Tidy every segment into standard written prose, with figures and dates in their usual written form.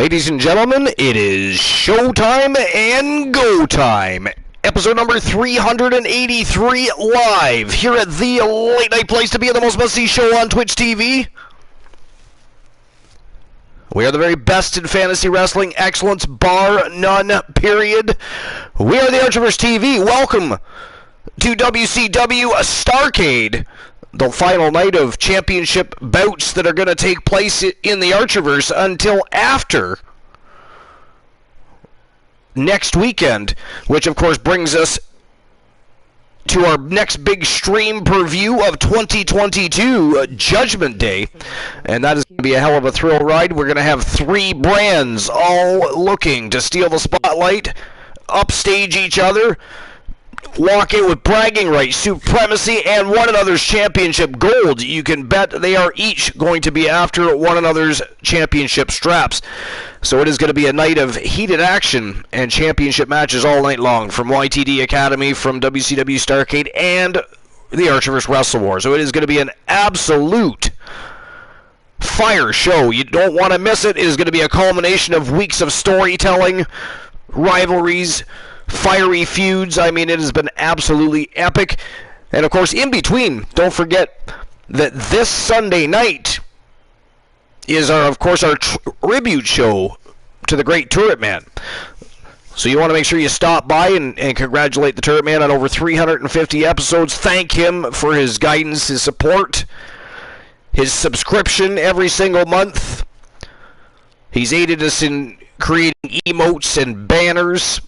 Ladies and gentlemen, it is showtime and go time. Episode number 383 live here at the late night place to be, the most must-see show on Twitch TV. We are the very best in fantasy wrestling excellence, bar none, period. We are the Archiverse TV. Welcome to WCW Starrcade, the final night of championship bouts that are going to take place in the Archiverse until after next weekend, which of course brings us to our next big stream preview of 2022, Judgment Day, and that is going to be a hell of a thrill ride. We're going to have three brands all looking to steal the spotlight, upstage each other, walk in with bragging rights, supremacy, and one another's championship gold. You can bet they are each going to be after one another's championship straps. So it is going to be a night of heated action and championship matches all night long from YTD Academy, from WCW Starrcade, and the Archiverse Wrestle War. So it is going to be an absolute fire show. You don't want to miss it. It is going to be a culmination of weeks of storytelling, rivalries, fiery feuds. I mean, it has been absolutely epic. And of course, in between, don't forget that this Sunday night is our tribute show to the great Turret Man. So you want to make sure you stop by and congratulate the Turret Man on over 350 episodes. Thank him for his guidance, his support, his subscription every single month. He's aided us in creating emotes and banners.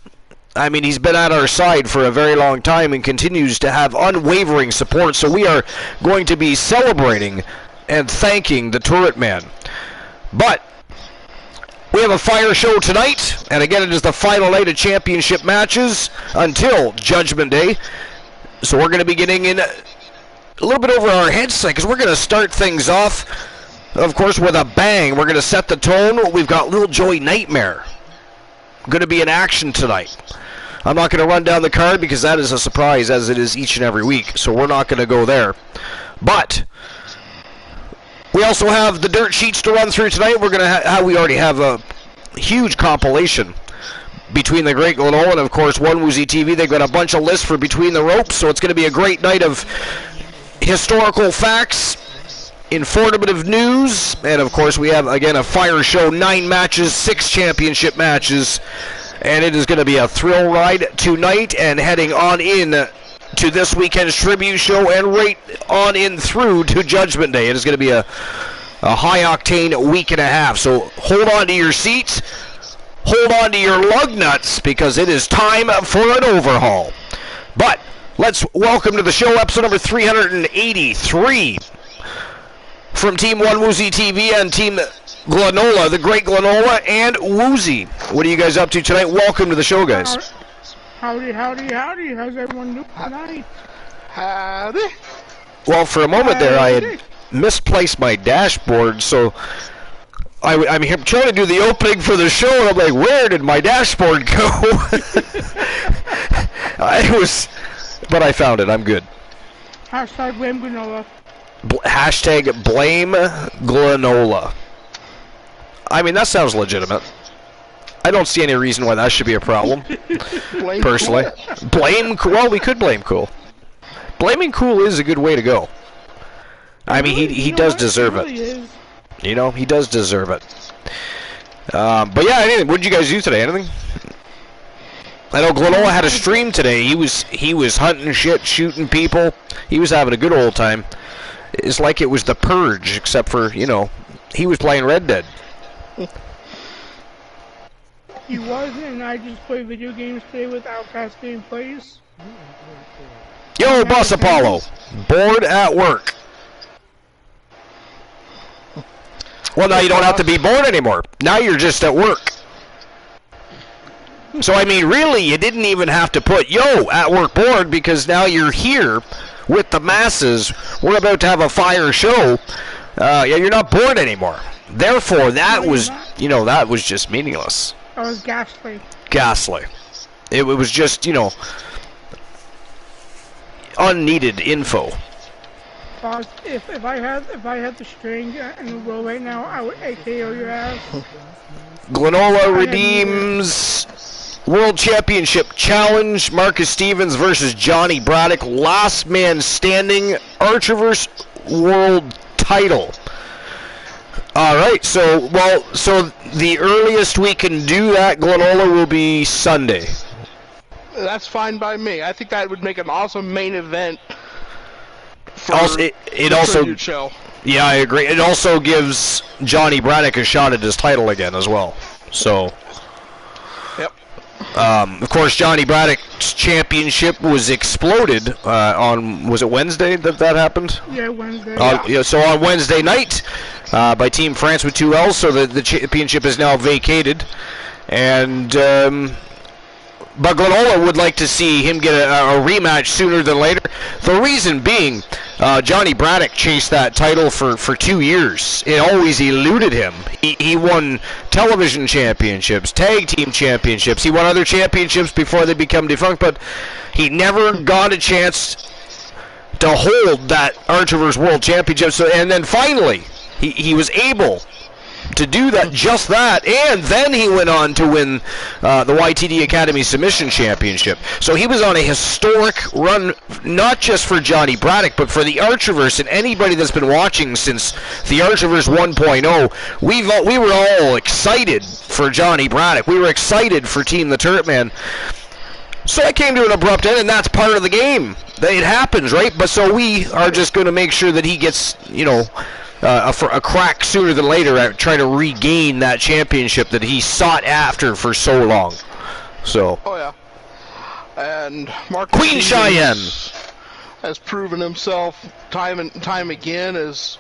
I mean, he's been at our side for a very long time and continues to have unwavering support. So we are going to be celebrating and thanking the Turret Man. But we have a fire show tonight, and again, it is the final night of championship matches until Judgment Day. So we're going to be getting in a little bit over our heads tonight, because we're going to start things off, of course, with a bang. We're going to set the tone. We've got Little Joey Nightmare going to be in action tonight. I'm not going to run down the card because that is a surprise, as it is each and every week, so we're not going to go there. But we also have the dirt sheets to run through tonight. We're going to we already have a huge compilation between the Great Glenola and, of course, One Woozy TV. They've got a bunch of lists for Between the Ropes, so it's going to be a great night of historical facts, informative news, and, of course, we have, again, a fire show, 9 matches, 6 championship matches. And it is going to be a thrill ride tonight and heading on in to this weekend's tribute show and right on in through to Judgment Day. It is going to be a high-octane week and a half. So hold on to your seats, hold on to your lug nuts, because it is time for an overhaul. But let's welcome to the show episode number 383 from Team One Woozy TV and Team Glenola, the Great Glenola, and Woozy. What are you guys up to tonight? Welcome to the show, guys. Howdy, howdy, howdy. How's everyone doing tonight? Howdy. Well, for a moment there, I had misplaced my dashboard, so I'm here trying to do the opening for the show, and I'm like, where did my dashboard go? But I found it. I'm good. Hashtag blame Glenola. Hashtag blame Glenola. I mean, that sounds legitimate. I don't see any reason why that should be a problem, personally. Cool. Blame Cool. Well, we could blame Cool. Blaming Cool is a good way to go. I mean, he does deserve it. You know, he does deserve it. But yeah, anything. What did you guys do today? Anything? I know Glenola had a stream today. He was hunting shit, shooting people. He was having a good old time. It's like it was the Purge, except for, you know, he was playing Red Dead. He wasn't, and I just play video games today with Outcast gameplays. Yo, Boss Apollo, bored at work. Well, now you don't have to be bored anymore. Now you're just at work. So, I mean, really, you didn't even have to put, yo, at work bored, because now you're here with the masses. We're about to have a fire show. Yeah, you're not bored anymore. Therefore, that was, you know, that was just meaningless. That was ghastly. Ghastly. It was just, you know, unneeded info. Boss, if I had the string and the roll right now, I would AKO your ass. Glenola redeems World Championship Challenge. Marcus Stevens versus Johnny Braddock. Last man standing. Archerverse World Title. All right, so the earliest we can do that, Glenola, will be Sunday. That's fine by me. I think that would make an awesome main event. For it also show. Yeah, I agree. It also gives Johnny Braddock a shot at his title again as well. So, yep. Of course, Johnny Braddock's championship was exploded on, was it Wednesday that happened? Yeah, Wednesday. Yeah, so on Wednesday night by Team France with 2 L's, so the championship is now vacated. And but Glenola would like to see him get a rematch sooner than later. The reason being, Johnny Braddock chased that title for 2 years. It always eluded him. He won television championships, tag team championships. He won other championships before they become defunct, but he never got a chance to hold that Archerverse World Championship. So, and then finally, he was able to do that, just that, and then he went on to win the YTD Academy Submission Championship. So he was on a historic run, not just for Johnny Braddock, but for the Archerverse, and anybody that's been watching since the Archerverse 1.0. We were all excited for Johnny Braddock. We were excited for Team the Turret Man. So it came to an abrupt end, and that's part of the game. It happens, right? But so we are just going to make sure that he gets, a crack sooner than later at trying to regain that championship that he sought after for so long. So. Oh yeah. And Marcus Queen Cheyenne has proven himself time and time again as,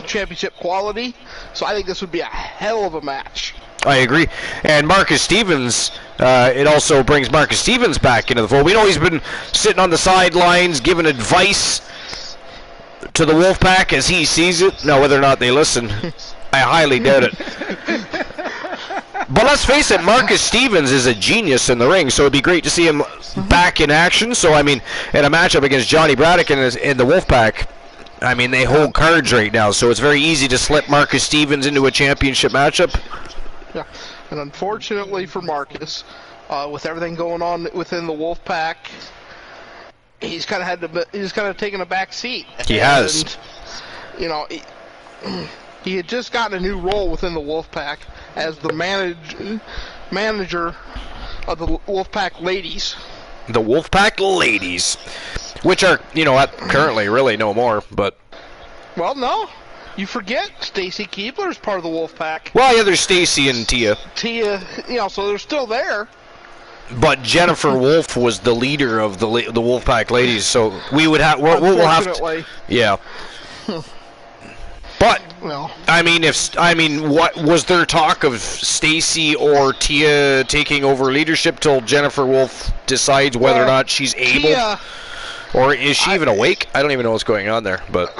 championship quality. So I think this would be a hell of a match. I agree. And Marcus Stevens, it also brings Marcus Stevens back into the fold. We know he's been sitting on the sidelines giving advice to the Wolfpack as he sees it. Now, whether or not they listen, I highly doubt it. But let's face it, Marcus Stevens is a genius in the ring, so it'd be great to see him back in action. So, in a matchup against Johnny Braddock and the Wolfpack, they hold cards right now, so it's very easy to slip Marcus Stevens into a championship matchup. Yeah, and unfortunately for Marcus, with everything going on within the Wolfpack, he's kind of taken a back seat. He has. He had just gotten a new role within the Wolfpack as the manager of the Wolfpack Ladies. The Wolfpack Ladies, which are, currently really no more, but. Well, no. You forget Stacy Keebler is part of the Wolfpack. Well, yeah, there's Stacy and Tia. So they're still there. But Jennifer Wolf was the leader of the Wolfpack Ladies, so we would have. We'll have to. Yeah. But well, what was there talk of Stacy or Tia taking over leadership till Jennifer Wolf decides whether or not she's able, Tia, or is she even awake? I don't even know what's going on there, but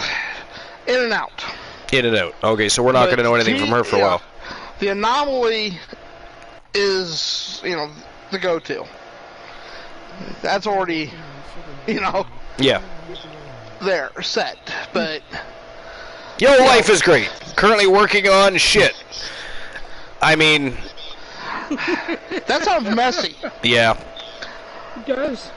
in and out. In and out. Okay, so we're not going to know anything from her for a while. The Anomaly is, the go-to. That's already, yeah, there, set. But life is great. Currently working on shit. That sounds messy. Yeah. It does.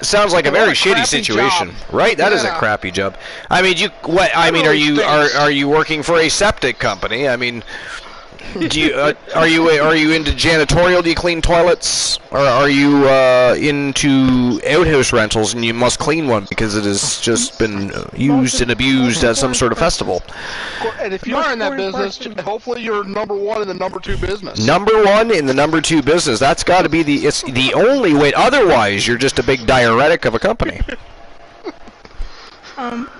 Sounds like a very shitty situation, right? That is a crappy job. Are you working for a septic company? Do you are you into janitorial? Do you clean toilets, or are you into outhouse rentals and you must clean one because it has just been used and abused at some sort of festival? And if you are in that business, hopefully you're number one in the number two business. Number one in the number two business. That's got to be it's the only way. Otherwise, you're just a big diuretic of a company.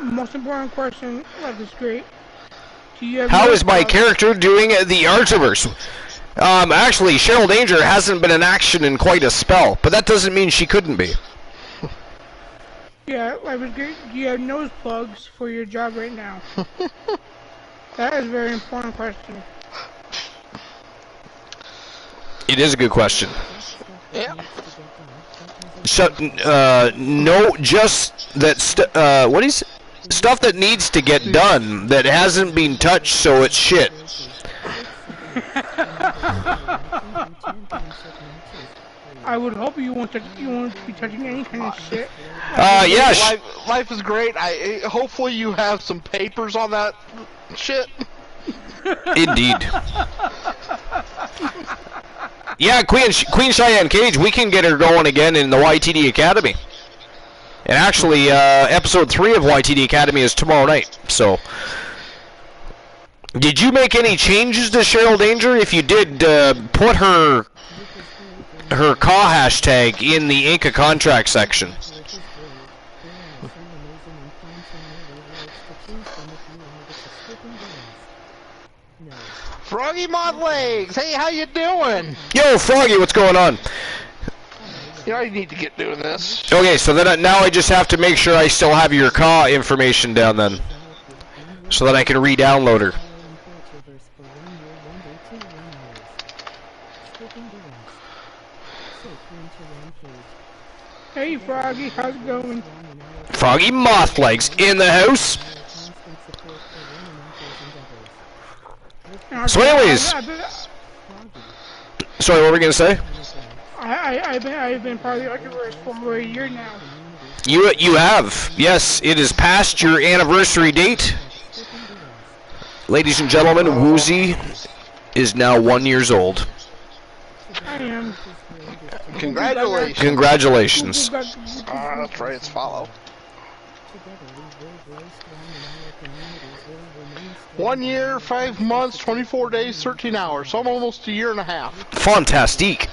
Most important question. That is great. How is my character doing at the Archerverse? Actually, Cheryl Danger hasn't been in action in quite a spell, but that doesn't mean she couldn't be. Yeah, that was great. Do you have nose plugs for your job right now? That is a very important question. It is a good question. Yeah. So, no, just that. What is? stuff that needs to get done that hasn't been touched, so it's shit. I would hope you won't be touching any kind of shit. Yeah. Life is great. Hopefully you have some papers on that shit. Indeed. Yeah, Queen Cheyenne Cage, we can get her going again in the YTD Academy. And actually, episode 3 of YTD Academy is tomorrow night. So, did you make any changes to Cheryl Danger? If you did, put her CAW hashtag in the Inca contract section. Froggy Mod Legs, hey, how you doing? Yo, Froggy, what's going on? You already need to get doing this. Okay, so then now I just have to make sure I still have your CAW information down then, so that I can re-download her. Hey Froggy, how's it going? Froggy Mothlegs in the house. So anyways, sorry, what were we gonna say? I've been part of the Archiverse for over a year now. You have, yes, it is past your anniversary date. Ladies and gentlemen, Woozy is now 1 year old. I am. Congratulations. Congratulations. That's right, it's follow. 1 year, 5 months, 24 days, 13 hours. So I'm almost a year and a half. Fantastique.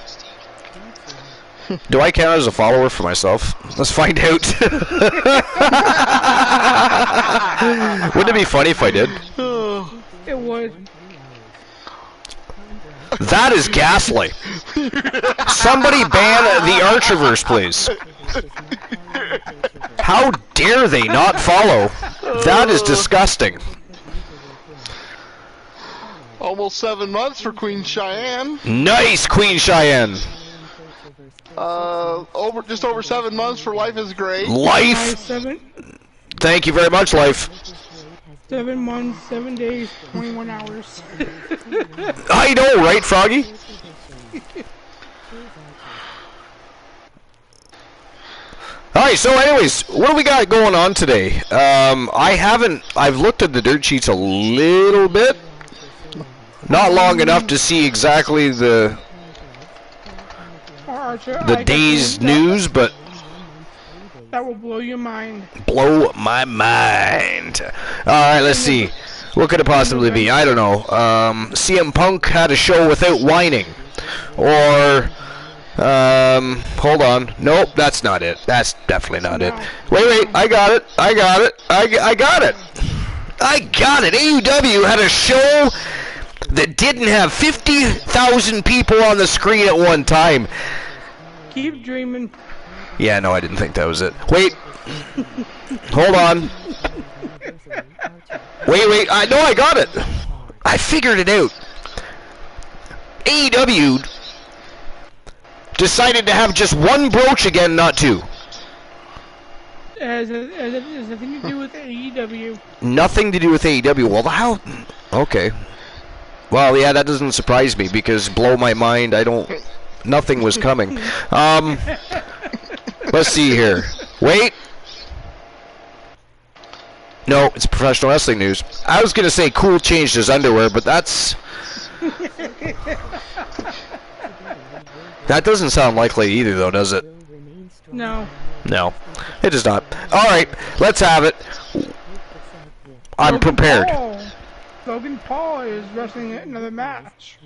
Do I count as a follower for myself? Let's find out. Wouldn't it be funny if I did? It would. That is ghastly. Somebody ban the Archiverse, please. How dare they not follow? That is disgusting. Almost 7 months for Queen Cheyenne. Nice, Queen Cheyenne. Just over 7 months for Life is Great. Life. Thank you very much, Life. 7 months, 7 days, 21 hours. I know, right, Froggy? Alright, so anyways, what do we got going on today? I've looked at the dirt sheets a little bit. Not long enough to see exactly the day's news, but that will blow your mind. Blow my mind. Alright, let's see. What could it possibly be? I don't know. CM Punk had a show without whining. Or, hold on. Nope, that's not it. That's definitely not it. Wait, I got it. I got it. I got it. AEW had a show that didn't have 50,000 people on the screen at one time. Keep dreaming. Yeah, no, I didn't think that was it. Wait. Hold on. Wait. I got it. I figured it out. AEW decided to have just one brooch again, not two. Has nothing to do with AEW. Nothing to do with AEW. Well, how? Okay. Well, yeah, that doesn't surprise me because blow my mind. Nothing was coming. Let's see here. Wait. No, it's professional wrestling news. I was gonna say Cool changed his underwear, but that doesn't sound likely either, though, does it? No. No, it does not. All right, let's have it. I'm prepared. Logan Paul is wrestling another match.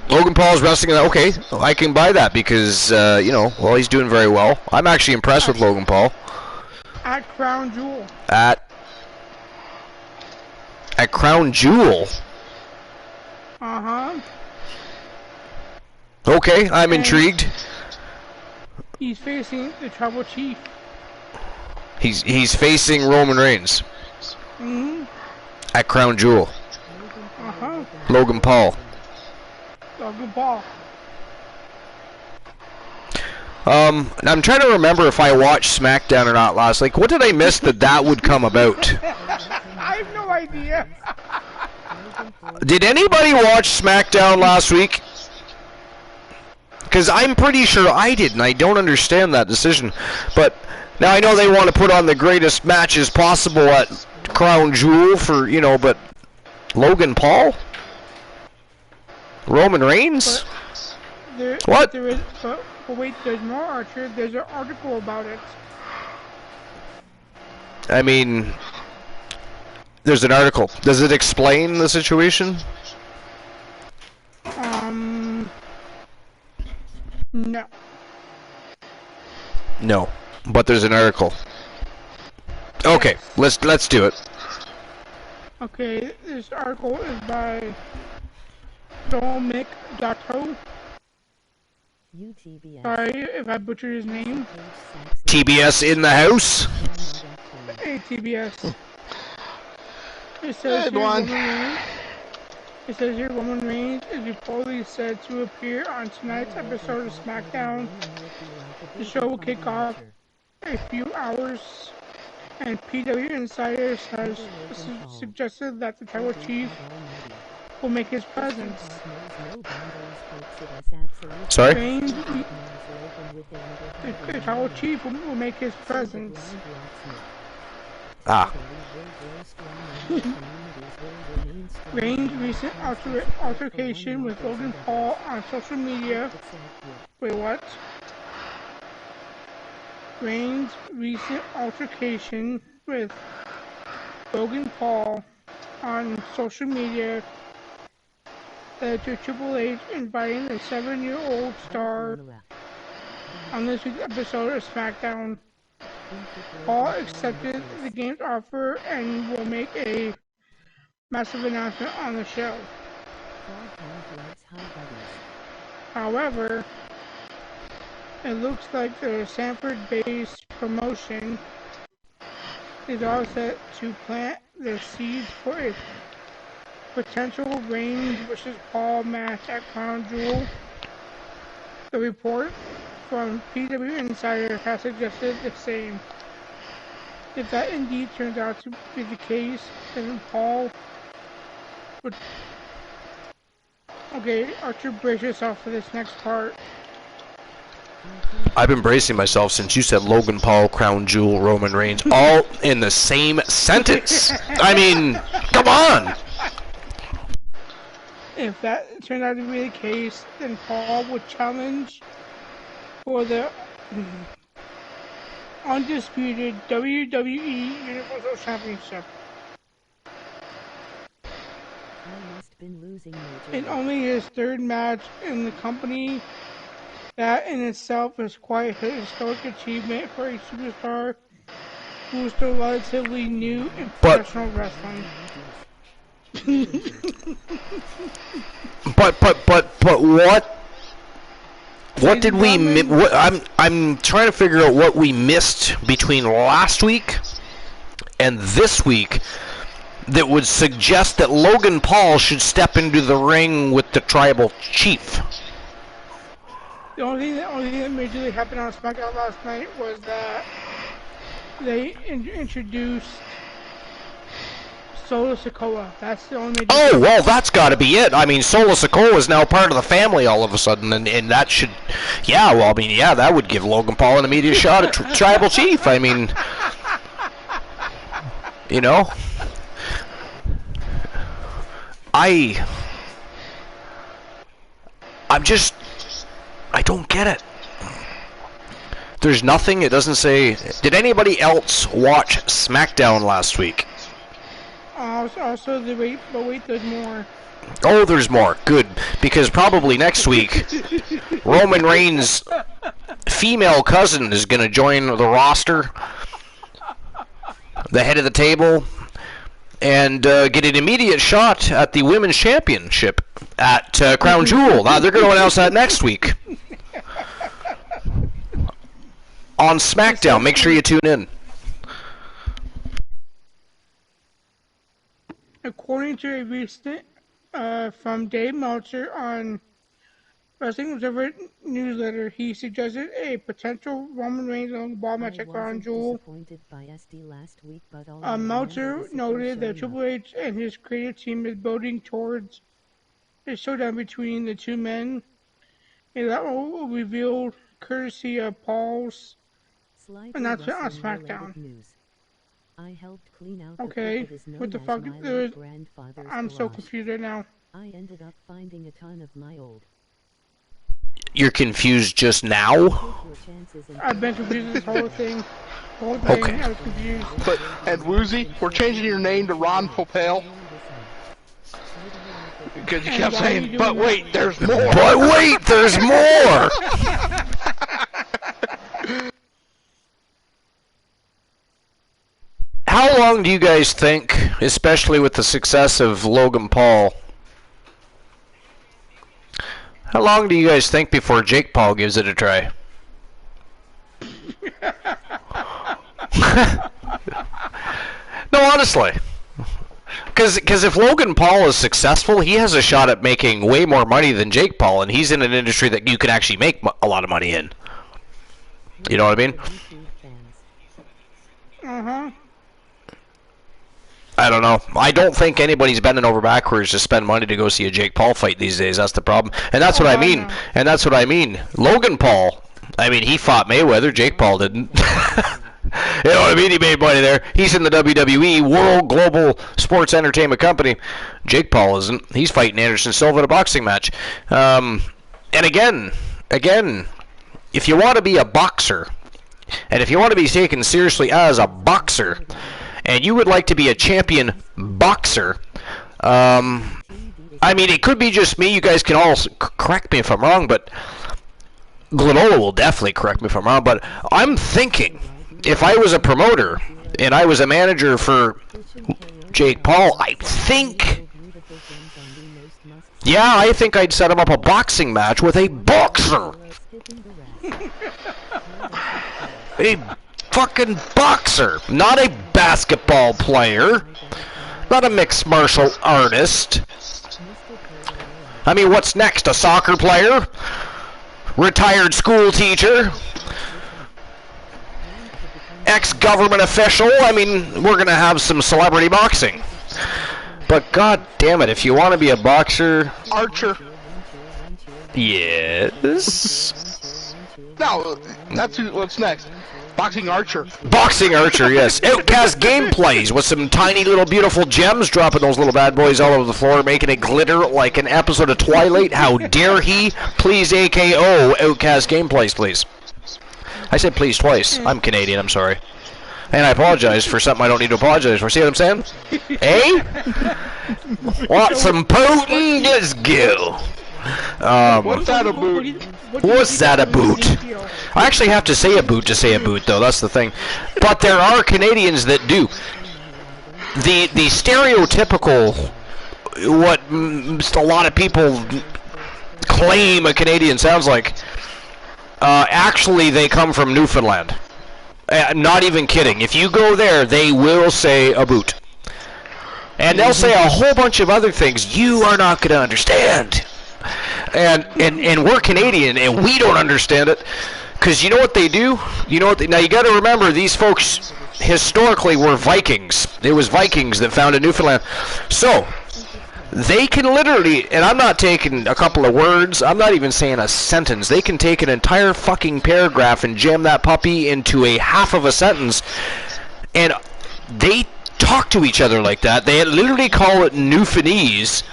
Logan Paul is wrestling. Okay, I can buy that because well, he's doing very well. I'm actually impressed with Logan Paul. At Crown Jewel. At Crown Jewel. Uh-huh. Okay, I'm intrigued. He's facing the Tribal Chief. He's facing Roman Reigns. Mm-hmm. At Crown Jewel. Uh-huh. Logan Paul. I'm trying to remember if I watched SmackDown or not last. Like, what did I miss that would come about? I have no idea. Did anybody watch SmackDown last week? Because I'm pretty sure I did, and I don't understand that decision. But now I know they want to put on the greatest matches possible at Crown Jewel for, but Logan Paul? Roman Reigns? What? But wait, there's more, Archer. There's an article about it. I mean, there's an article. Does it explain the situation? No. No, but there's an article. Okay, let's do it. Okay, this article is by Dominic Dotto. Sorry if I butchered his name. TBS in the house. Hey, TBS. It says here Roman Reigns is reportedly said to appear on tonight's episode of SmackDown. The show will kick off a few hours, and PW Insiders has suggested that the tribal chief will make his presence. Sorry? The tribal chief will make his presence. Ah. Reigns' recent altercation with Logan Paul on social media. Wait, what? Reigns' recent altercation with Logan Paul on social media led to Triple H inviting the 7-year-old star on this week's episode of SmackDown. Paul accepted the game's offer and will make a massive announcement on the show. However, it looks like the Sanford-based promotion is all set to plant the seeds for a potential Reigns vs. Paul match at Crown Jewel. The report from PW Insider has suggested the same. If that indeed turns out to be the case, then Paul would... Okay, Archer, brace yourself for this next part. I've been bracing myself since you said Logan Paul, Crown Jewel, Roman Reigns, all in the same sentence. I mean, come on! If that turned out to be the case, then Paul would challenge for the undisputed WWE Universal Championship. In only his third match in the company, that in itself is quite a historic achievement for a superstar who is still relatively new in professional wrestling. But what did we I'm trying to figure out what we missed between last week and this week that would suggest that Logan Paul should step into the ring with the tribal chief. The only thing that majorly happened on SmackDown last night was that they introduced Solo Sikoa. That's the only. Oh, well, that's got to be it. I mean, Solo Sikoa is now part of the family all of a sudden, and that should, yeah. Well, I mean, yeah, that would give Logan Paul an immediate shot at tribal chief. I mean, you know, I don't get it. There's nothing. It doesn't say. Did anybody else watch SmackDown last week? Also, wait, there's more. Oh, there's more. Good. Because probably next week, Roman Reigns' female cousin is going to join the roster, the head of the table, and get an immediate shot at the Women's Championship at Crown Jewel. They're going to announce that next week. On SmackDown. Make sure you tune in. According to a recent from Dave Meltzer on Wrestling Observer newsletter, he suggested a potential Roman Reigns on the ball match at Crown Jewel. Meltzer noted that Triple H and his creative team is building towards a showdown between the two men. And that will be revealed courtesy of Paul's announcement on SmackDown. Okay, what the fuck? I'm so confused right now. I ended up finding a ton of my old. You're confused just now? I've been confused this whole thing. Okay. I was confused. But, and Woozy, we're changing your name to Ron Popale. Because you kept saying, but wait, there's more. But wait, there's more. How long do you guys think, especially with the success of Logan Paul, how long do you guys think before Jake Paul gives it a try? No, honestly. Because if Logan Paul is successful, he has a shot at making way more money than Jake Paul, and he's in an industry that you can actually make a lot of money in. You know what I mean? Uh-huh. I don't know. I don't think anybody's bending over backwards to spend money to go see a Jake Paul fight these days. That's the problem. And that's what I mean. No. And that's what I mean. Logan Paul, I mean, he fought Mayweather. Jake Paul didn't. You know what I mean? He made money there. He's in the WWE, World Global Sports Entertainment Company. Jake Paul isn't. He's fighting Anderson Silva in a boxing match. And again, if you want to be a boxer, and if you want to be taken seriously as a boxer, and you would like to be a champion boxer, I mean, it could be just me. You guys can all correct me if I'm wrong, but Glenola will definitely correct me if I'm wrong, but I'm thinking, if I was a promoter and I was a manager for Jake Paul, I think I'd set him up a boxing match with a boxer. A fucking boxer, not a basketball player, not a mixed martial artist. I mean, what's next? A soccer player? Retired school teacher? Ex-government official? I mean, we're going to have some celebrity boxing. But god damn it, if you want to be a boxer... Archer. Yes? No, that's what's next. Boxing Archer. Boxing Archer, yes. Outcast gameplays with some tiny little beautiful gems, dropping those little bad boys all over the floor, making it glitter like an episode of Twilight. How dare he? Please AKO Outcast gameplays, please. I said please twice. I'm Canadian, I'm sorry. And I apologize for something I don't need to apologize for. See what I'm saying? Eh? Want some potent disco? What's that a boot? What's that a boot? I actually have to say a boot to say a boot, though. That's the thing. But there are Canadians that do. The stereotypical, what a lot of people claim a Canadian sounds like, actually they come from Newfoundland. I'm not even kidding. If you go there, they will say a boot. And they'll say a whole bunch of other things you are not going to understand. And we're Canadian, and we don't understand it. Because you know what they do? Now you got to remember, these folks historically were Vikings. It was Vikings that founded Newfoundland. So, they can literally, and I'm not taking a couple of words, I'm not even saying a sentence. They can take an entire fucking paragraph and jam that puppy into a half of a sentence. And they talk to each other like that. They literally call it Newfoundlandese.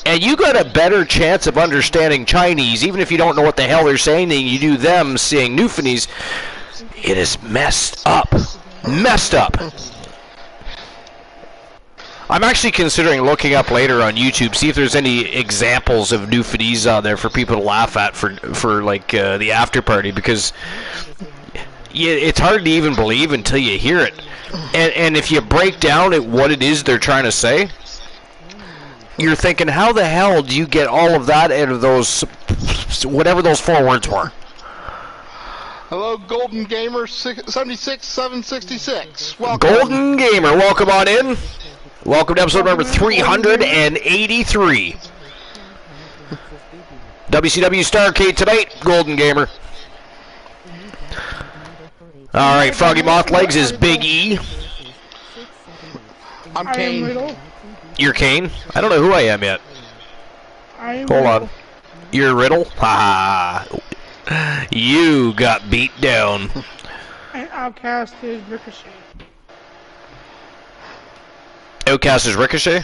And you got a better chance of understanding Chinese, even if you don't know what the hell they're saying, than you do them saying Newfoundlandese. It is messed up. Messed up. I'm actually considering looking up later on YouTube, see if there's any examples of Newfoundlandese on there for people to laugh at for like the after party, because it's hard to even believe until you hear it. And if you break down what it is they're trying to say, you're thinking, how the hell do you get all of that out of those, whatever those 4 words were? Hello, Golden Gamer 76766. Welcome. Golden Gamer, welcome on in. Welcome to episode number 383. WCW Starrcade tonight, Golden Gamer. Alright, Froggy Moth Legs is Big E. I'm I am Kane. Riddle. You're Kane? I don't know who I am yet. I am Hold Riddle. on. You're Riddle? Ha! You got beat down. And Outcast is Ricochet. Outcast is Ricochet?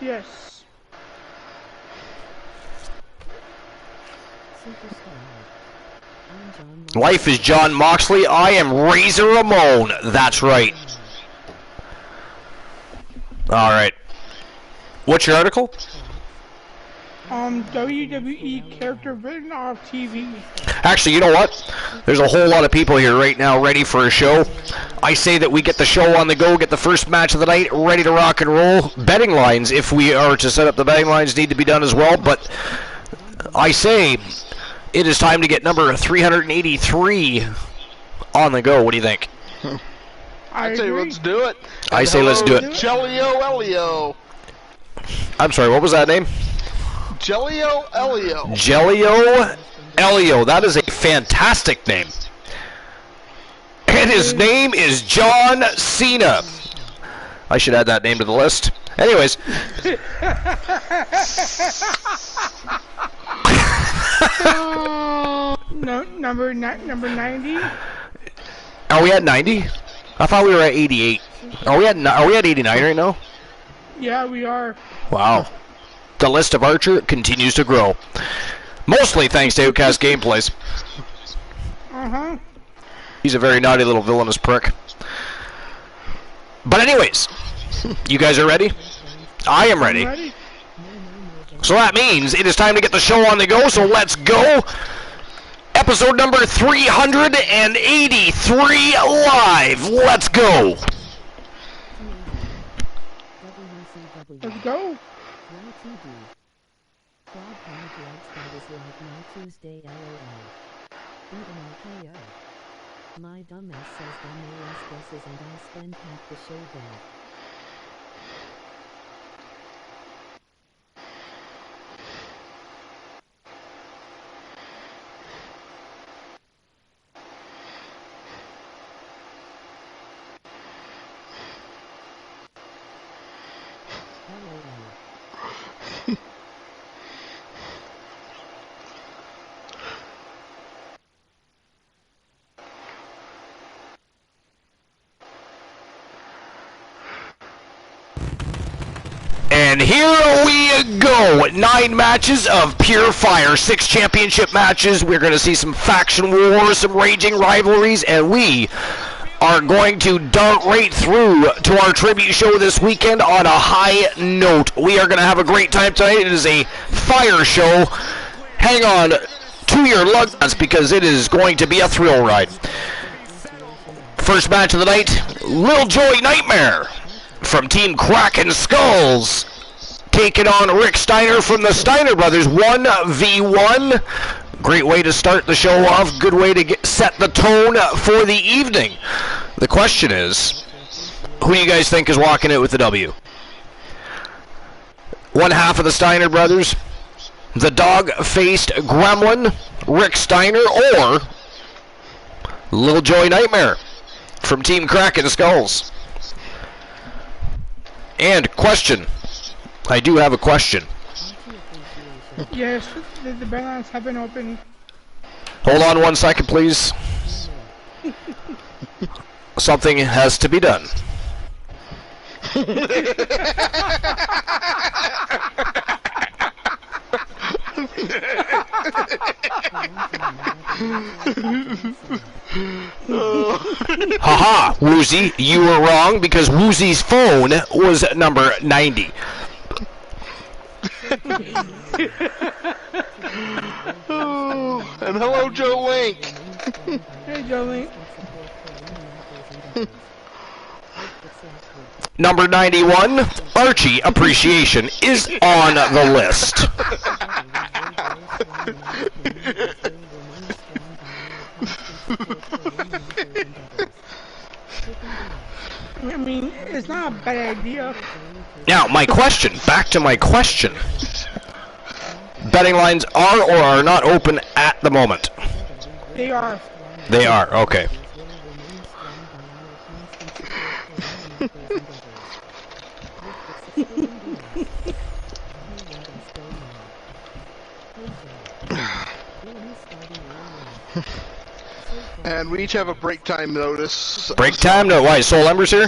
Yes. Life is John Moxley. I am Razor Ramon. That's right. Alright. What's your article? WWE character written off TV. Actually, you know what? There's a whole lot of people here right now ready for a show. I say that we get the show on the go, get the first match of the night, ready to rock and roll. Betting lines, if we are to set up the betting lines, need to be done as well. But I say it is time to get number 383 on the go. What do you think? I'd say let's do it. I say let's do it. Jellio Elio. I'm sorry, what was that name? Jellio Elio. Jellio Elio. That is a fantastic name. And his name is John Cena. I should add that name to the list. Anyways. No, number 90. Are we at 90? I thought we were at 88. Are we at 89 right now? Yeah, we are. Wow. The list of Archer continues to grow. Mostly thanks to Outcast Gameplays. Uh-huh. He's a very naughty little villainous prick. But anyways, you guys are ready? I am ready. Ready? So that means it is time to get the show on the go, so let's go. Episode number 383 live. Let's go. Let's go. My dumbass says that no less guesses and I spend half the show there. And here we go. 9 matches of pure fire. 6 championship matches. We're going to see some faction wars, some raging rivalries, and we are going to dart right through to our tribute show this weekend on a high note. We are going to have a great time tonight. It is a fire show. Hang on to your luggage because it is going to be a thrill ride. First match of the night, Lil Joy Nightmare from Team Kraken Skulls taking on Rick Steiner from the Steiner Brothers. 1v1. Great way to start the show off. Good way to set the tone for the evening. The question is, who do you guys think is walking it with the W? One half of the Steiner Brothers, the dog-faced gremlin, Rick Steiner, or Lil Joy Nightmare from Team Kraken Skulls? And question. I do have a question. Yes, the balance have been open. Hold on 1 second, please. Something has to be done. Haha, Woozy, you were wrong because Woozy's phone was number 90. And hello, Joe Link. Hey, Joe Link. Number 91, Archie Appreciation, is on the list. I mean, it's not a bad idea. Now, my question, back to my question. betting lines are or are not open at the moment? They are. They are, okay. And we each have a break time notice. Break time? No, why? Soul Embers here?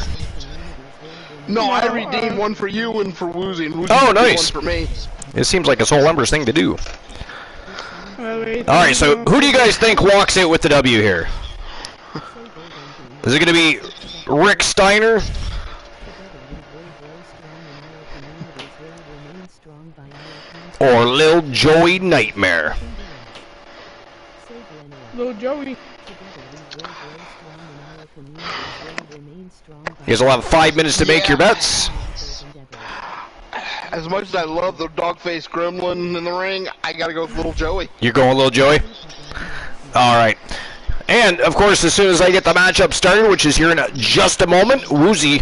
No, I redeemed one for you and for Woozy. And Woozy Oh, did nice. one for me. It seems like a Soul Embers thing to do. Alright, Alright, so who do you guys think walks out with the W here? Is it going to be Rick Steiner? Or Lil Joey Nightmare? Lil Joey. You guys will have 5 minutes to make your bets. As much as I love the dog-faced gremlin in the ring, I gotta go with Little Joey. You're going Lil Joey? Alright. And, of course, as soon as I get the matchup started, which is here in just a moment, Woozy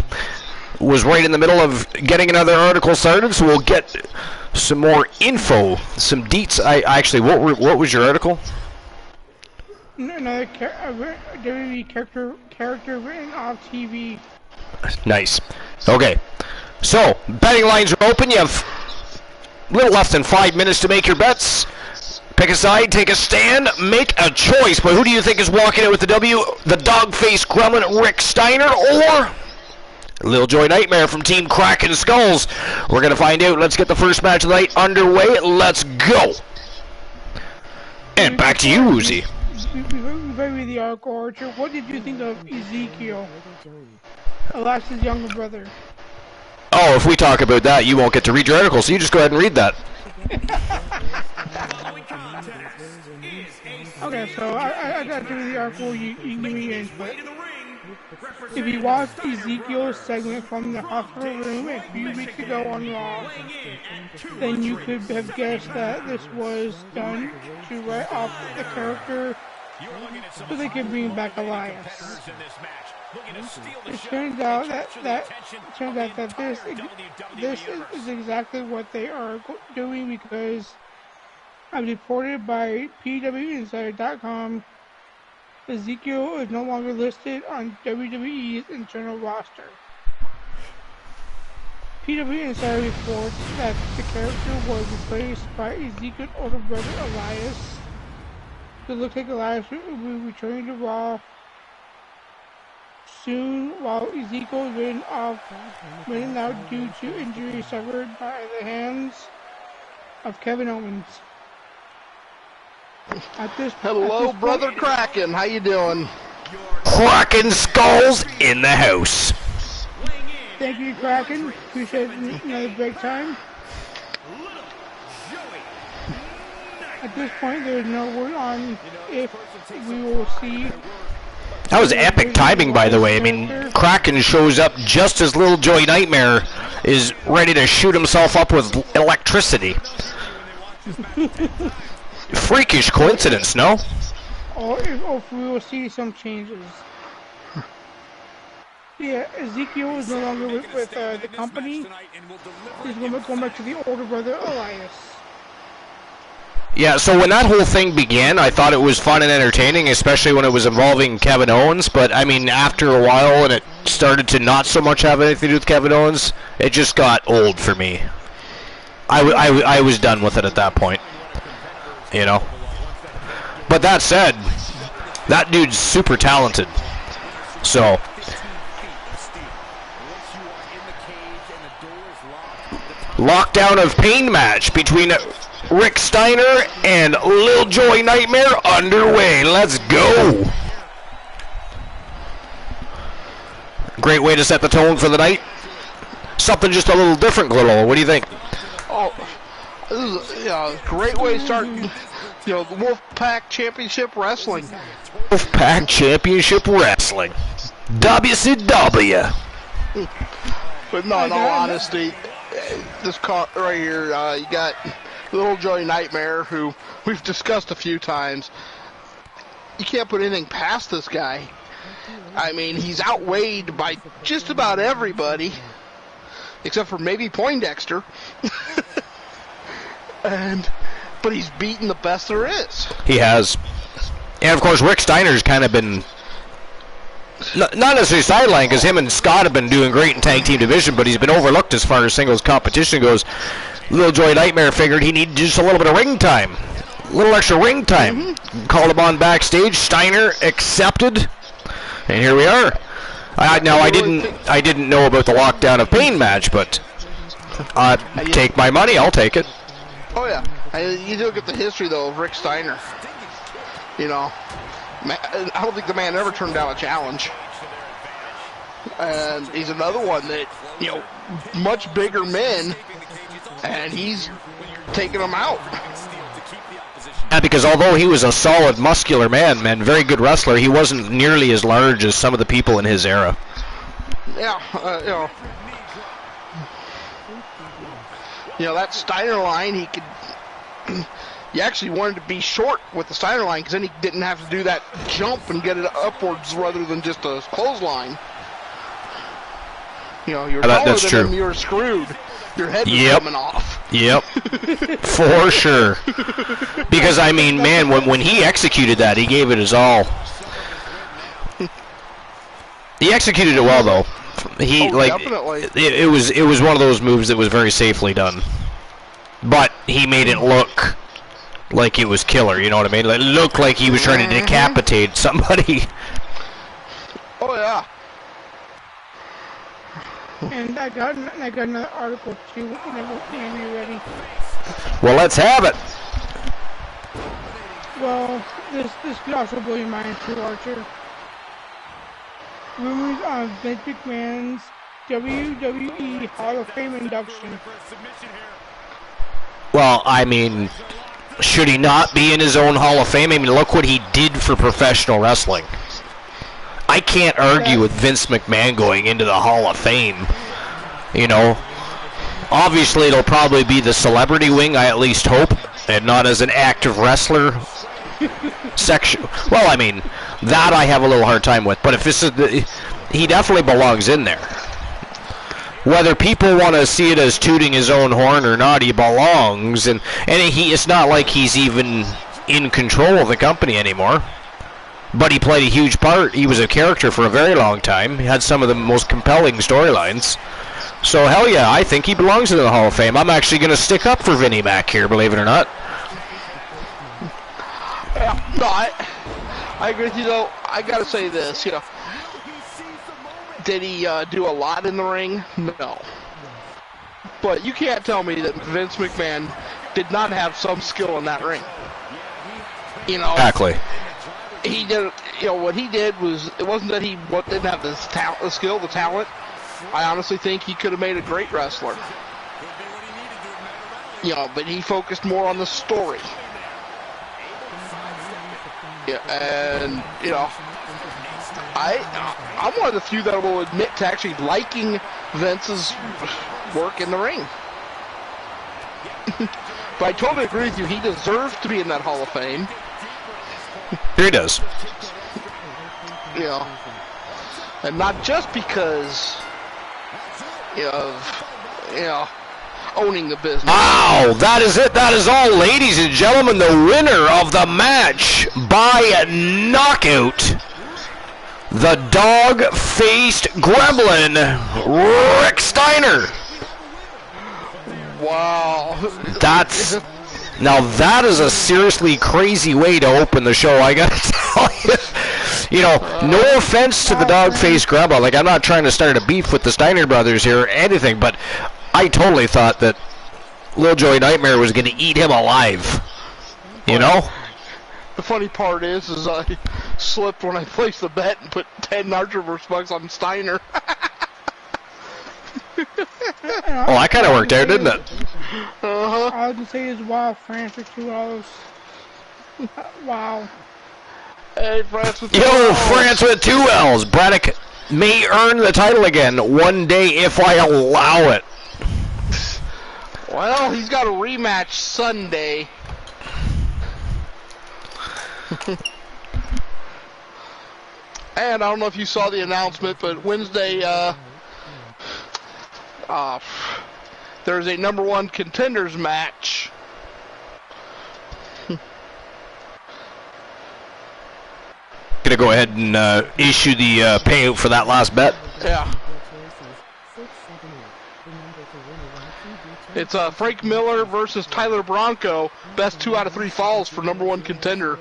was right in the middle of getting another article started, so we'll get some more info, some deets. Actually, what was your article? Another WWE character written off TV. Nice. Okay. So, betting lines are open. You have a little less than 5 minutes to make your bets. Pick a side, take a stand, make a choice. But who do you think is walking out with the W? The dog-faced gremlin Rick Steiner or Lil Joy Nightmare from Team Kraken Skulls? We're going to find out. Let's get the first match of the night underway. Let's go. And back to you, Woozy. Before we read the article, Archer, what did you think of Ezekiel, Alexa's younger brother? Oh, if we talk about that, you won't get to read your article, so you just go ahead and read that. Okay, so I got to read the article, you can give me your input. If you watched Ezekiel's segment from the hospital room a few weeks ago on Raw, then you could have guessed that this was done to write off the character so they could bring back Elias. It turns out that this is exactly what they are doing, because as reported by PWInsider.com, Ezekiel is no longer listed on WWE's internal roster. PW Insider reports that the character was replaced by Ezekiel's older brother Elias. It looks like Elias will be returning to Raw soon, while Ezekiel is written out due to injury suffered by the hands of Kevin Owens. Hello, Brother Kraken. How you doing? Kraken Skulls in the house. Thank you, Kraken. Appreciate another break time. At this point, there is no word on if we will see. That was epic timing, by the way. I mean, Kraken shows up just as Little Joy Nightmare is ready to shoot himself up with electricity. Freakish coincidence, no? Or if we will see some changes. Yeah, Ezekiel is no longer with the company. He's going back to the older brother, Elias. Yeah, so when that whole thing began, I thought it was fun and entertaining, especially when it was involving Kevin Owens. But, I mean, after a while, and it started to not so much have anything to do with Kevin Owens, it just got old for me. I was done with it at that point. You know? But that said, that dude's super talented. So... Lockdown of Pain match between Rick Steiner and Lil Joy Nightmare underway. Let's go. Great way to set the tone for the night. Something just a little different, Glittle. What do you think? Oh, this is a great way to start, the Wolfpack Championship Wrestling. Wolfpack Championship Wrestling. WCW. But no, in all honesty, this right here, you got Little Joy Nightmare, who we've discussed a few times. You can't put anything past this guy. I mean, he's outweighed by just about everybody, except for maybe Poindexter. And but he's beaten the best there is. He has. And, of course, Rick Steiner's kind of been, not necessarily sidelined, because him and Scott have been doing great in tag team division, but he's been overlooked as far as singles competition goes. Little Joy Nightmare figured he needed just a little bit of ring time. A little extra ring time. Called him on backstage. Steiner accepted. And here we are. Now, I didn't know about the Lockdown of Pain match, but take my money, I'll take it. Oh, yeah. You look at the history, though, of Rick Steiner. You know, I don't think the man ever turned down a challenge. And he's another one that, you know, much bigger men, and he's taking them out. Yeah, because although he was a solid, muscular man, very good wrestler, he wasn't nearly as large as some of the people in his era. Yeah, you know, that Steiner line, he could. He actually wanted to be short with the Steiner line because then he didn't have to do that jump and get it upwards rather than just a clothesline. You know, you're taller than him, you're screwed. Your head was coming off. Yep. For sure. Because, I mean, man, when he executed that, he gave it his all. He executed it well, though. Definitely. It was one of those moves that was very safely done. But he made it look like it was killer, you know what I mean? It looked like he was trying to decapitate somebody. Oh, yeah. And I got another article too whenever you're ready. Well, let's have it. Well, this could also blow your mind too, Archer. Rumors of Vince McMahon's WWE Hall of Fame induction. Well, I mean, should he not be in his own Hall of Fame? I mean, look what he did for professional wrestling. I can't argue with Vince McMahon going into the Hall of Fame. You know, obviously it'll probably be the celebrity wing, I at least hope, and not as an active wrestler section. Well, I mean, that I have a little hard time with, but if this is he definitely belongs in there. Whether people want to see it as tooting his own horn or not, he belongs, and it's not like he's even in control of the company anymore. But he played a huge part. He was a character for a very long time. He had some of the most compelling storylines. So, hell yeah, I think he belongs in the Hall of Fame. I'm actually going to stick up for Vinnie Mac here, believe it or not. No, I agree with you, though. I got to say this, you know. Did he do a lot in the ring? No. But you can't tell me that Vince McMahon did not have some skill in that ring. You know. Exactly. He did, you know, what he did was, it wasn't that he didn't have the skill, the talent. I honestly think he could have made a great wrestler. You know, but he focused more on the story. Yeah, and, you know, I'm one of the few that will admit to actually liking Vince's work in the ring. But I totally agree with you. He deserves to be in that Hall of Fame. Here he does. You know, and not just because of, you know, owning the business. Wow, that is it. That is all, ladies and gentlemen. The winner of the match by knockout, the dog-faced gremlin, Rick Steiner. Wow. Now that is a seriously crazy way to open the show, I gotta tell you. You know, no offense to the dog-faced gremlin. Like, I'm not trying to start a beef with the Steiner brothers here or anything, but I totally thought that Little Joey Nightmare was going to eat him alive. You know? The funny part is I slipped when I placed the bet and put 10 Archerverse bucks on Steiner. Oh, that kind of worked out, didn't it? Uh-huh. All I can say is wow, France for $2. Wow. Hey, France with 2 Yo, L's. France with 2 L's. Braddock may earn the title again one day if I allow it. Well, he's got a rematch Sunday. And I don't know if you saw the announcement, but Wednesday, there's a #1 contenders match Gonna go ahead and issue the payout for that last bet. Yeah. It's Frank Miller versus Tyler Bronco. Best 2 out of 3 falls for #1 contender.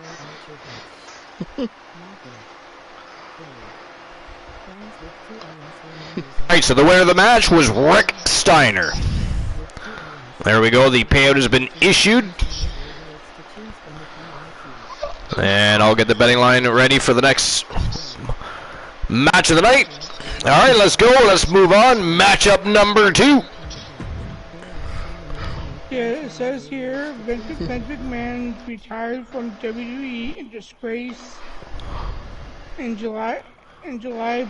Alright, so the winner of the match was Rick Steiner. There we go, the payout has been issued. And I'll get the betting line ready for the next match of the night. Alright, let's go, let's move on. Matchup number 2. Yeah, it says here, Vince McMahon retired from WWE in disgrace in July,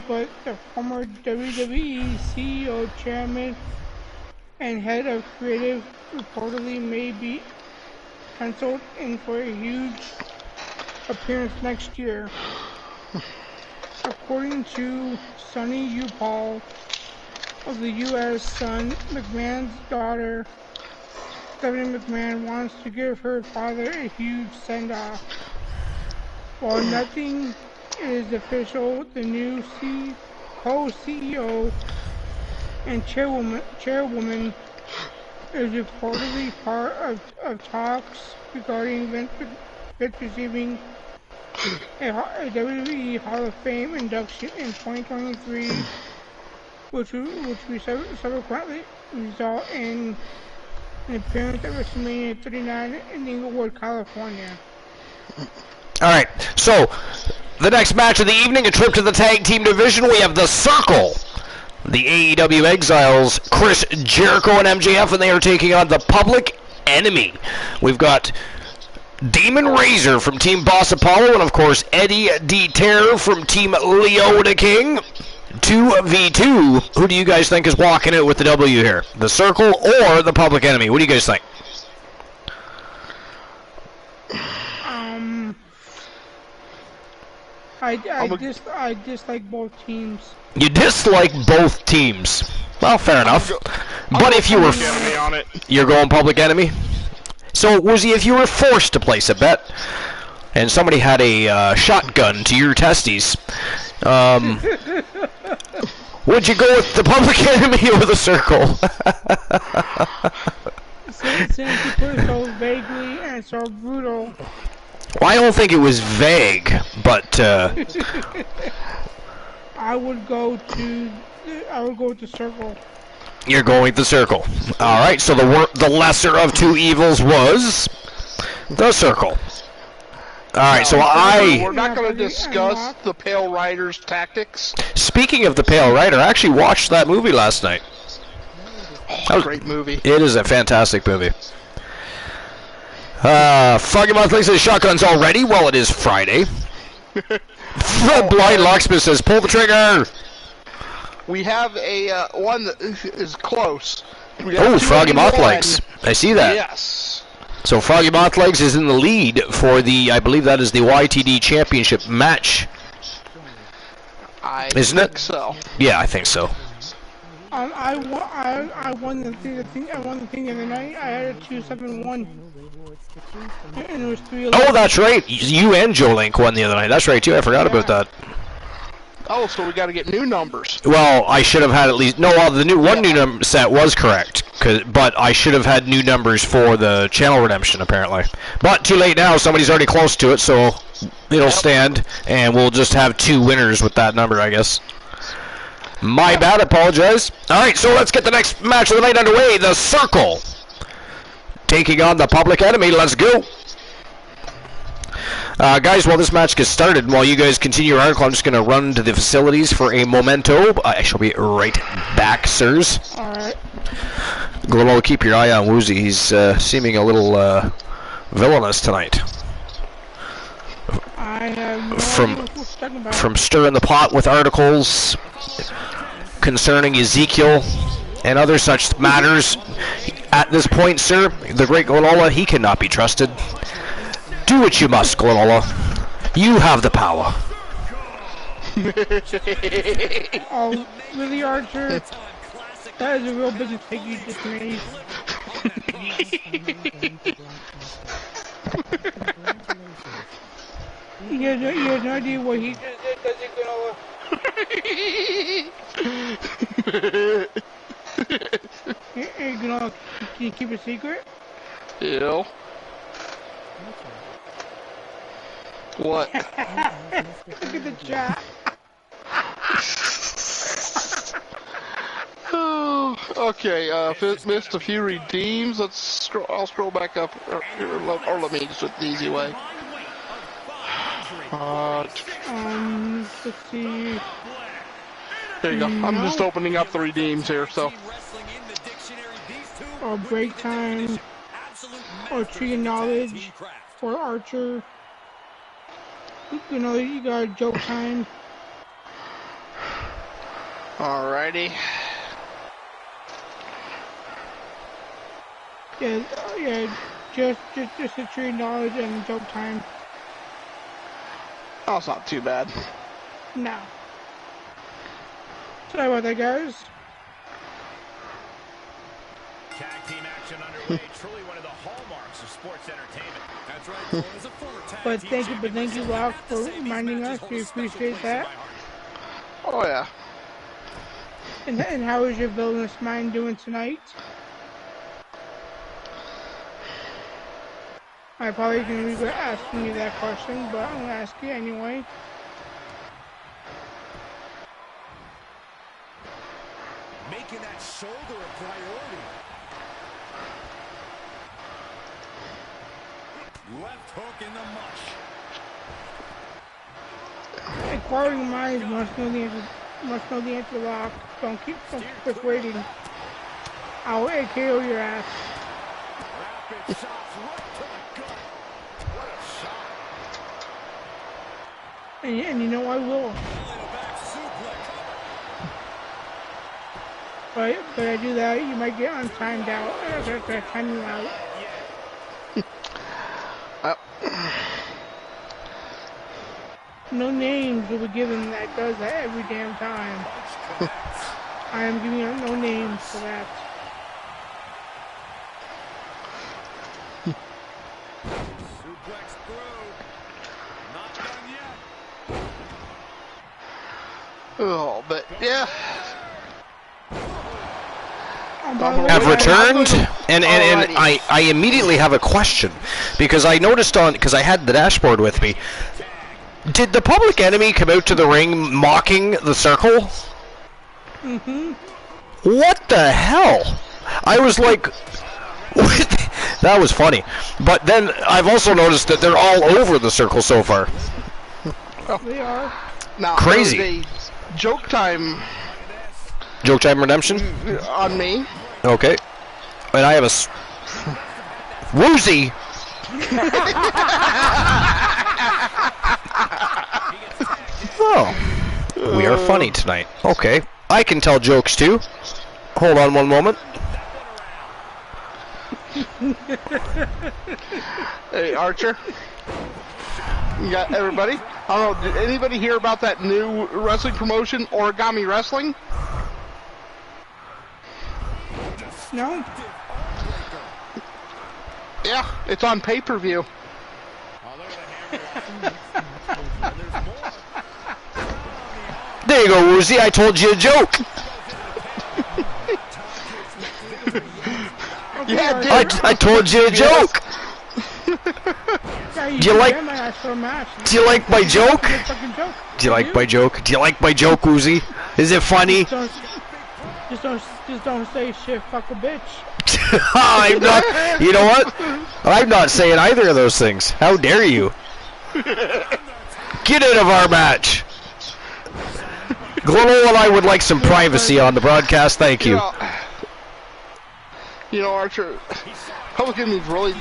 but the former WWE CEO, chairman, and head of creative reportedly may be penciled in for a huge appearance next year. According to Sonny Upal of the U.S. Sun, McMahon's daughter, Stephanie McMahon, wants to give her father a huge send-off. While nothing is official, the new co-CEO and chairwoman is reportedly part of talks regarding Vince receiving a WWE Hall of Fame induction in 2023, which we subsequently result in an appearance at WrestleMania 39 in Inglewood, California. Alright, so the next match of the evening, a trip to the tag team division. We have The Circle, the AEW Exiles, Chris Jericho and MJF, and they are taking on the Public Enemy. We've got Demon Razor from Team Boss Apollo, and of course Eddie D. Terror from Team Leota King. 2v2. Who do you guys think is walking out with the W here? The Circle or the Public Enemy? What do you guys think? I dislike both teams. You dislike both teams. Well, fair enough. But if you were... You're going Public Enemy? So, Woozy, if you were forced to place a bet, and somebody had a shotgun to your testes, would you go with the Public Enemy or the Circle? Since you put it so vaguely and so brutal. Well, I don't think it was vague, but I would go with the Circle. You're going with the Circle. All right. So the lesser of two evils was the Circle. All right. So we're not going to discuss the Pale Rider's tactics. Speaking of the Pale Rider, I actually watched that movie last night. Oh, great movie. It is a fantastic movie. Foggy Monthly says shotguns already. Well, it is Friday. Blind Locksmith says pull the trigger. We have a one that is close. Oh, Froggy Mothlegs. I see that. Yes. So Froggy Mothlegs is in the lead for the, I believe that is the YTD Championship match. Isn't it? So. Yeah, I think so. I won the thing. I won the thing the other night. I had a 271. And it was 311. Oh, that's right. You and Joe Link won the other night. That's right too. I forgot about that. Oh, so we got to get new numbers. Well, I should have had at least the new number set was correct, but I should have had new numbers for the channel redemption apparently. But too late now. Somebody's already close to it, so it'll stand, and we'll just have two winners with that number, I guess. My bad. Apologize. All right, so let's get the next match of the night underway. The Circle taking on the Public Enemy. Let's go. Guys, while this match gets started, while you guys continue your article, I'm just going to run to the facilities for a memento. I shall be right back, sirs. Alright. Global, keep your eye on Woozy. He's seeming a little villainous tonight. I have no idea what we're talking about. From stirring the pot with articles concerning Ezekiel and other such matters. At this point, sir, the great Glenola, he cannot be trusted. Do what you must, Glenola. You have the power. Oh, really, Archer? That is a real big mistake you just made. You have no idea what he just did. Does he gonna? Can you keep a secret? Yeah. What? Look at the chat. Okay, missed a few redeems. Let's scroll. I'll scroll back up, or let me just do it the easy way. Let's see. There you go. I'm just opening up the redeems here, so. Or break time, or tree of knowledge, or archer. You know, you got joke time. Alrighty. Yeah, just a tree of knowledge and joke time. Oh, it's not too bad. No. Sorry about that, guys. Tag team action underway. Truly one of the hallmarks of sports entertainment. That's right. As a former tag team Thank you, Rock, for reminding us. We appreciate that. Oh yeah. And how is your villainous mind doing tonight? I probably didn't regret asking you that question, but I'm gonna ask you anyway. making that shoulder a priority. Left hook in the mush. Acquiring minds must know the answer, Rock. Don't keep us waiting. I'll KO your ass. Rapid shots right to the gut. What a shot. And you know I will. But I do that, you might get untimed out. If I time you out. No names will be given that does that every damn time. I am giving out no names for that. Suplex through. Not done yet. Oh, but yeah. Have returned, and I immediately have a question, because I noticed because I had the dashboard with me. Did the Public Enemy come out to the ring mocking the circle? Mm-hmm. What the hell? I was like, what? That was funny. But then I've also noticed that they're all over the circle so far. They are. Now, crazy. Joke time. Joke time redemption? On me. Okay. And I have a woozy. Oh, we are funny tonight. Okay, I can tell jokes too. Hold on one moment. Hey, Archer. You got everybody? I don't know, did anybody hear about that new wrestling promotion, Origami Wrestling? No? Yeah, it's on pay-per-view. There you go, Woozy. I told you a joke. Yeah, I told you a joke. Do you like my joke? Do you like my joke? Do you like my joke, Woozy? Is it funny? Just don't say shit, fuck a bitch. I'm not. You know what? I'm not saying either of those things. How dare you? Get out of our match. Glolo and I would like some privacy on the broadcast. Thank you. You know, Archer, Public Enemy's really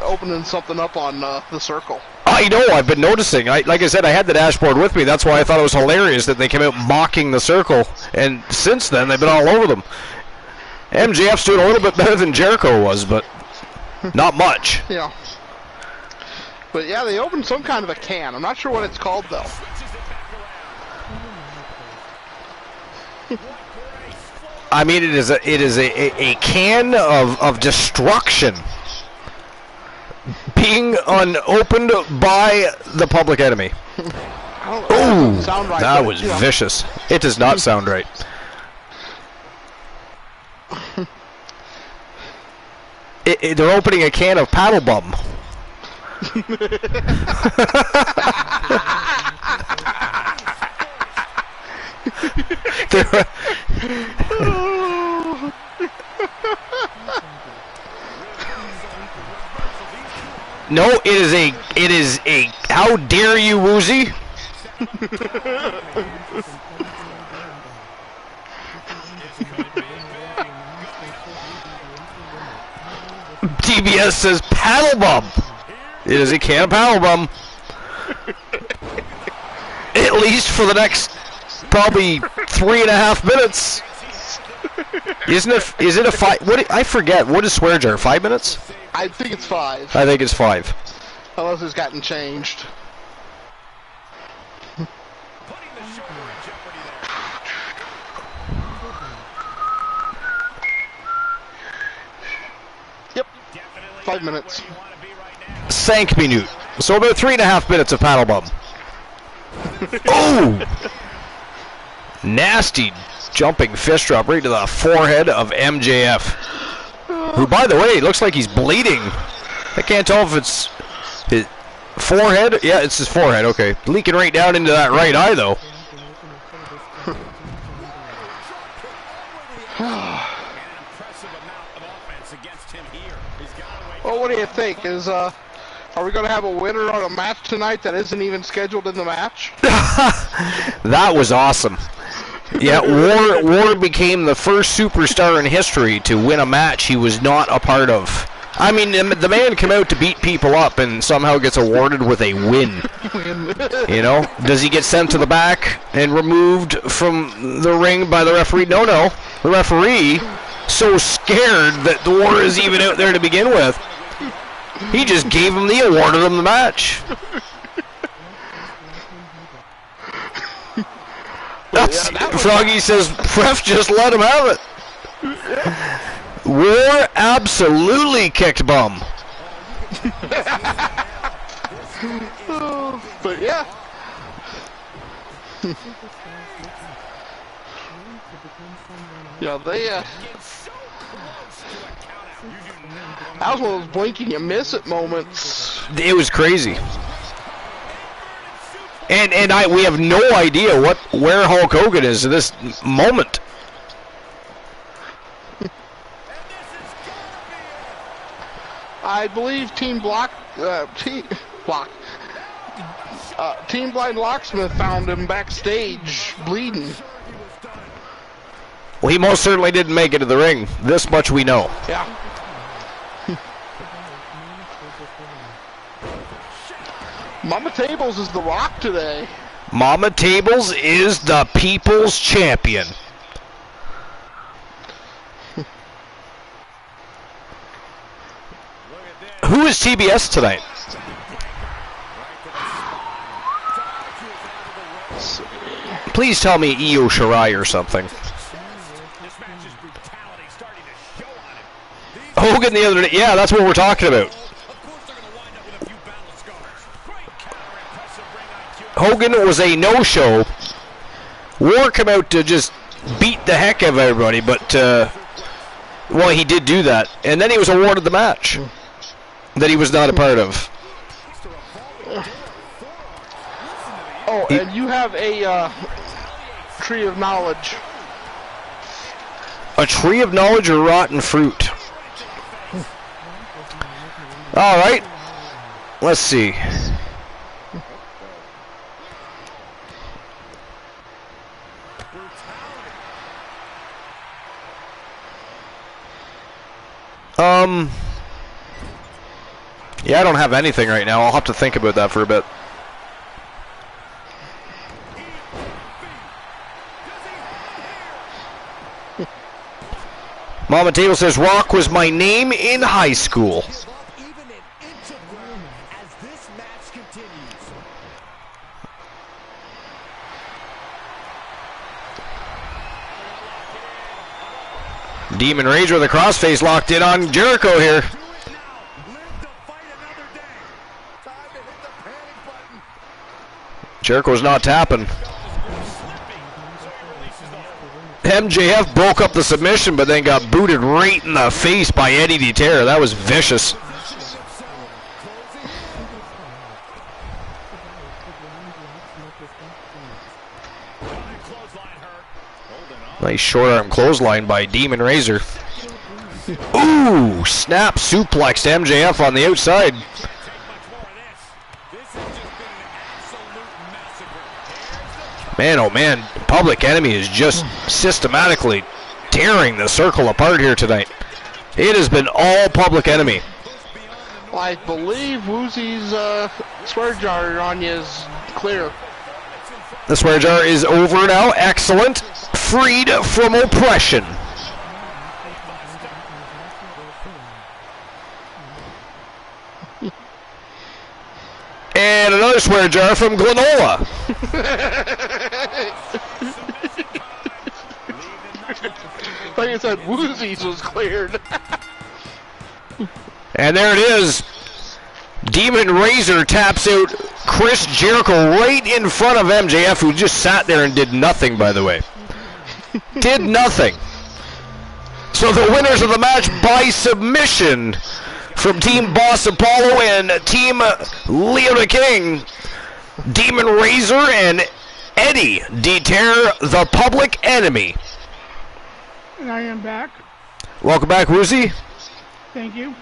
opening something up on the circle. I know. I've been noticing. Like I said, I had the dashboard with me. That's why I thought it was hilarious that they came out mocking the circle. And since then, they've been all over them. MJF's doing a little bit better than Jericho was, but not much. Yeah. But yeah, they opened some kind of a can. I'm not sure what it's called though. I mean, it is a can of destruction being unopened by the Public Enemy. Ooh, sound right, that but, was you know. vicious. It does not sound right. They're opening a can of Paddle Bum. No, it is a, how dare you, Woozy? TBS says Paddle Bum. It is a can of Paddle Bum. At least for the next probably 3.5 minutes. Isn't it? Is it a 5? What? I forget. What is swear jar? 5 minutes? I think it's 5. I think it's 5. Unless it's gotten changed. Yep. 5 minutes. 5 minutes. So about 3.5 minutes of Paddle Bum. Oh! Nasty jumping fist drop right to the forehead of MJF. Who, by the way, looks like he's bleeding. I can't tell if it's his forehead. Yeah, it's his forehead. Okay. Leaking right down into that right eye, though. Well, what do you think? Are we going to have a winner on a match tonight that isn't even scheduled in the match? That was awesome. Yeah, Ward became the first superstar in history to win a match he was not a part of. I mean, the man came out to beat people up and somehow gets awarded with a win. You know? Does he get sent to the back and removed from the ring by the referee? No. The referee, so scared that Ward is even out there to begin with, he just gave him the award of the match. That's, Froggy says, ref just let him have it. War absolutely kicked bum. But yeah. Yeah, they that was one of those blinking you miss it moments. It was crazy. And we have no idea where Hulk Hogan is in this moment. I believe Team Blind Locksmith found him backstage bleeding. Well, he most certainly didn't make it to the ring. This much we know. Yeah. Mama Tables is the Rock today. Mama Tables is the people's champion. Who is TBS tonight? Please tell me Io Shirai or something. Hogan the other day. Yeah, that's what we're talking about. Hogan was a no-show. War came out to just beat the heck out of everybody, but, well, he did do that. And then he was awarded the match that he was not a part of. Oh, and you have a tree of knowledge. A tree of knowledge or rotten fruit? All right. Let's see. Yeah, I don't have anything right now. I'll have to think about that for a bit. Mama Table says, Rock was my name in high school. Demon Rage with a crossface locked in on Jericho here. Jericho's not tapping. MJF broke up the submission, but then got booted right in the face by Eddie DeTerra. That was vicious. Nice short arm clothesline by Demon Razor. Ooh, snap suplex to MJF on the outside. Man, oh man, Public Enemy is just systematically tearing the circle apart here tonight. It has been all Public Enemy. Well, I believe Woozy's swear jar on you is clear. The swear jar is over now. Excellent. Freed from oppression. And another swear jar from Glenola. Like I said, Woozy's was cleared. And there it is. Demon Razor taps out Chris Jericho right in front of MJF, who just sat there and did nothing, by the way. Did nothing. So the winners of the match by submission from Team Boss Apollo and Team Leo the King, Demon Razor and Eddie DeTerra, the Public Enemy. And I am back. Welcome back, Woozy. Thank you.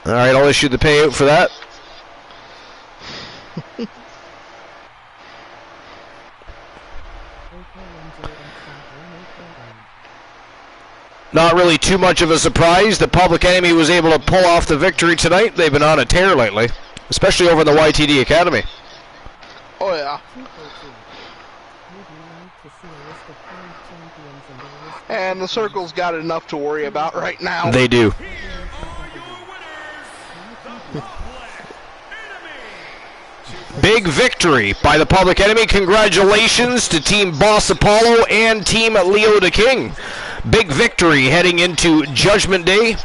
All right, I'll issue the payout for that. Not really too much of a surprise. The Public Enemy was able to pull off the victory tonight. They've been on a tear lately, especially over in the YTD Academy. Oh, yeah. And the Circle's got enough to worry about right now. They do. Big victory by the Public Enemy. Congratulations to Team Boss Apollo and Team Leo the King. Big victory heading into Judgment Day,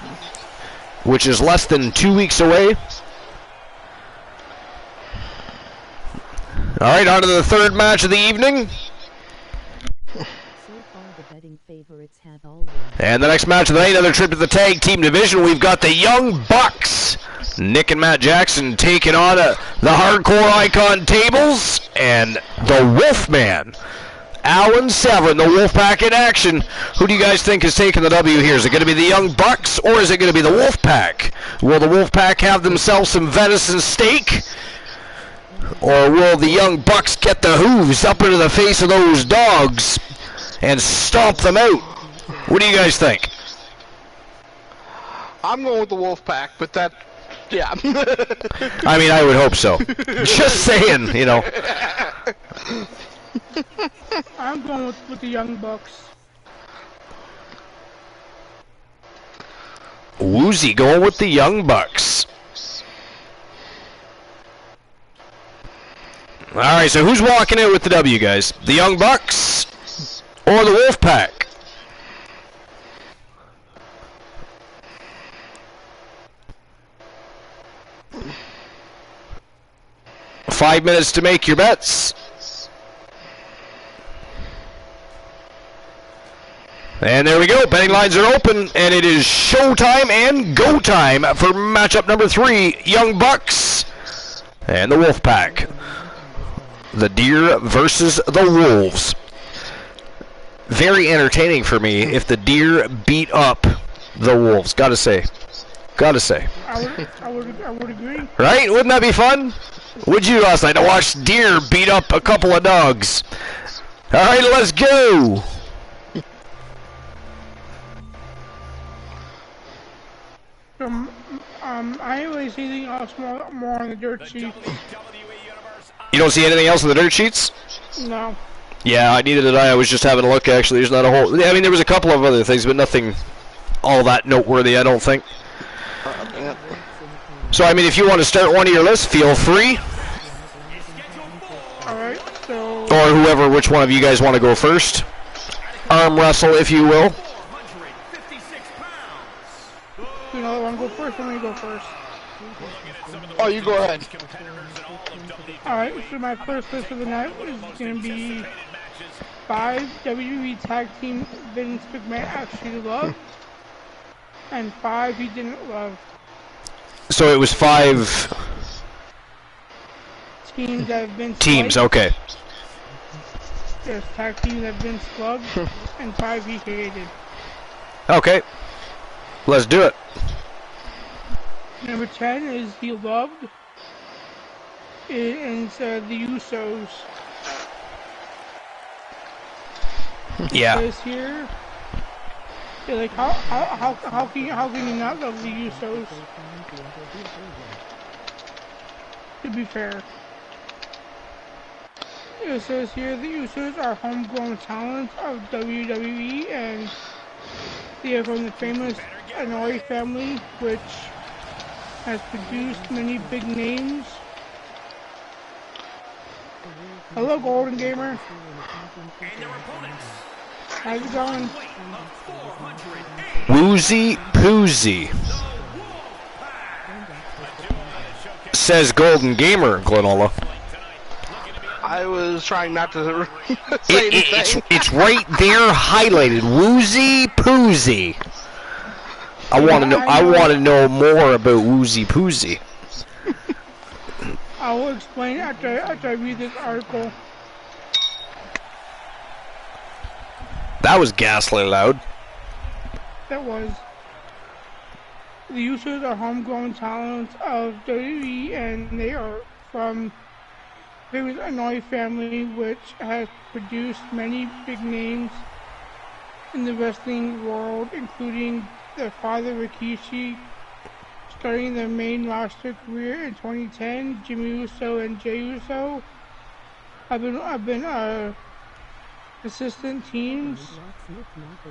which is less than 2 weeks away. All right, on to the third match of the evening. And the next match of the night, another trip to the tag team division. We've got the Young Bucks, Nick and Matt Jackson, taking on the Hardcore Icon Tables and the Wolfman, Alan Severn, the Wolfpack in action. Who do you guys think is taking the W here? Is it going to be the Young Bucks or is it going to be the Wolfpack? Will the Wolfpack have themselves some venison steak? Or will the Young Bucks get the hooves up into the face of those dogs and stomp them out? What do you guys think? I'm going with the Wolfpack, but that, yeah. I mean, I would hope so. Just saying, you know. I'm going with the Young Bucks. Woozy going with the Young Bucks. Alright, so who's walking out with the W, guys? The Young Bucks or the Wolfpack? 5 minutes to make your bets. And there we go. Betting lines are open, and it is showtime and go time for matchup number 3, Young Bucks and the Wolfpack. The Deer versus the Wolves. Very entertaining for me if the Deer beat up the Wolves. Gotta say. Gotta say. I would agree. Right? Wouldn't that be fun? Would you last night to watch Deer beat up a couple of dogs? All right, let's go. I only see anything else more on the dirt sheet. You don't see anything else on the dirt sheets? No. Yeah, neither did I. I was just having a look, actually. There's not a whole... I mean, there was a couple of other things, but nothing all that noteworthy, I don't think. So, I mean, if you want to start one of your lists, feel free. Alright, so... Or which one of you guys want to go first. Arm wrestle, if you will. You know, want to go first? Let me go first. Oh, you go ahead. Alright, so my first list of the night is going to be 5 WWE Tag Team Vince McMahon actually loved, and 5 he didn't love. So it was 5 Teams that Vince teams, liked. okay. There's tag teams that Vince loved, and 5 he hated. Okay. Let's do it. Number 10 is he loved, and it's the Usos. Yeah. It says here, yeah, like how can you not love the Usos? To be fair. It says here the Usos are homegrown talents of WWE, and they are from the famous Anoa'i family, which has produced many big names. Hello, Golden Gamer. How's it going? Woozy Poozy. Says Golden Gamer, Glenola. I was trying not to say anything. It's right there highlighted. Woozy Poozy. I want to know more about Woozy Poozy. I will explain after I read this article. That was ghastly loud. That was. The Usos are homegrown talents of WWE, and they are from the famous Anoa'i family, which has produced many big names in the wrestling world, including their father Rikishi, starting their main roster career in 2010. Jimmy Uso and Jey Uso have been assistant teams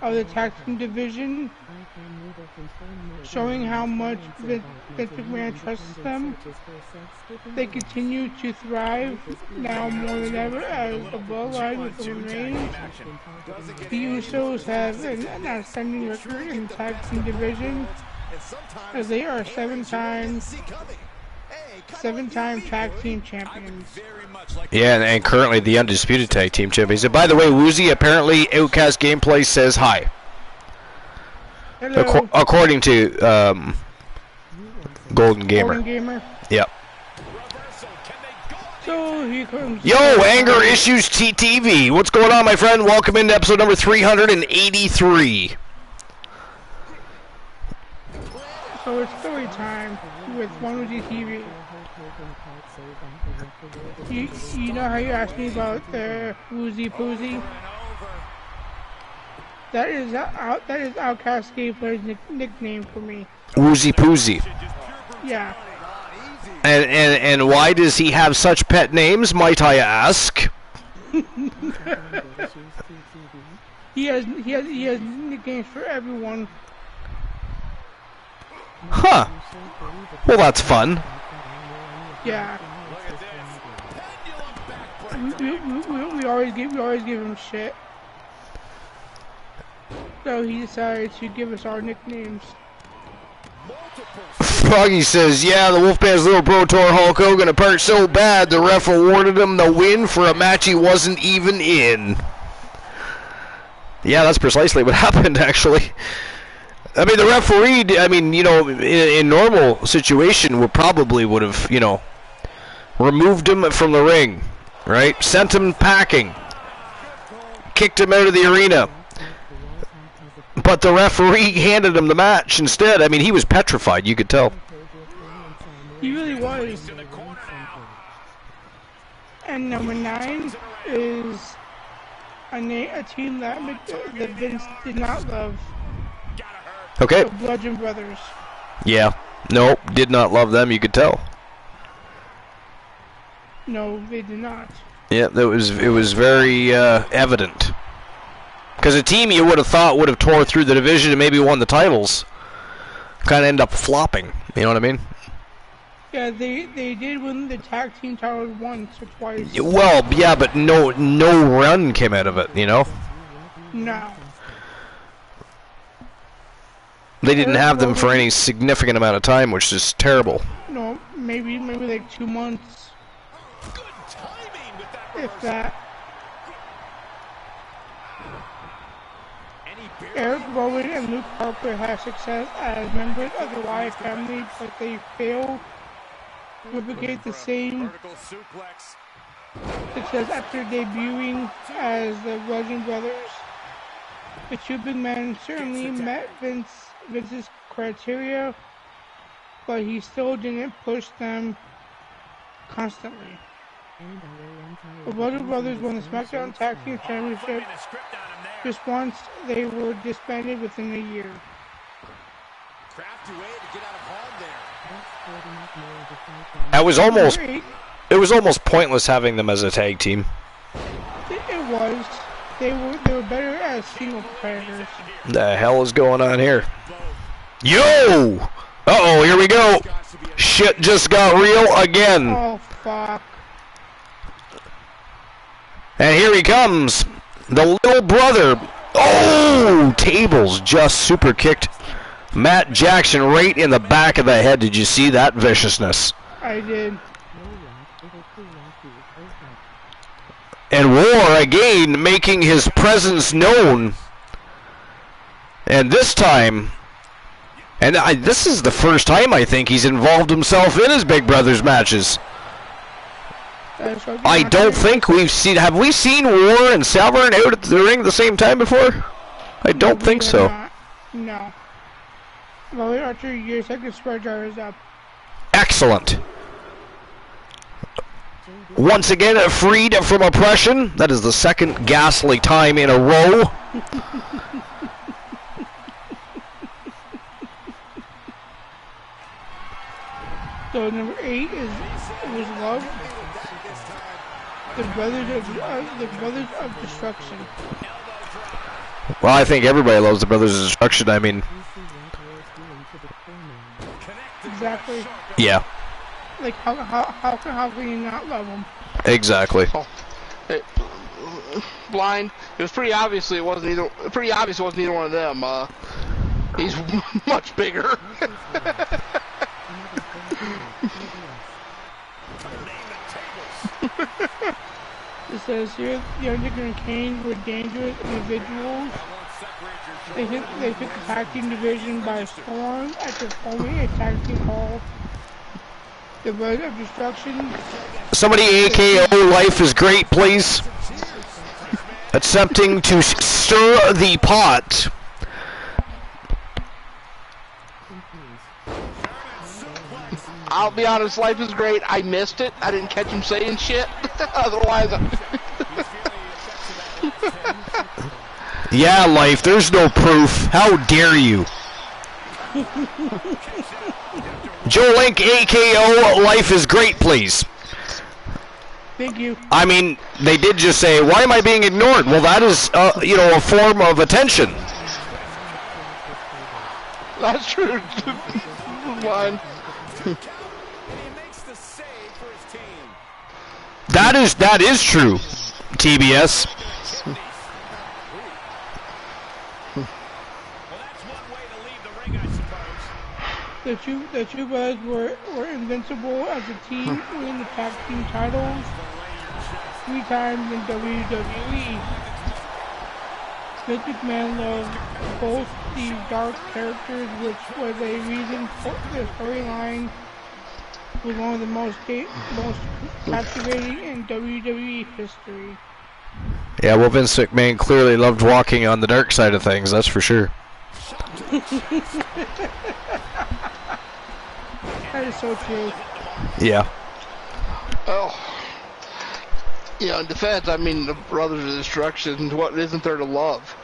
of the tag team division, showing how much Vince McMahon trusts them. They continue to thrive now more than ever as the bloodline with the Reigns. The Usos have an outstanding record in the tag team division, as they are seven-time tag team champions. Yeah, and currently the undisputed tag team champions. And by the way, Woozy, apparently Outcast Gameplay says hi. Hello. According to Golden Gamer. Golden Gamer. Yep. So here comes. Yo, Anger Issues TTV. What's going on, my friend? Welcome into episode number 383. So it's story time with One Woozy TV. You know how you asked me about the Woozy Poozy? That is Outcast Gameplay's nickname for me. Woozy Poozy. Yeah. And why does he have such pet names, might I ask? He has nicknames for everyone. Huh. Well, that's fun. Yeah. We always give him shit. So he decided to give us our nicknames. Froggy says, yeah, the Wolfman's little bro tore Hulk Hogan apart so bad the ref awarded him the win for a match he wasn't even in. Yeah, that's precisely what happened, actually. I mean, the referee, I mean, you know, in normal situation would have, you know, removed him from the ring, right? Sent him packing. Kicked him out of the arena. But the referee handed him the match instead. I mean, he was petrified, you could tell. He really was. And number 9 is a team that Vince did not love. Okay. The Bludgeon Brothers. Yeah. Nope, did not love them, you could tell. No, they did not. Yeah, it was very evident. Because a team you would have thought would have tore through the division and maybe won the titles kind of end up flopping. You know what I mean? Yeah, they did win the tag team titles once or twice. Well, yeah, but no run came out of it, you know? No. They didn't Eric have them for Rowan- any significant amount of time, which is terrible. No, maybe like 2 months, Good timing with that if reversal. that. And he barely Eric Rowan and Luke Harper had success as members of the Wyatt family, but they failed to replicate the same vertical suplex. success after debuting as the Bludgeon Brothers. The two big men certainly met Vince's criteria, but he still didn't push them constantly. The Bludgeon Brothers won the SmackDown Tag Team Championship Flipping the script on him there. just once. They were disbanded within a year. Crafty way to get out of harm there. That was almost, Number 8, it was almost pointless having them as a tag team. it was. They were better as single competitors. The hell is going on here? Yo! Uh-oh, here we go. Shit just got real again. Oh fuck. And here he comes. The little brother. Oh! Tables just super kicked Matt Jackson right in the back of the head. Did you see that viciousness? I did. And War again making his presence known. And this time, this is the first time I think he's involved himself in his Big Brothers matches. I don't think have we seen War and Severn out at the ring at the same time before? I don't think so. No. Well, Archer, your second screwdriver is up. Excellent. Once again, freed from oppression. That is the second ghastly time in a row. So number 8 was Love. The Brothers of Destruction. Well, I think everybody loves the Brothers of Destruction. I mean, Exactly. yeah, Like how can you not love them? exactly. Oh, hey, blind. It was pretty obvious it wasn't either. Pretty obvious it wasn't either one of them. He's much bigger. It says here the Undertaker and Kane were dangerous individuals. They took the tag team division by storm after forming a tag team called the Brothers of Destruction. Somebody AKO Life is Great, please. Attempting to stir the pot. I'll be honest, Life is Great. I missed it. I didn't catch him saying shit. Otherwise, Yeah, Life, there's no proof. How dare you? Joe Link AKO Life is Great, please. Thank you. I mean, they did just say, why am I being ignored? Well, that is, a form of attention. that's true. Blind. That is true, TBS. The two brothers were invincible as a team, winning the tag team titles 3 times in WWE. Vince McMahon loved both these dark characters, which was a reason for their storyline was one of the most captivating in WWE history. Yeah, well, Vince McMahon clearly loved walking on the dark side of things, that's for sure. That is so true. Yeah. Oh. In defense, I mean, the Brothers of Destruction, what isn't there to love?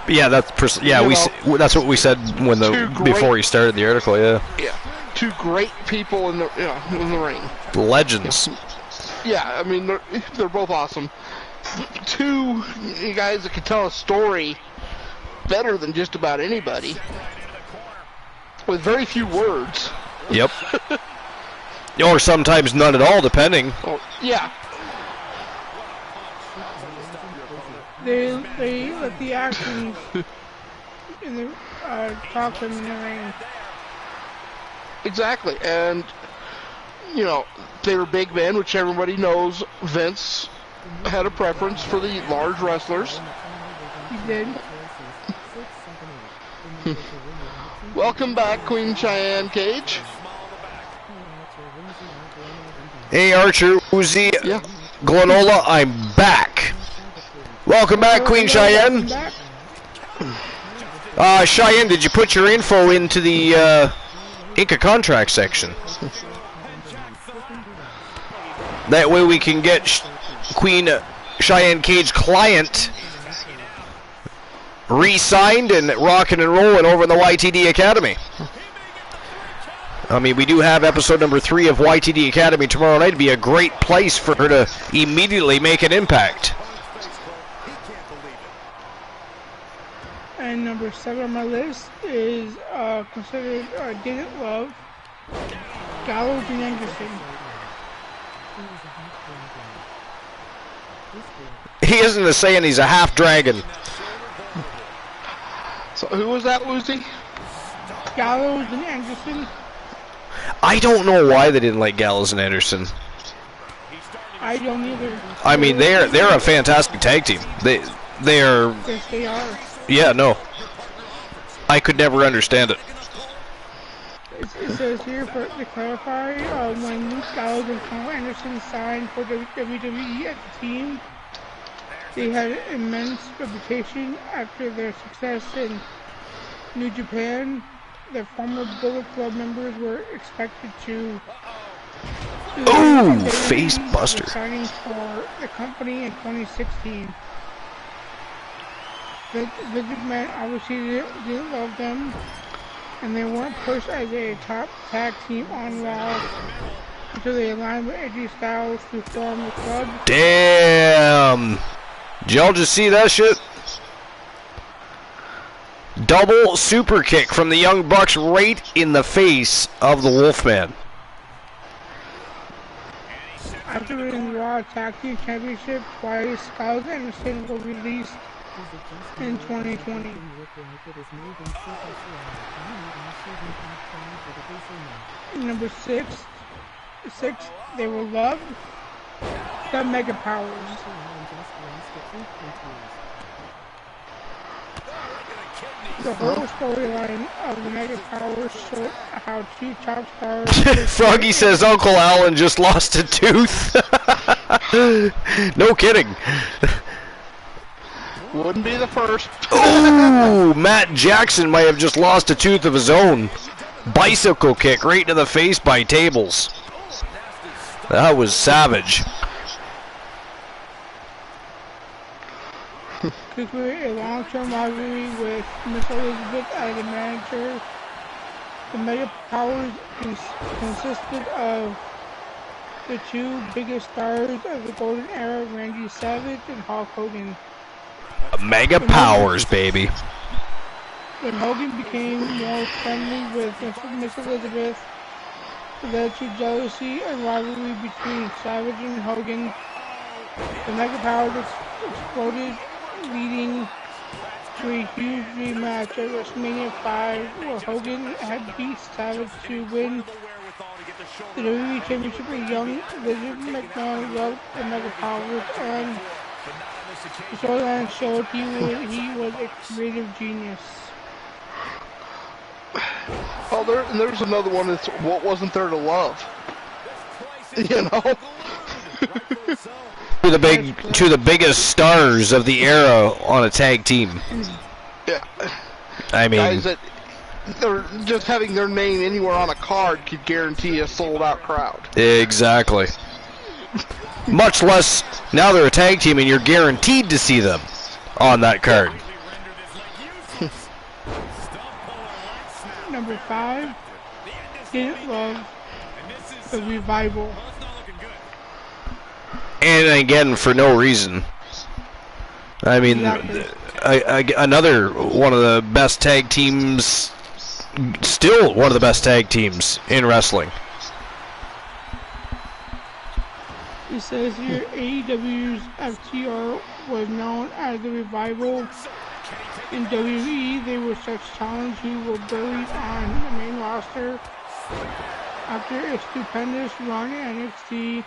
Yeah, that's that's what we said when before he started the article. Yeah. Yeah. 2 great people in the ring. Legends. Yeah, I mean, they're both awesome. 2 guys that can tell a story better than just about anybody, with very few words. Yep. Or sometimes none at all, depending. Oh, yeah. They let the actions in the talk them in the ring. Exactly, and you know they were big men, which everybody knows. Vince had a preference for the large wrestlers. He did. Welcome back, Queen Cheyenne Cage. Hey, Archer, Uzi, Yeah. Glenola, I'm back. Welcome back, Queen Cheyenne. Cheyenne, did you put your info into the Inca contract section? That way we can get Queen Cheyenne Cage client re-signed and rocking and rolling over in the YTD Academy. I mean, we do have episode number 3 of YTD Academy tomorrow night. It'd be a great place for her to immediately make an impact. And number 7 on my list is considered didn't love Gallows and Anderson. He isn't a saying he's a half dragon. So who was that, Woozy? Gallows and Anderson. I don't know why they didn't like Gallows and Anderson. I don't either. I mean, they're a fantastic tag team. They're Yes, they are. yeah, no. I could never understand it. It says here, to clarify, when Luke Gallows and Carl Anderson signed for WWE at the team, they had an immense reputation after their success in New Japan. Their former Bullet Club members were expected to Ooh, face buster. signing for the company in 2016. Vince McMahon obviously didn't love them, and they weren't pushed as a top tag team on Raw until they aligned with AJ Styles to form the club. Damn. Did y'all just see that shit? Double super kick from the Young Bucks right in the face of the Wolfman. After winning the Raw Tag Team Championship twice, Styles and Anderson were released in 2020. Number 6, they were loved, the Mega Powers. The whole storyline of the Mega Powers showed how 2 top stars... Froggy says Uncle Alan just lost a tooth. No kidding. Wouldn't be the first. Ooh, Matt Jackson might have just lost a tooth of his own. Bicycle kick right into the face by Tables. That was savage. To create a long-term rivalry with Miss Elizabeth as a manager, the Mega Powers consisted of the 2 biggest stars of the Golden Era, Randy Savage and Hulk Hogan. Mega Powers, baby. When Hogan became more friendly with Miss Elizabeth, it led to jealousy and rivalry between Savage and Hogan. The Mega Powers exploded, leading to a huge rematch at WrestleMania 5, where Hogan had beat Savage to win the WWE Championship. A young Lizard McMahon loved the Mega Powers, and the storyline showed he was a creative genius. Oh, there's another one that's what wasn't there to love. You know? To the biggest stars of the era on a tag team. Yeah. I mean, Guys that they're just having their name anywhere on a card could guarantee a sold-out crowd. exactly. Much less now they're a tag team and you're guaranteed to see them on that card. Number 5, didn't love the Revival. And again, for no reason. I mean, another one of the best tag teams, still one of the best tag teams in wrestling. It says here AEW's FTR was known as the Revival In WWE, they were such talents who were buried on the main roster. After a stupendous run at NXT,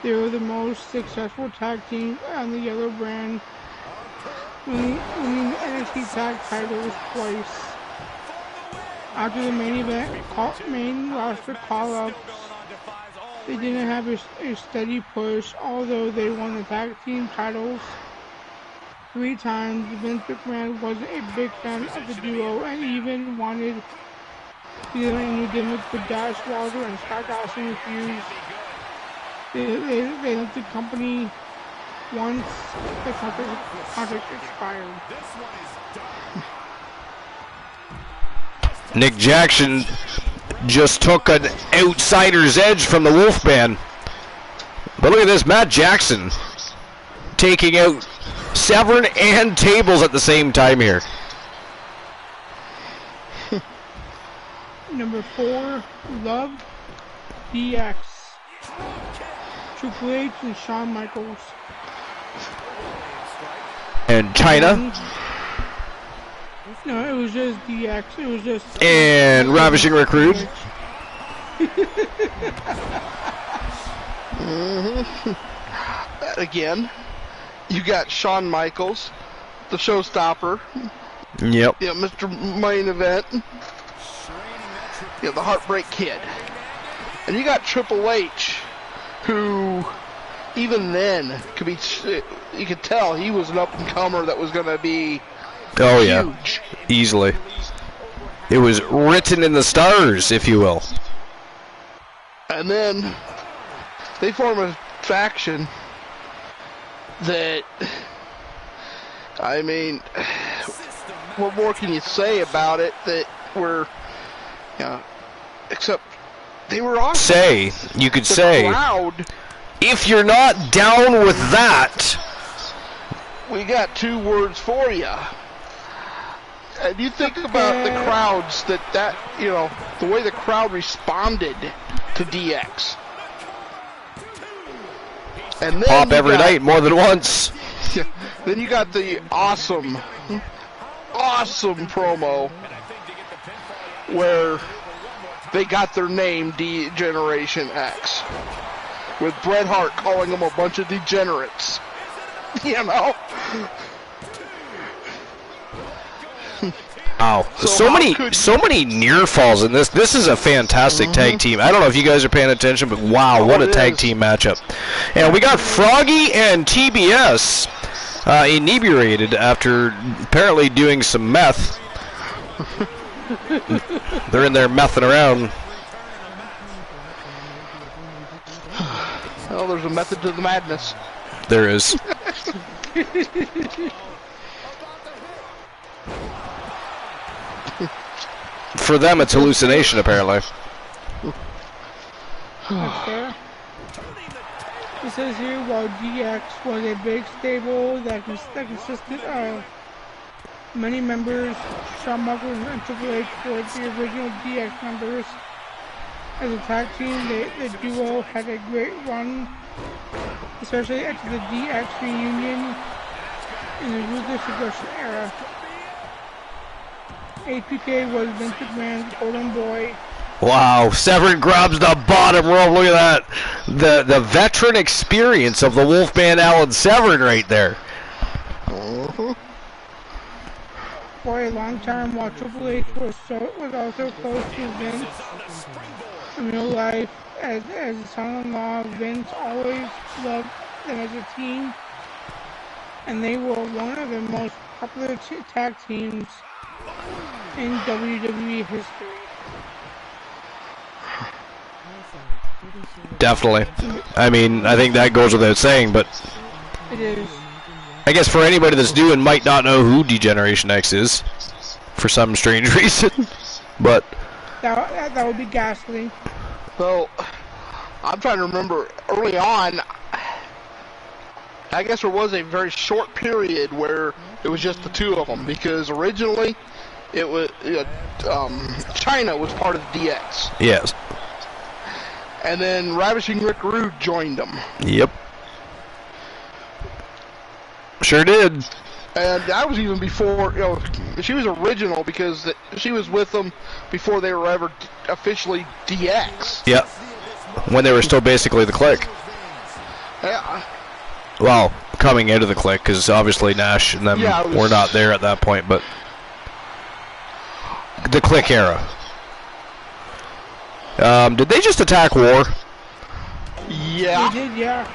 they were the most successful tag team on the Yellow brand, winning the NXT tag titles twice. After the main roster call-ups, they didn't have a steady push, although they won the tag team titles 3 times. Vince McMahon wasn't a big fan of the duo and even wanted to get a new gimmick with Dash Wilder and Scott Dawson refused. They left the company once the contract expired. Nick Jackson just took an outsider's edge from the Wolfman. But look at this, Matt Jackson taking out Severn and Tables at the same time here. Number 4, Love DX. Triple H and Shawn Michaels. And China. No, it was just DX. It was just. And Ravishing Recruit. Again, you got Shawn Michaels, the showstopper. Yep. Yeah, Mr. Main Event. Yeah, the Heartbreak Kid. And you got Triple H, who even then could be. You could tell he was an up and comer that was going to be. Oh huge. yeah, easily. It was written in the stars, if you will. And then they form a faction that, I mean, what more can you say about it that were, except they were awesome. You could The say, crowd, if you're not down with that, we got 2 words for you. And you think about the crowds the way the crowd responded to DX. And then pop every night more than once. Then you got the awesome promo where they got their name D-Generation X, with Bret Hart calling them a bunch of degenerates. You know? Wow, so many near falls in this. This is a fantastic tag team. I don't know if you guys are paying attention, but wow, what a tag team matchup. And we got Froggy and TBS inebriated after apparently doing some meth. They're in there messing around. Well, there's a method to the madness. There is. For them, it's hallucination, apparently. Okay. It says here, while DX was a big stable that consisted of many members, Shawn Michaels and Triple H were the original DX members. As a tag team, the duo had a great run, especially after the DX reunion in the Ruthless Aggression era. HBK was Vince McMahon's golden boy. Wow, Severn grabs the bottom rope. Look at that. The veteran experience of the Wolfman Alan Severn right there. For a long time, while Triple H was also close to Vince in real life, as his son-in-law, Vince always loved them as a team, and they were one of the most popular tag teams in WWE history. Definitely. I mean, I think that goes without saying, but It is. I guess for anybody that's new and might not know who D-Generation X is, for some strange reason, but That would be ghastly. So, I'm trying to remember, early on, I guess there was a very short period where it was just the 2 of them, because originally it was China was part of the DX. yes. And then Ravishing Rick Rude joined them. Yep. Sure did. And that was even before, she was original because she was with them before they were ever officially DX. Yep. When they were still basically the Clique. Yeah. Well, coming into the Clique, because obviously Nash and them were not there at that point, but the Clique era. Did they just attack War? Yeah. They did, yeah.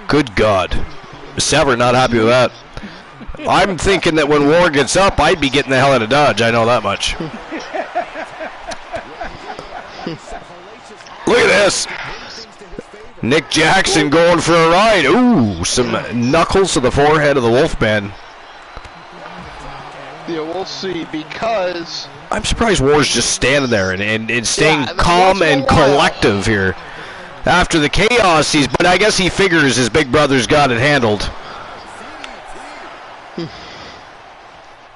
Good God. Severn not happy with that. I'm thinking that when War gets up, I'd be getting the hell out of Dodge. I know that much. Look at this. Nick Jackson going for a ride. Ooh, some knuckles to the forehead of the Wolfman. Yeah, we'll see, because I'm surprised War's just standing there and staying calm and collective here. After the chaos, but I guess he figures his big brother's got it handled.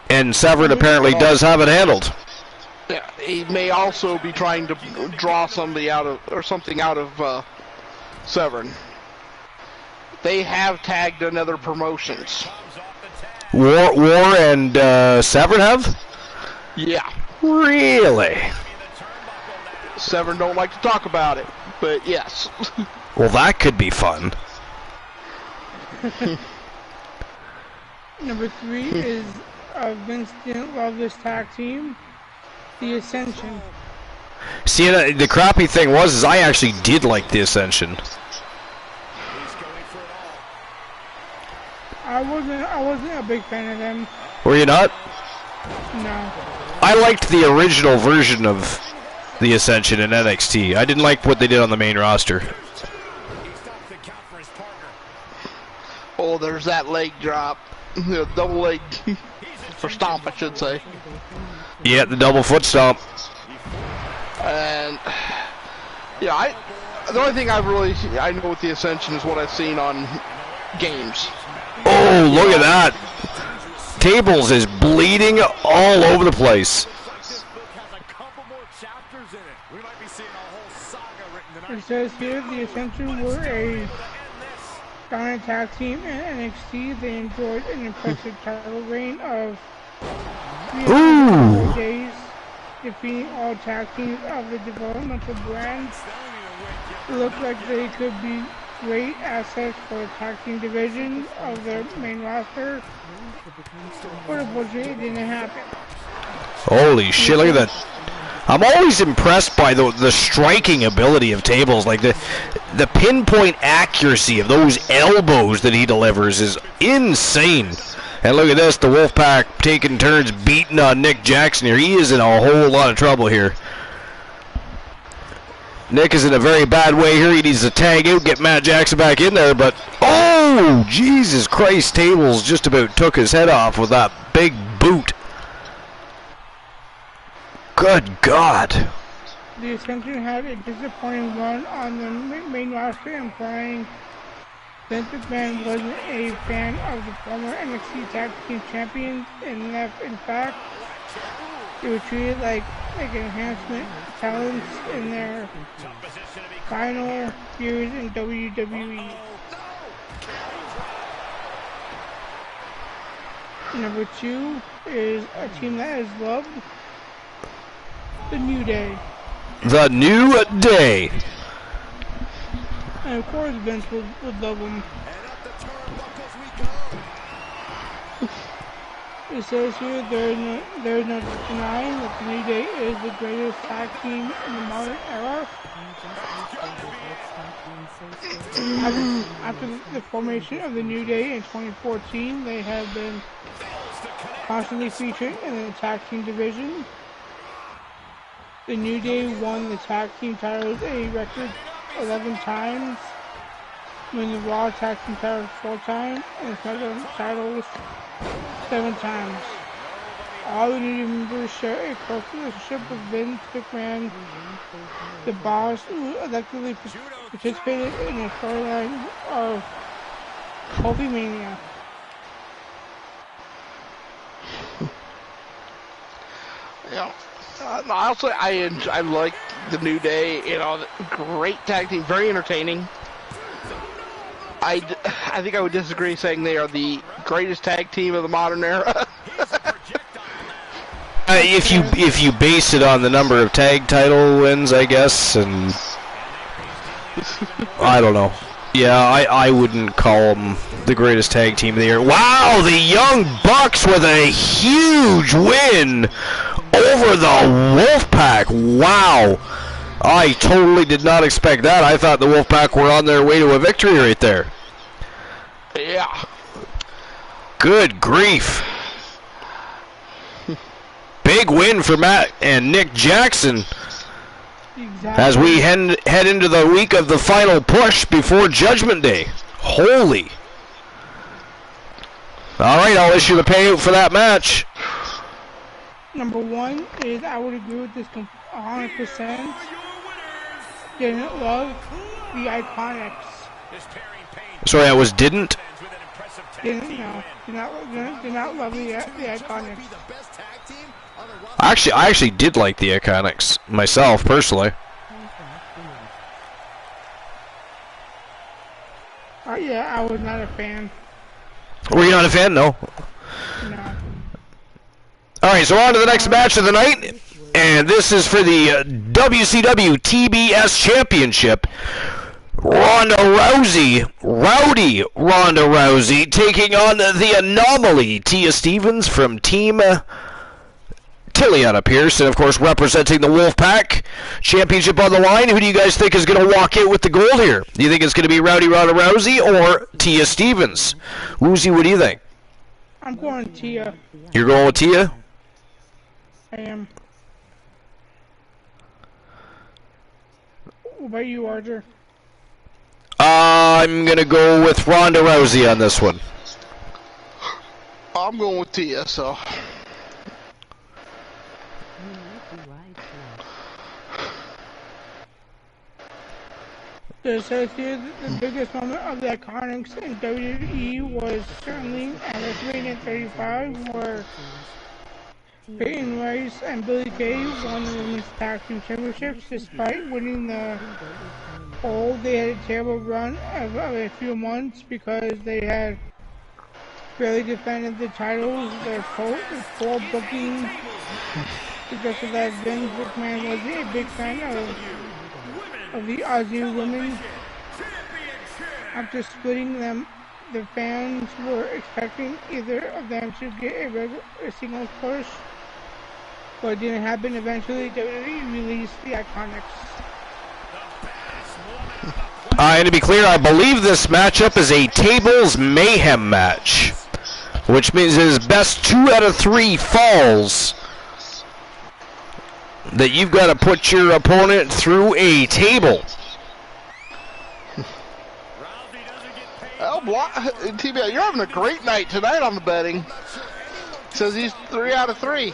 And Severn apparently does have it handled. Yeah, he may also be trying to draw something out of Severn. They have tagged in other promotions. War and Severn have? Yeah. Really? Severn don't like to talk about it, but yes. Well, that could be fun. Number 3 is Vince didn't love this tag team, The Ascension. See, the crappy thing is I actually did like The Ascension. I wasn't a big fan of them. Were you not? No. I liked the original version of The Ascension in NXT. I didn't like what they did on the main roster. Oh, there's that leg drop. Double leg. Or stomp, I should say. Yeah, the double foot stomp. And yeah, the only thing I know with the Ascension is what I've seen on games. Oh, look at that! Tables is bleeding all over the place. It says here the Ascension were a dominant tag team in NXT. They enjoyed an impressive title reign of 304 days, defeating all tag teams of the developmental brands. It looked like they could be great assets for the tag team division of their main roster, but unfortunately it didn't happen. Holy shit, look at that. I'm always impressed by the striking ability of Tables. Like the pinpoint accuracy of those elbows that he delivers is insane. And look at this, the Wolfpack taking turns beating on Nick Jackson here. He is in a whole lot of trouble here. Nick is in a very bad way here. He needs to tag out, get Matt Jackson back in there, but oh, Jesus Christ, Tables just about took his head off with that big boot. Good God. The Ascension had a disappointing run on the main roster, implying Vince McMahon wasn't a fan of the former NXT Tag Team Champions, and left, in fact, they were treated like enhancement talents in their final years in WWE. Number 2 is a team that is loved, The New Day. The New Day. And of course Vince would love them. It says here there is no denying that the New Day is the greatest tag team in the modern era. After the formation of the New Day in 2014, they have been constantly featured in the tag team division. The New Day won the tag team titles a record 11 times, won the Raw tag team titles 4 times, and the SmackDown titles 7 times. All the New Day members share a close relationship with Vince McMahon, the boss, who electively participated in the storyline of Kobe Mania. Yeah. Also, I like the New Day. Great tag team, very entertaining. I think I would disagree saying they are the greatest tag team of the modern era. If you base it on the number of tag title wins, I guess, and I don't know. Yeah, I wouldn't call them the greatest tag team of the year. Wow, the Young Bucks with a huge win over the Wolfpack. Wow. I totally did not expect that. I thought the Wolfpack were on their way to a victory right there. Yeah. Good grief. Big win for Matt and Nick Jackson. Exactly. As we head into the week of the final push before Judgment Day. Holy. All right, I'll issue the payout for that match. Number one is, I would agree with this 100%. Didn't love the Iconics. Sorry, I was didn't. Did not love the Iconics. I actually did like the Iconics myself, personally. Yeah, I was not a fan. Were you not a fan? No. No. Alright, so on to the next match of the night. And this is for the WCW TBS Championship. Rowdy Ronda Rousey, taking on the Anomaly, Tia Stevens from Team Tiliana Pierce, and of course representing the Wolfpack. Championship on the line. Who do you guys think is going to walk out with the gold here? Do you think it's going to be Rowdy Ronda Rousey or Tia Stevens? Woozy, what do you think? I'm going Tia. You're going with Tia? I am. What about you, Archer? I'm going to go with Ronda Rousey on this one. I'm going with Tia, so. It says here that the biggest moment of the Iconics in WWE was certainly at WrestleMania 35, where Peyton Royce and Billie Kay won the Women's Tag Team Championships. Despite winning the gold, they had a terrible run of a few months because they had barely defended the titles. Their poor booking suggested that Vince McMahon was a big fan of the Aussie women. After splitting them, the fans were expecting either of them to get a singles push, but it didn't happen. Eventually, WWE released the Iconics. And to be clear, I believe this matchup is a tables mayhem match, which means it is best 2 out of 3 falls that you've got to put your opponent through a table. TBI, you're having a great night tonight on the betting. Says he's 3 out of 3.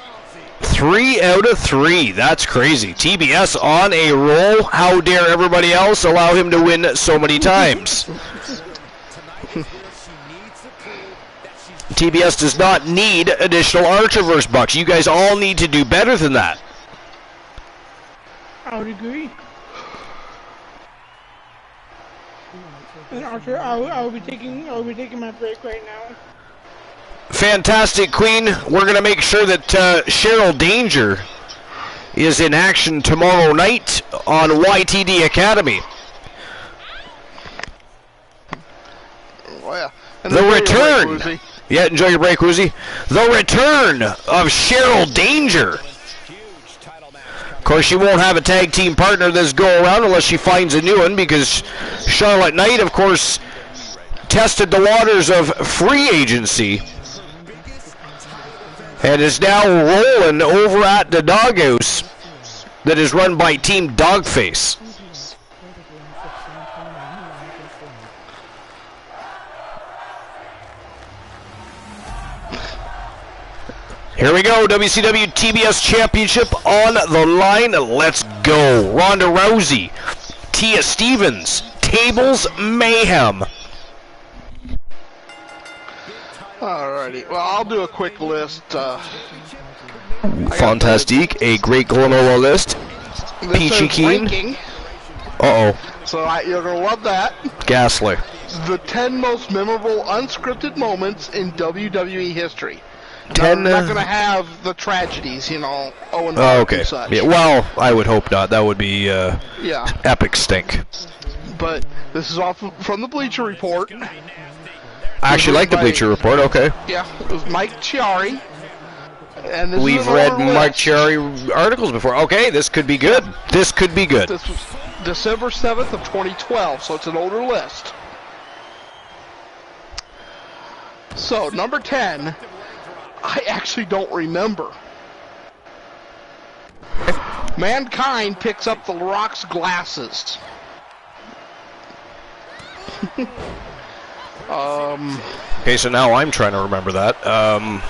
3 out of 3. That's crazy. TBS on a roll. How dare everybody else allow him to win so many times? TBS does not need additional Archerverse bucks. You guys all need to do better than that. I would agree. And Archer, I'll be taking my break right now. Fantastic, Queen. We're going to make sure that Cheryl Danger is in action tomorrow night on YTD Academy. Oh, yeah. The return. Yeah, enjoy your break, Woozy. The return of Cheryl Danger. Of course, she won't have a tag team partner this go-around unless she finds a new one, because Charlotte Knight, of course, tested the waters of free agency and is now rolling over at the doghouse that is run by Team Dogface. Here we go, WCW TBS Championship on the line. Let's go. Ronda Rousey, Tia Stevens, Tables Mayhem. Alrighty, well, I'll do a quick list. Fantastique, a great granola list. Peachy Keen. Uh-oh. So you're going to love that. Ghastly. The 10 most memorable unscripted moments in WWE history. 10. Now, we're not going to have the tragedies, you know, Owen Oh, Hart okay. and such. Yeah, well, I would hope not. That would be Yeah. epic stink. But this is off from the Bleacher Report. I actually like the Bleacher Report. Okay. Yeah, it was Mike Chiari. And this We've is an read older Mike list. Chiari articles before. Okay, this could be good. This could be good. This was December 7th of 2012, so it's an older list. So, number 10, I actually don't remember. Mankind picks up The Rock's glasses. Okay, so now I'm trying to remember that.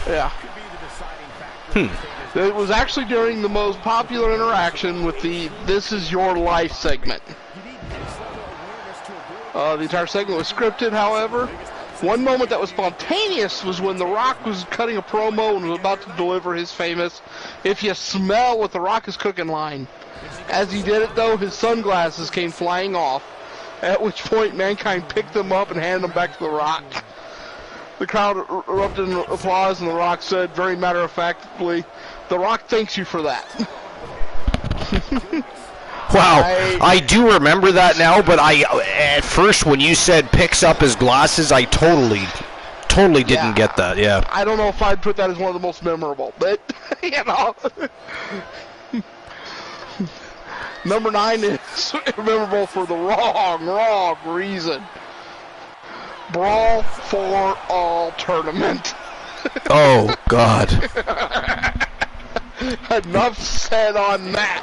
Yeah. It was actually during the most popular interaction with the This Is Your Life segment. The entire segment was scripted, however. One moment that was spontaneous was when The Rock was cutting a promo and was about to deliver his famous "If you smell what The Rock is cooking" line. As he did it, though, his sunglasses came flying off, at which point Mankind picked them up and handed them back to The Rock. The crowd erupted in applause, and The Rock said, very matter-of-factly, "The Rock thanks you for that." Wow, I do remember that now, but at first when you said picks up his glasses, I totally didn't get that, yeah. I don't know if I'd put that as one of the most memorable, but, you know. Number 9 is memorable for the wrong reason. Brawl for All tournament. Oh, God. Enough said on that.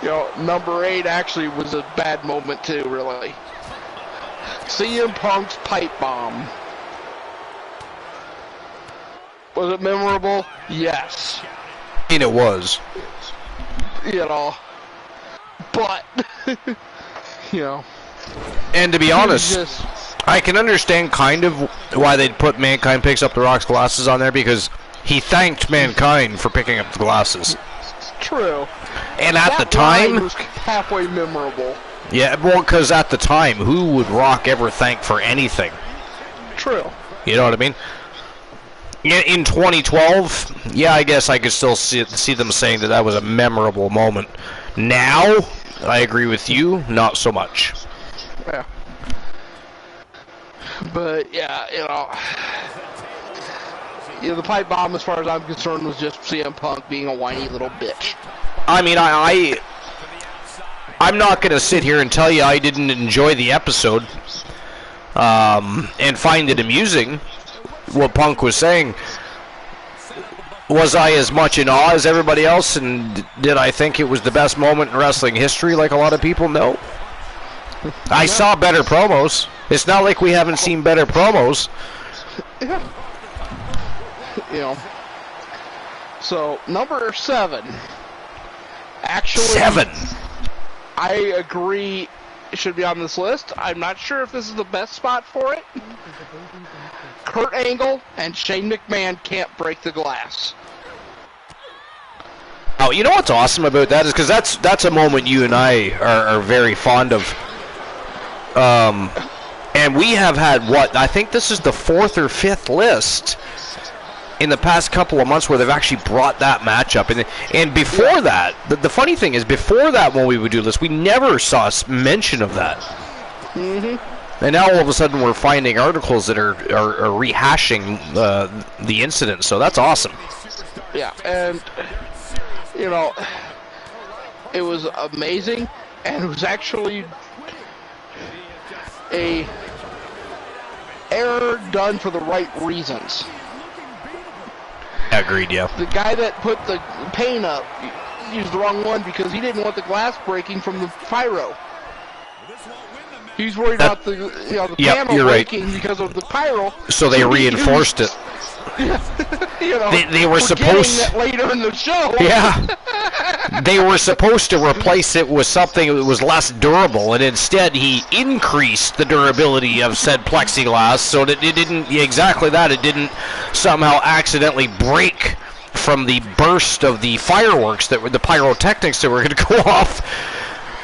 You know, number 8 actually was a bad moment too, really. CM Punk's pipe bomb. Was it memorable? Yes. I mean, it was. You know, but you know. And to be honest, I can understand kind of why they'd put Mankind picks up The Rock's glasses on there, because he thanked Mankind for picking up the glasses. True. And at That the time, line was halfway memorable. yeah, well, because at the time, who would Rock ever thank for anything? True. You know what I mean? In 2012, yeah, I guess I could still see them saying that was a memorable moment. Now, I agree with you, not so much. Yeah. But yeah, the pipe bomb, as far as I'm concerned, was just CM Punk being a whiny little bitch. I mean, I'm not going to sit here and tell you I didn't enjoy the episode and find it amusing, what Punk was saying. Was I as much in awe as everybody else, and did I think it was the best moment in wrestling history like a lot of people? No. I saw better promos. It's not like we haven't seen better promos. Yeah. You know. So, number 7. Actually, 7. I agree it should be on this list. I'm not sure if this is the best spot for it. Kurt Angle and Shane McMahon can't break the glass. Oh, you know what's awesome about that is because that's a moment you and I are very fond of. And we have had, I think this is the 4th or 5th list in the past couple of months where they've actually brought that match up. And before that, the funny thing is, before that, when we would do this, we never saw mention of that. Mm-hmm. And now all of a sudden we're finding articles that are rehashing the incident, so that's awesome. Yeah, and, you know, it was amazing, and it was actually a error done for the right reasons. Agreed, yeah. The guy that put the paint up used the wrong one because he didn't want the glass breaking from the pyro. He's worried about the panel you're right. breaking because of the pyro. So they reinforced it. You know, they were supposed that later in the show. Yeah. They were supposed to replace it with something that was less durable, and instead he increased the durability of said plexiglass so that it didn't, exactly that, it didn't somehow accidentally break from the burst of the fireworks that were the pyrotechnics that were going to go off.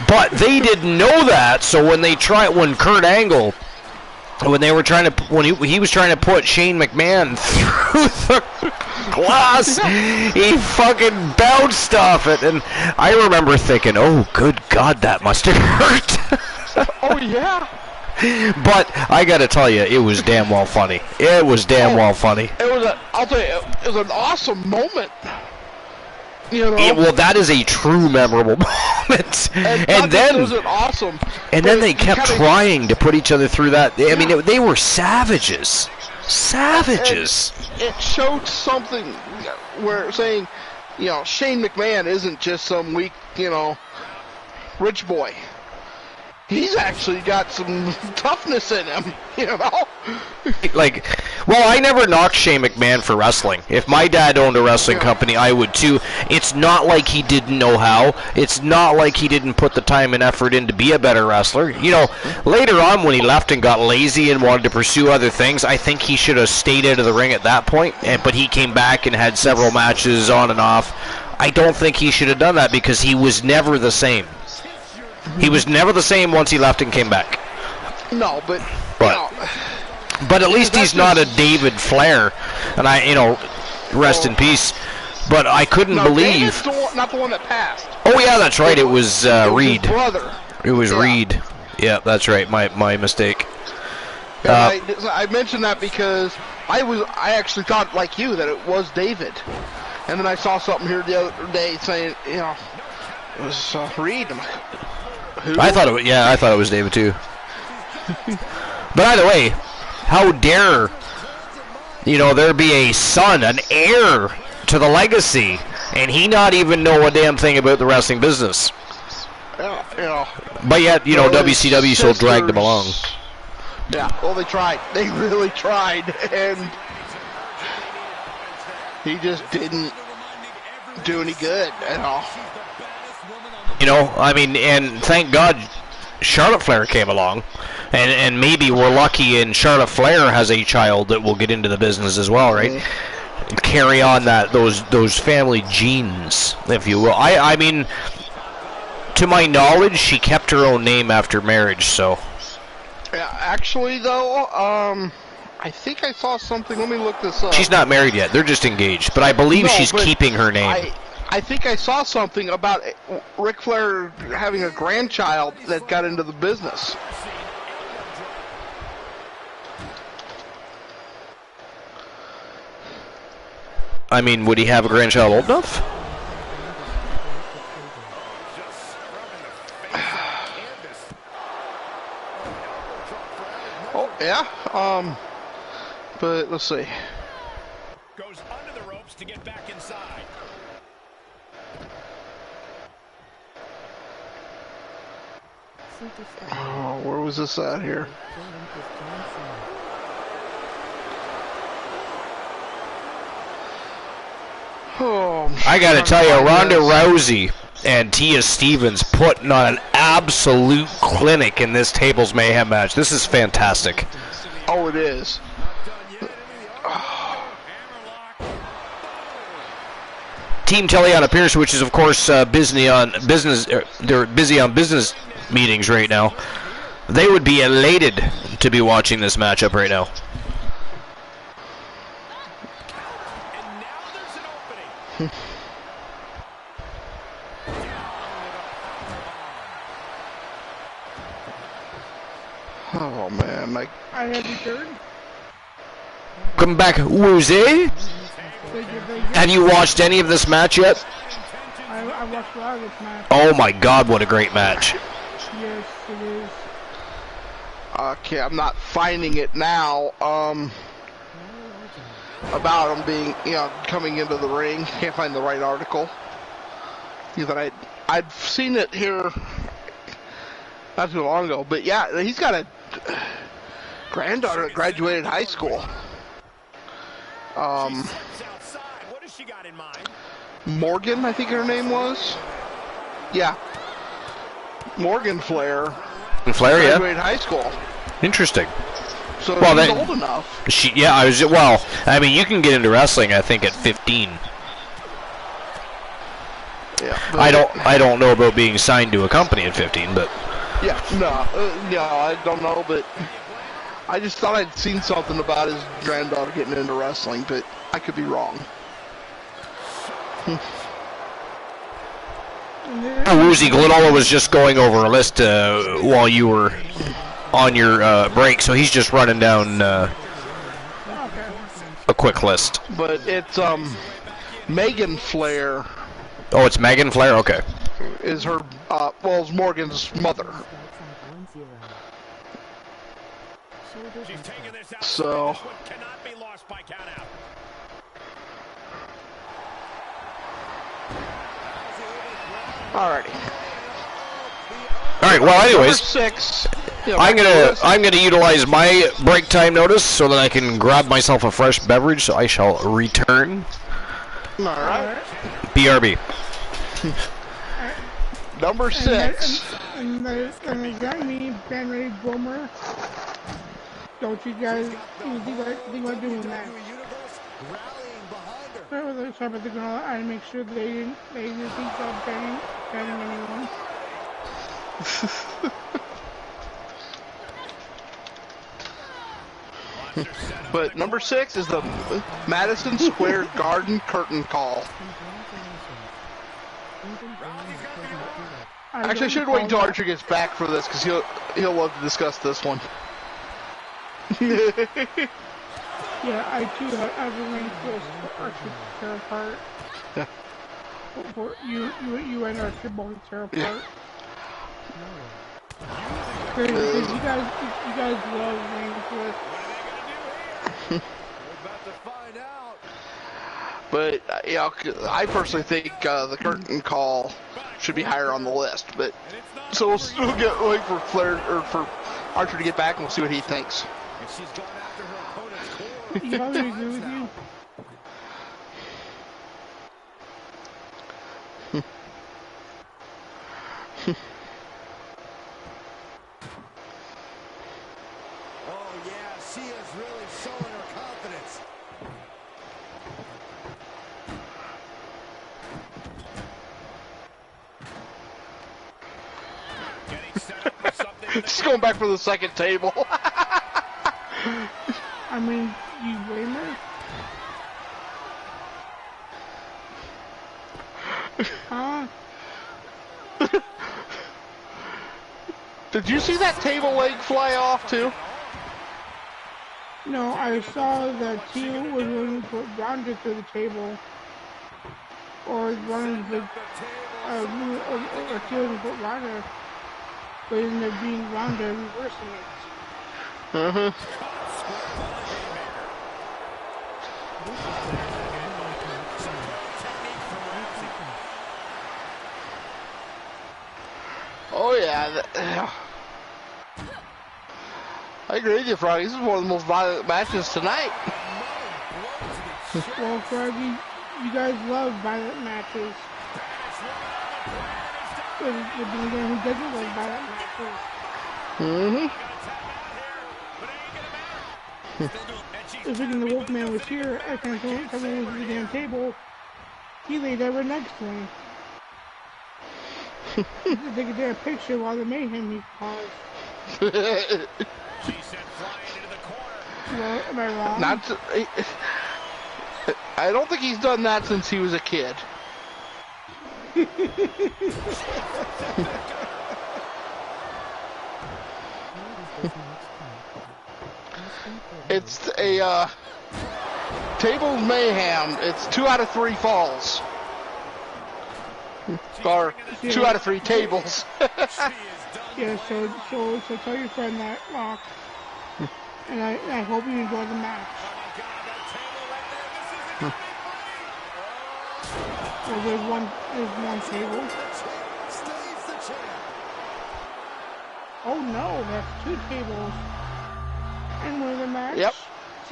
But they didn't know that, so when Kurt Angle, when he was trying to put Shane McMahon through the glass, he fucking bounced off it, and I remember thinking, oh, good God, that must have hurt. Oh, yeah. But I gotta tell you, it was damn well funny. It was damn well funny. I'll tell you, it was an awesome moment. You know? Well, that is a true memorable moment. And then it was awesome. And then they kept trying to put each other through that. I mean, they were savages. Savages. It showed something where saying, you know, Shane McMahon isn't just some weak, you know, rich boy. He's actually got some toughness in him, you know? Like, well, I never knocked Shane McMahon for wrestling. If my dad owned a wrestling company, I would too. It's not like he didn't know how. It's not like he didn't put the time and effort in to be a better wrestler. You know, later on when he left and got lazy and wanted to pursue other things, I think he should have stayed out of the ring at that point. But he came back and had several matches on and off. I don't think he should have done that because he was never the same. He was never the same once he left and came back. No, but at least he's not a David Flair, and rest in peace. But I couldn't believe. Not the one that passed. Oh yeah, that's right. It was Reed. His brother. It was Reed. Yeah, that's right. My mistake. I mentioned that because I actually thought like you that it was David, and then I saw something here the other day saying it was Reed. I'm like, who? I thought it was David too. But either way, how dare there be a son, an heir to the legacy, and he not even know a damn thing about the wrestling business. Yeah. But yet, WCW still dragged him along. Yeah, well, they tried. They really tried, and he just didn't do any good at all. And thank God Charlotte Flair came along, and maybe we're lucky and Charlotte Flair has a child that will get into the business as well, right? Mm-hmm. Carry on those family genes, if you will. I mean, to my knowledge, she kept her own name after marriage, so. Yeah, actually, though, I think I saw something. Let me look this up. She's not married yet. They're just engaged, but I believe she's keeping her name. I think I saw something about Ric Flair having a grandchild that got into the business. I mean, would he have a grandchild old enough? Oh, yeah. But let's see. Goes under the ropes to get back inside. Oh, where was this at here? Oh, I gotta tell you, Ronda Rousey and Tia Stevens putting on an absolute clinic in this Tables Mayhem match. This is fantastic. Oh, it is. Team Telly on appearance, which is of course busy on business. They're busy on business meetings right now. They would be elated to be watching this matchup right now. And now there's an opening. Oh man, I have returned. Come back, Woozy. Have you watched any of this match yet? I watched a lot of this match. Oh my God, what a great match! Yes, it is. Okay, I'm not finding it now. About him being, coming into the ring. Can't find the right article. I'd seen it here not too long ago. But yeah, he's got a granddaughter that graduated high school. Steps outside. What has she got in mind? Morgan, I think her name was. Yeah. Morgan Flair. Flair, yeah. Graduated high school. Interesting. So Well, she's then- old enough. I mean, you can get into wrestling, I think, at 15. Yeah. I don't know about being signed to a company at 15, but Yeah, no, I don't know, but I just thought I'd seen something about his granddaughter getting into wrestling, but I could be wrong. Woozy Glenola was just going over a list while you were on your break, so he's just running down a quick list. But it's Megan Flair Oh, it's Megan Flair? Okay. is her, it's Morgan's mother. She's taking this out. So, This one cannot be lost by count out. alrighty. All right. Well, Number anyways, 6. I'm gonna utilize my break time notice so that I can grab myself a fresh beverage. So I shall return. Alright. BRB. Number 6. And is that me, Ben Ray Boomer? Don't you guys think about doing that? Sorry, they're gonna I make sure they didn't think about banning anyone. But number 6 is the Madison Square Garden curtain call. Actually, I should wait until Archer gets back for this because he'll love to discuss this one. Yeah, I too have arranged this for Archer to tear apart. Yeah. For you and Archer both tear apart. Yeah. Because you guys love arranged this. But I personally think the curtain call should be higher on the list. But so we'll wait for Flair or for Archer to get back, and we'll see what he thinks. And she's gone after her opponent's core. You know, I agree with you. Oh, yeah, she is really showing her confidence. Getting set up for something. She's going back for the second table. I mean, you blame her? Huh? Did you see that table leg fly off too? No, I saw that Tia was willing to put Ronda through the table. Or Ronda was or Tia was put Ronda, but it ended up being Ronda reversing it. Uh-huh. Oh yeah. I agree with you, Froggy. This is one of the most violent matches tonight. Well, Froggy, you guys love violent matches. But who doesn't like violent matches? Mm-hmm. If the Wolfman was here, I can someone was at the damn table, he laid there right next to him. They could take a picture while the mayhem he caused. She sent flying into the corner. Well, am I wrong? I don't think he's done that since he was a kid. It's a table mayhem. It's 2 out of 3 falls. Or 2 out of 3 tables. Yeah, so tell your friend that, Rock. And I hope you enjoy the match. Well, there's one table. Oh no, that's 2 tables. And win the match. Yep.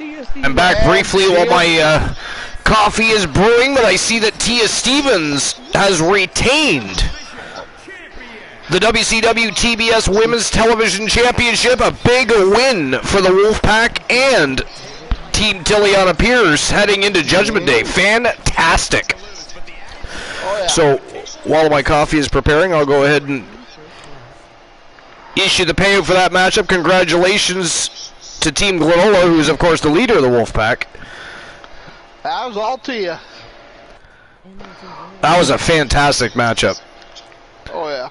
TSD. I'm back briefly while my coffee is brewing, but I see that Tia Stevens has retained the WCW TBS Women's Television Championship. A big win for the Wolfpack and Team Tiliana Pierce heading into Judgment Day. Fantastic. So while my coffee is preparing, I'll go ahead and issue the payout for that matchup. Congratulations to Team Glenola, who's of course the leader of the Wolfpack. That was all to you. That was a fantastic matchup. Oh yeah.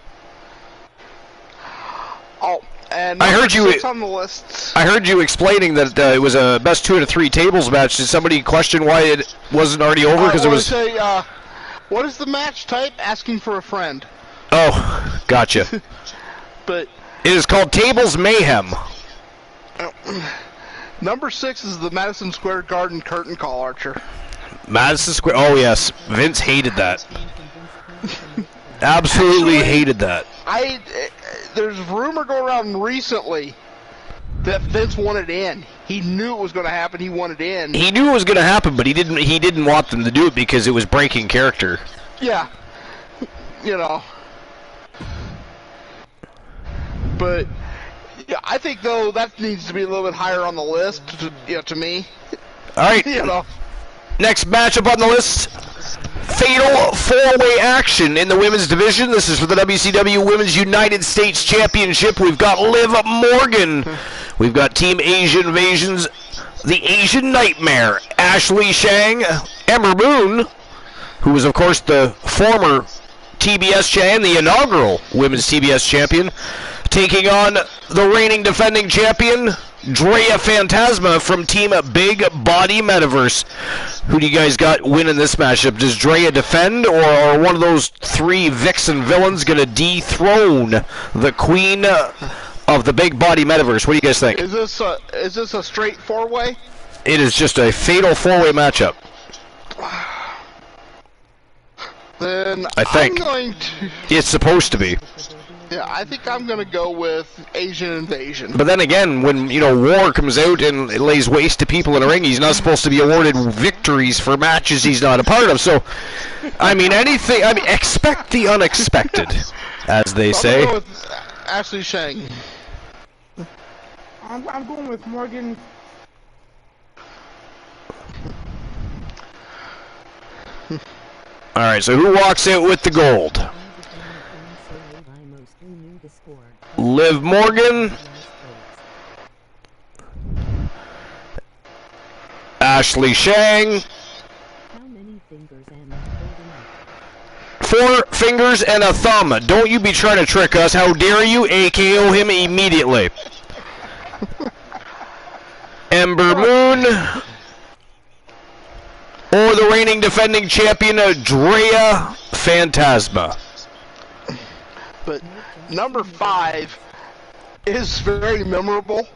Oh, and I heard you. on the list. I heard you explaining that it was a best 2 out of 3 tables match. Did somebody question why it wasn't already over? Because it was. Say, what is the match type? Asking for a friend. Oh, gotcha. But it is called Tables Mayhem. Number 6 is the Madison Square Garden curtain call, Archer. Madison Square. Oh yes, Vince hated that. Absolutely hated that. There's rumor going around recently that Vince wanted in. He knew it was going to happen. He wanted in. He knew it was going to happen, but he didn't want them to do it because it was breaking character. Yeah, you know. But yeah, I think though that needs to be a little bit higher on the list. To me. All right. You know. Next matchup on the list. Fatal 4-way action in the women's division. This is for the WCW Women's United States Championship. We've got Liv Morgan. We've got Team Asian Invasions, the Asian Nightmare, Ashley Shang, Ember Moon, who was, of course, the former TBS champion, the inaugural Women's TBS champion, taking on the reigning defending champion, Drea Phantasma from Team Big Body Metaverse. Who do you guys got winning this matchup? Does Drea defend, or are one of those 3 Vixen villains going to dethrone the queen of the Big Body Metaverse? What do you guys think? Is this a straight 4-way? It is just a fatal 4-way matchup. Then I think I'm going to. It's supposed to be. Yeah, I think I'm going to go with Asian Invasion. But then again, when War comes out and lays waste to people in a ring, he's not supposed to be awarded victories for matches he's not a part of. So, expect the unexpected, as they say. I'm going with Ashley Shang. I'm going with Morgan. All right, so who walks out with the gold? Liv Morgan, Ashley Shang, 4 fingers and a thumb. Don't you be trying to trick us. How dare you AKO him immediately. Ember Moon, or the reigning defending champion, Drea Phantasma. But number 5 is very memorable.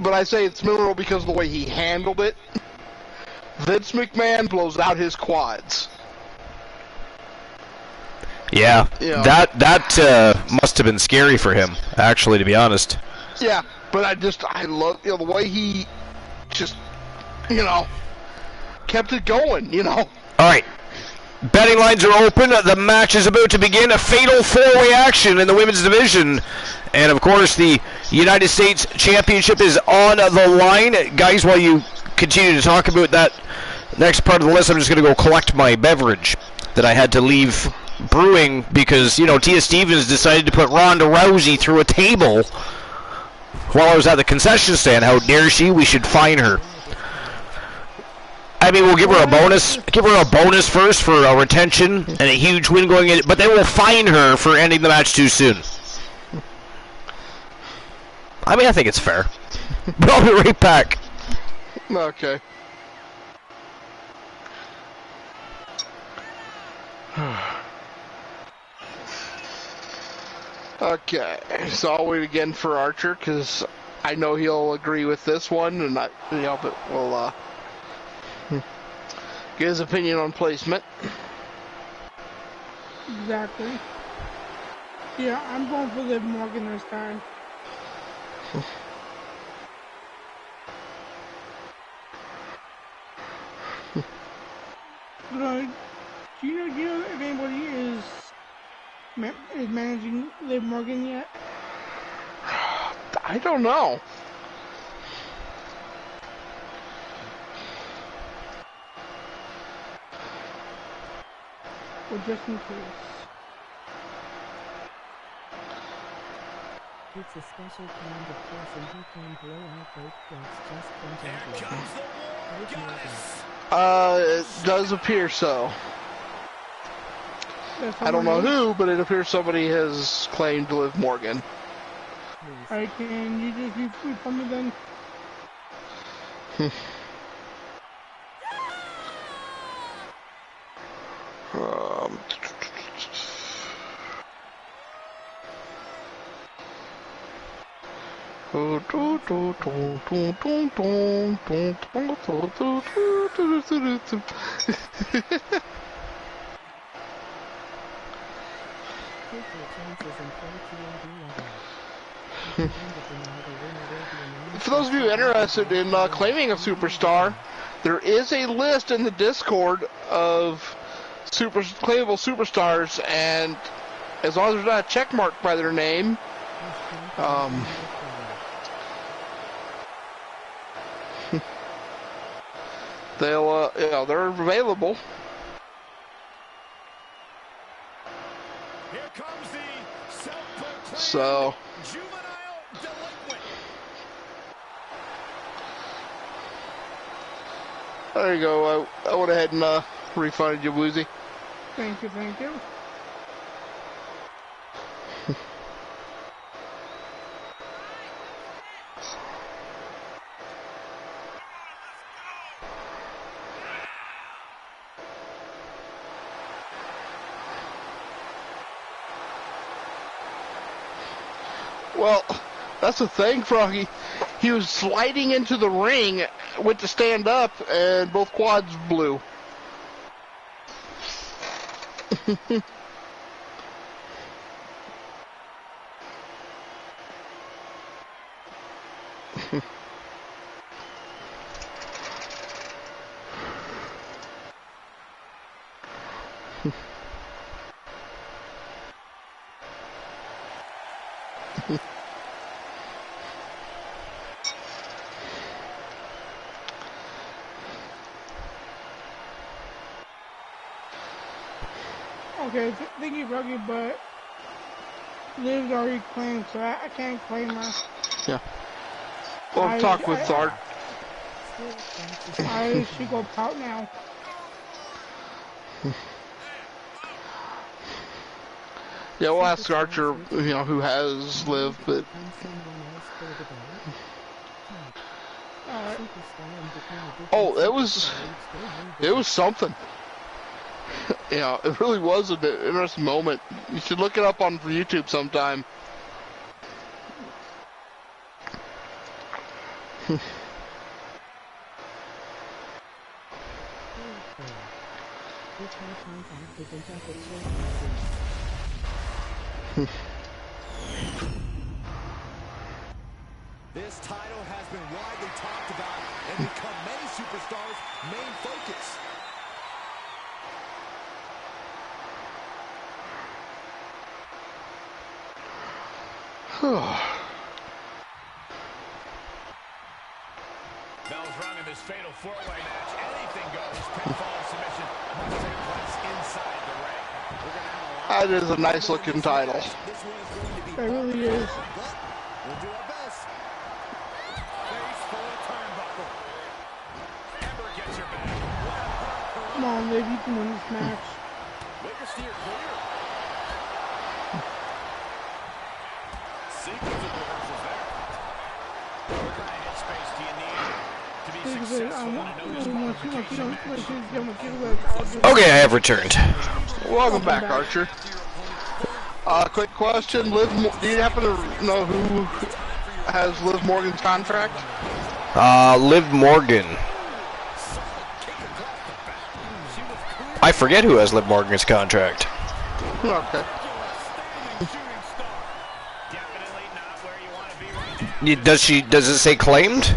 But I say it's memorable because of the way he handled it. Vince McMahon blows out his quads. Yeah, that must have been scary for him, actually, to be honest. Yeah, but I love the way he just, kept it going, All right. Betting lines are open. The match is about to begin. A fatal 4-way action in the women's division. And, of course, the United States Championship is on the line. Guys, while you continue to talk about that next part of the list, I'm just going to go collect my beverage that I had to leave brewing because, Tia Stevens decided to put Ronda Rousey through a table while I was at the concession stand. How dare she? We should fine her. I mean, we'll give her a bonus. Give her a bonus first for a retention and a huge win going in, but then we'll fine her for ending the match too soon. I mean, I think it's fair. But I'll be right back. Okay. Okay, so I'll wait again for Archer because I know he'll agree with this one, and but we'll get his opinion on placement. Exactly. Yeah, I'm going for Liv Morgan this time. Do you know if anybody is managing Liv Morgan yet? I don't know. Or just in case? It's a special kind of person who can blow out both throats just from Here juggling. comes the war Liv goddess. It does appear so. That's I don't know who, but it appears somebody has claimed Liv Morgan. Please. Alright, can you just refund me then? Um, Take your chances and play TND level. At the end of the night, a winner will be announced. For those of you interested in claiming a superstar, there is a list in the Discord of claimable superstars, and as long as there's not a check mark by their name, they're available. Here comes the self-proclaimed So, juvenile delinquent. there you go. I went ahead and refunded you, Woozy. Thank you, thank you. Well, that's the thing, Froggy. He was sliding into the ring, went to stand up, and both quads blew. Okay, thank you, Ruggy, but Liv's already claimed, so I can't claim her. Yeah. We'll talk with Art. I should go pout now. Yeah, we'll ask Archer, who has lived, but oh, it was something. Yeah, it really was an interesting moment. You should look it up on YouTube sometime. This title has been widely talked about and become many superstars' main focus. Bells rung in this fatal four-way match. Anything goes. Pinfall or submission must take place inside the ring. We're gonna have a lot. That is a nice looking title. This one is going to be It really is. but we'll do our best. Face full of turnbuckle. Ember gets her back. Come on, Liv, you can win this match. Way to steer clear. Sequence of reversals there. What kind of headspace do you need to be successful in a no-disqualification? Okay, I have returned. Welcome back, Archer. Quick question, do you happen to know who has Liv Morgan's contract? Liv Morgan. I forget who has Liv Morgan's contract. Okay. Definitely not where you want to be right now. Does it say claimed?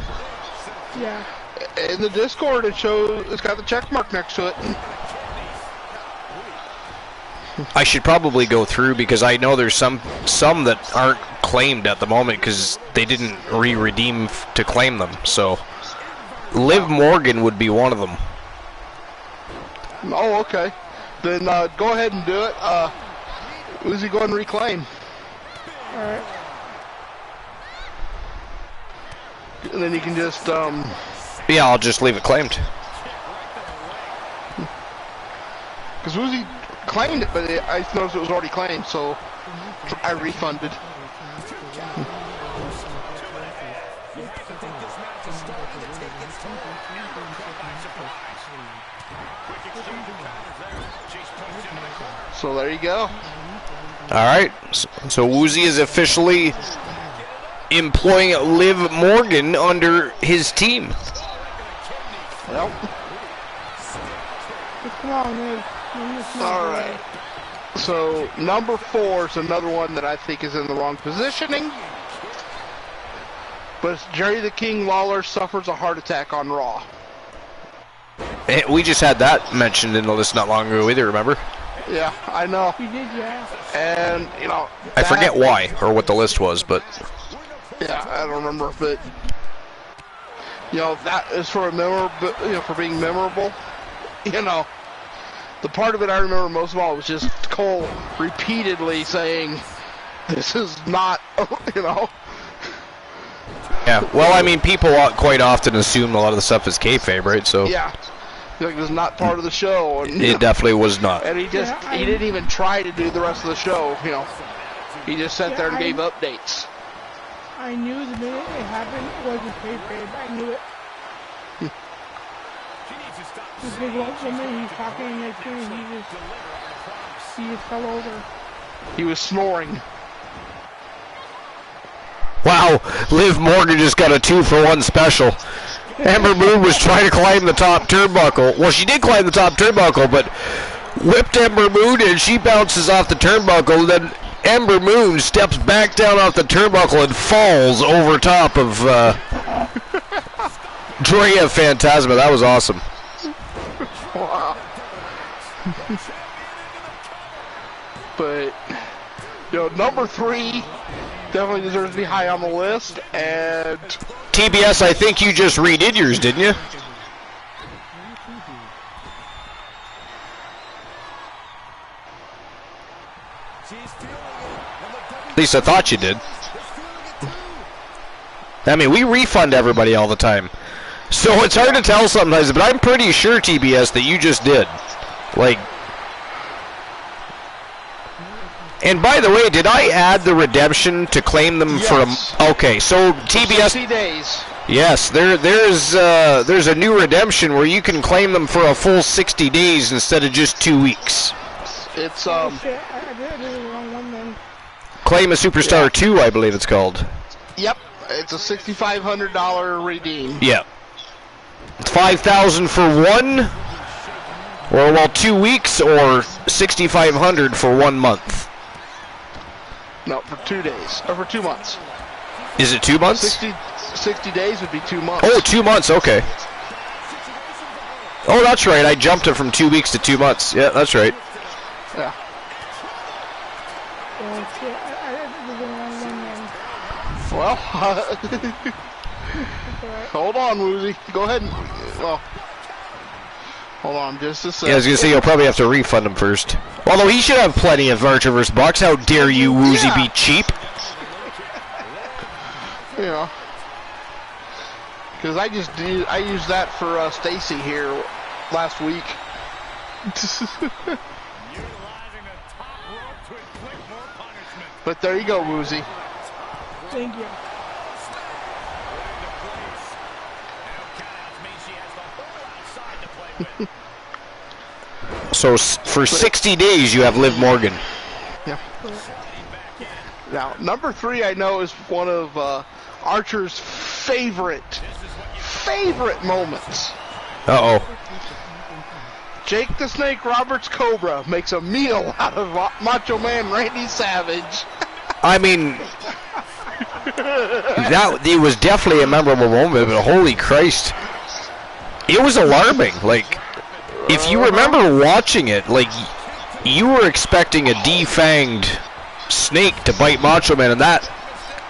Yeah. In the Discord, it's got the check mark next to it. I should probably go through because I know there's some that aren't claimed at the moment because they didn't re-redeem to claim them. So Liv Morgan would be one of them. Oh, okay. Then go ahead and do it. Uzi, go ahead and reclaim. All right. And then you can just Yeah, I'll just leave it claimed. because Uzi claimed it, but I noticed it was already claimed, so I refunded. So there you go. All right. So Woozy is officially employing Liv Morgan under his team. Well. Come on, Liv. All right. So number 4 is another one that I think is in the wrong positioning. But Jerry the King Lawler suffers a heart attack on Raw. We just had that mentioned in the list not long ago either, remember? Yeah, I know. You did, yeah. And, you know... I forget why or what the list was, but... Yeah, I don't remember, but... You know, that is for a memorable, you know, for being memorable. You know, the part of it I remember most of all was just Cole repeatedly saying, this is not, you know... Yeah, well, I mean, people quite often assume a lot of the stuff is kayfabe, right? So yeah, like it was not part of the show. And, it definitely was not. And he didn't even try to do the rest of the show. You know, he just sat there and gave updates. I knew the minute it happened, it wasn't kayfabe. I knew it. This big old woman, he's talking, and next thing he just fell over. He was snoring. Wow, Liv Morgan just got a 2-for-1 special. Ember Moon was trying to climb the top turnbuckle. Well, she did climb the top turnbuckle, but whipped Ember Moon and she bounces off the turnbuckle. Then Ember Moon steps back down off the turnbuckle and falls over top of Drea Phantasma. That was awesome. Wow. But, you know, number 3 definitely deserves to be high on the list, and... TBS, I think you just redid yours, didn't you? At least I thought you did. I mean, we refund everybody all the time. So it's hard to tell sometimes, but I'm pretty sure, TBS, that you just did. Like... And by the way, did I add the redemption to claim them for a... Okay, so TBS... 60 days. Yes, there's a new redemption where you can claim them for a full 60 days instead of just 2 weeks. It's, I did the wrong one then. Claim a Superstar 2, I believe it's called. Yep, it's a $6,500 redeem. Yeah. It's $5,000 for one, or, well, 2 weeks, or $6,500 for 1 month. No, for 2 days, or for 2 months. Is it 2 months? 60 days would be 2 months. Oh, 2 months, okay. Oh, that's right, I jumped it from 2 weeks to 2 months. Yeah, that's right. Yeah. Well, hold on, Woozy. Go ahead and, well, hold on just a second. Yeah, I was going to say, you'll probably have to refund him first. Although he should have plenty of Archer vs. Bucks. How dare you, Woozy, be cheap? You know, because I used that for Stacy here last week. But there you go, Woozy. Thank you. So for 60 days, you have Liv Morgan. Yeah. Now, number 3 I know is one of Archer's favorite moments. Uh-oh. Jake the Snake Roberts Cobra makes a meal out of Macho Man Randy Savage. I mean, it was definitely a memorable moment, but holy Christ. It was alarming. Like, if you remember watching it, like, you were expecting a defanged snake to bite Macho Man, and that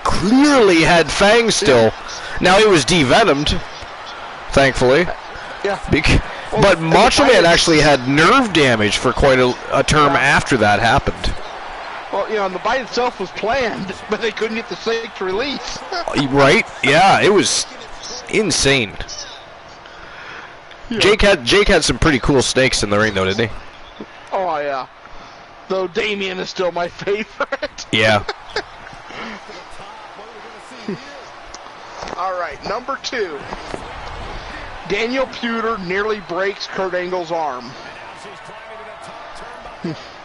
clearly had fangs still. Now it was devenomed, thankfully. Yeah. But Macho Man actually had nerve damage for quite a term after that happened. Well, you know, and the bite itself was planned, but they couldn't get the snake to release. Right? Yeah, it was insane. Yeah. Jake had some pretty cool snakes in the ring, though, didn't he? Oh, yeah. Though Damien is still my favorite. Yeah. All right, number 2. Daniel Puder nearly breaks Kurt Angle's arm.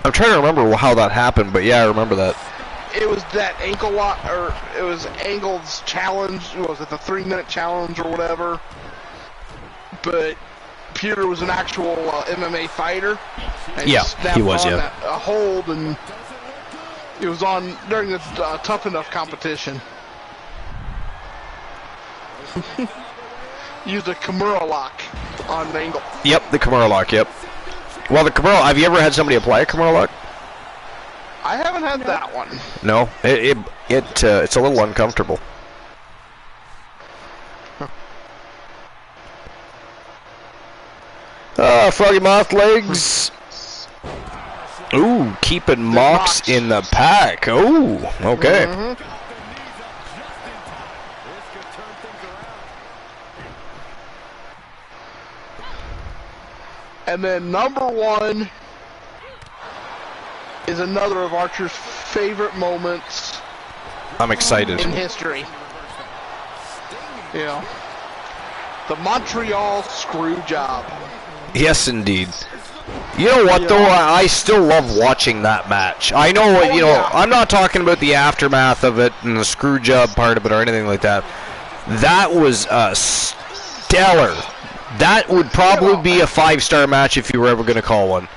I'm trying to remember how that happened, but yeah, I remember that. It was that ankle lock, or it was Angle's challenge. Was it the 3-minute challenge or whatever? But Puder was an actual MMA fighter. And Yeah, he was, on yeah. a hold, and it was on during the Tough Enough competition. Used a Kimura lock on Angle. Yep, the Kimura lock, yep. Well, the Kimura, have you ever had somebody apply a Kimura lock? I haven't had that one. No, it's a little uncomfortable. Froggy Moth legs. Ooh, keeping Mox in the pack. Ooh, okay. Mm-hmm. And then number 1 is another of Archer's favorite moments I'm excited. in history. Yeah. The Montreal screw job. Yes, indeed. You know what, though? I still love watching that match. I know, you know, yeah. I'm not talking about the aftermath of it and the screw job part of it or anything like that. That was stellar. That would probably be a 5-star match if you were ever going to call one.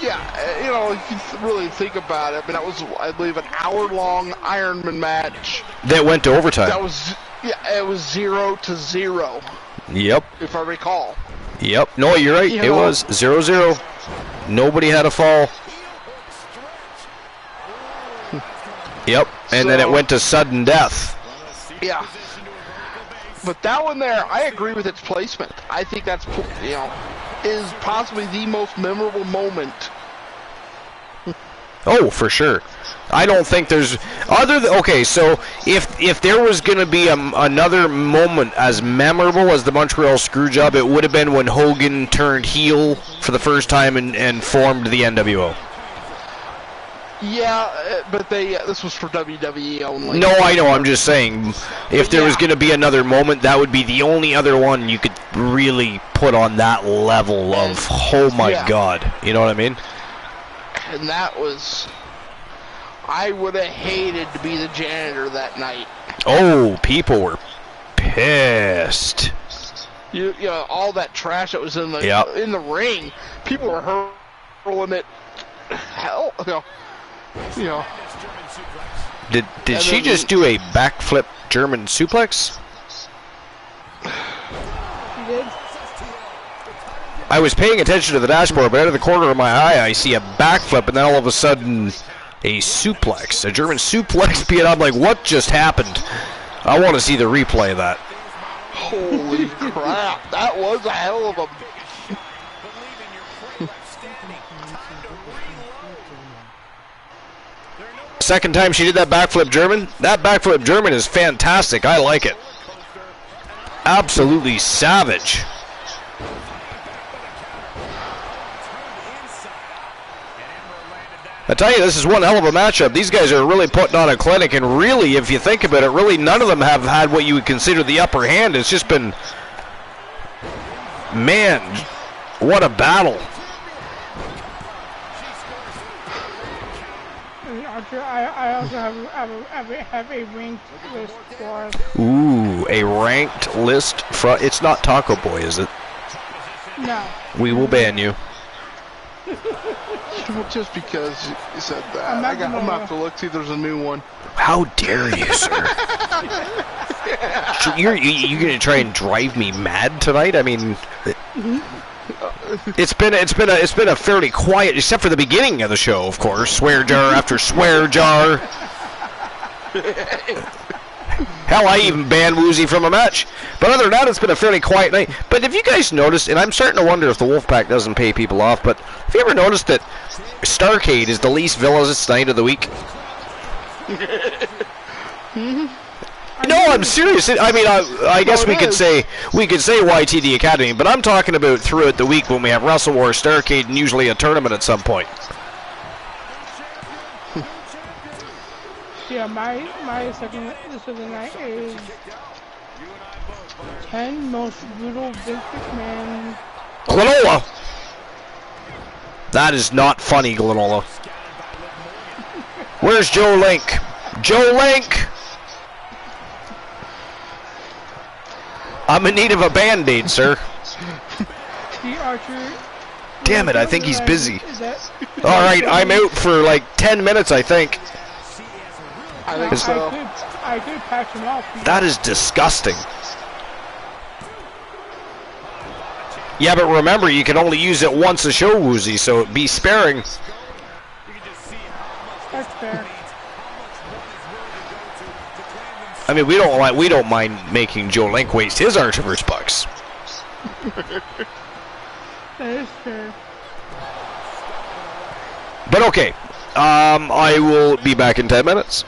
Yeah, you know, if you really think about it, I mean, that was, I believe, an hour-long Ironman match. That went to overtime. That was, yeah, it was 0-0. Yep. If I recall. Yep. No, you're right. You It know, was 0-0. Nobody had a fall. Yep. And then it went to sudden death. Yeah. But that one there, I agree with its placement. I think that's, you know, is possibly the most memorable moment. Oh, for sure. I don't think there's other than, okay, so if there was going to be another moment as memorable as the Montreal Screwjob, it would have been when Hogan turned heel for the first time and formed the NWO. Yeah, but this was for WWE only. No, I know. I'm just saying, if there was going to be another moment, that would be the only other one you could really put on that level of, oh my God. You know what I mean? And that was, I would have hated to be the janitor that night. Oh, people were pissed. You know, all that trash that was in the in the ring, people were hurling it. Hell, you know. Did she just do a backflip German suplex? She did. I was paying attention to the dashboard, but out of the corner of my eye, I see a backflip, and then all of a sudden, a suplex, a German suplex. And I'm like, what just happened? I want to see the replay of that. Holy crap! That was a hell of a. Second time she did that backflip German. That backflip German is fantastic. I like it. Absolutely savage. I tell you, this is one hell of a matchup. These guys are really putting on a clinic, and really, if you think about it, really none of them have had what you would consider the upper hand. It's just been, man, what a battle. Archer, I also have a ranked list for us. Ooh, a ranked list. It's not Taco Boy, is it? No. We will ban you. Just because you said that, I'm I'm gonna have to look, see if there's a new one. How dare you, sir? You're going to try and drive me mad tonight? I mean, It's been a fairly quiet, except for the beginning of the show, of course. Swear jar after swear jar. Hell, I even banned Woozy from a match. But other than that, it's been a fairly quiet night. But if you guys noticed, and I'm starting to wonder if the Wolfpack doesn't pay people off, but have you ever noticed that Starrcade is the least villainous night of the week? No, I'm serious. I mean, I guess we could say YTD Academy, but I'm talking about throughout the week when we have Wrestle War, Starrcade, and usually a tournament at some point. Yeah, my second list of the night is 10 most brutal Vince McMahon. Glenola. That is not funny, Glenola. Where's Joe Link? Joe Link. I'm in need of a band-aid, sir. The Archer. Damn it, I think he's busy. Alright, I'm out for like 10 minutes, I think. I think so. I could patch him off. That is disgusting. Yeah, but remember, you can only use it once a show, Woozy, so be sparing. That's fair. I mean, we don't mind making Joe Link waste his Archiverse bucks. That is fair. But okay, I will be back in 10 minutes.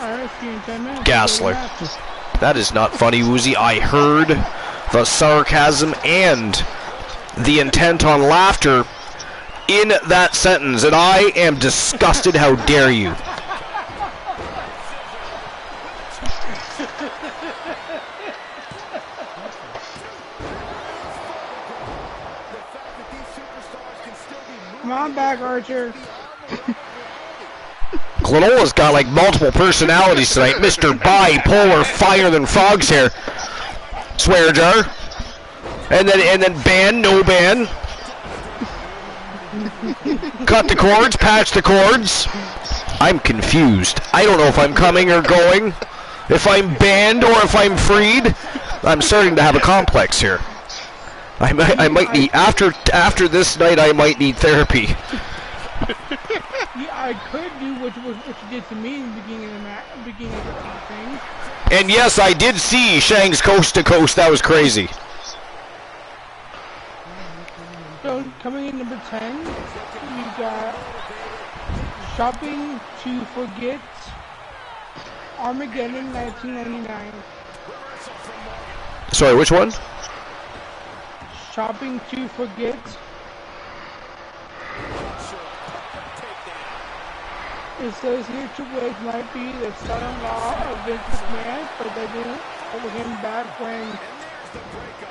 Alright, see you in 10 minutes. Gassler. That is not funny, Woozy. I heard the sarcasm and the intent on laughter in that sentence, and I am disgusted. How dare you? Come on back, Archer. Glenola's got like multiple personalities tonight. Mr. Bipolar, fire than frogs here. Swear jar. And then ban, no ban. Cut the cords, patch the cords. I'm confused. I don't know if I'm coming or going. If I'm banned or if I'm freed. I'm starting to have a complex here. I might need after this night. I might need therapy. Yeah, I could do what you did to me in the beginning of the thing. And yes, I did see Shang's coast to coast. That was crazy. So coming in number 10, we got Shopping to Forget Armageddon 1999. Sorry, which one? Shopping to Forget. It says here Triple H might be the son-in-law of Vince McMahon, but they didn't hold him back when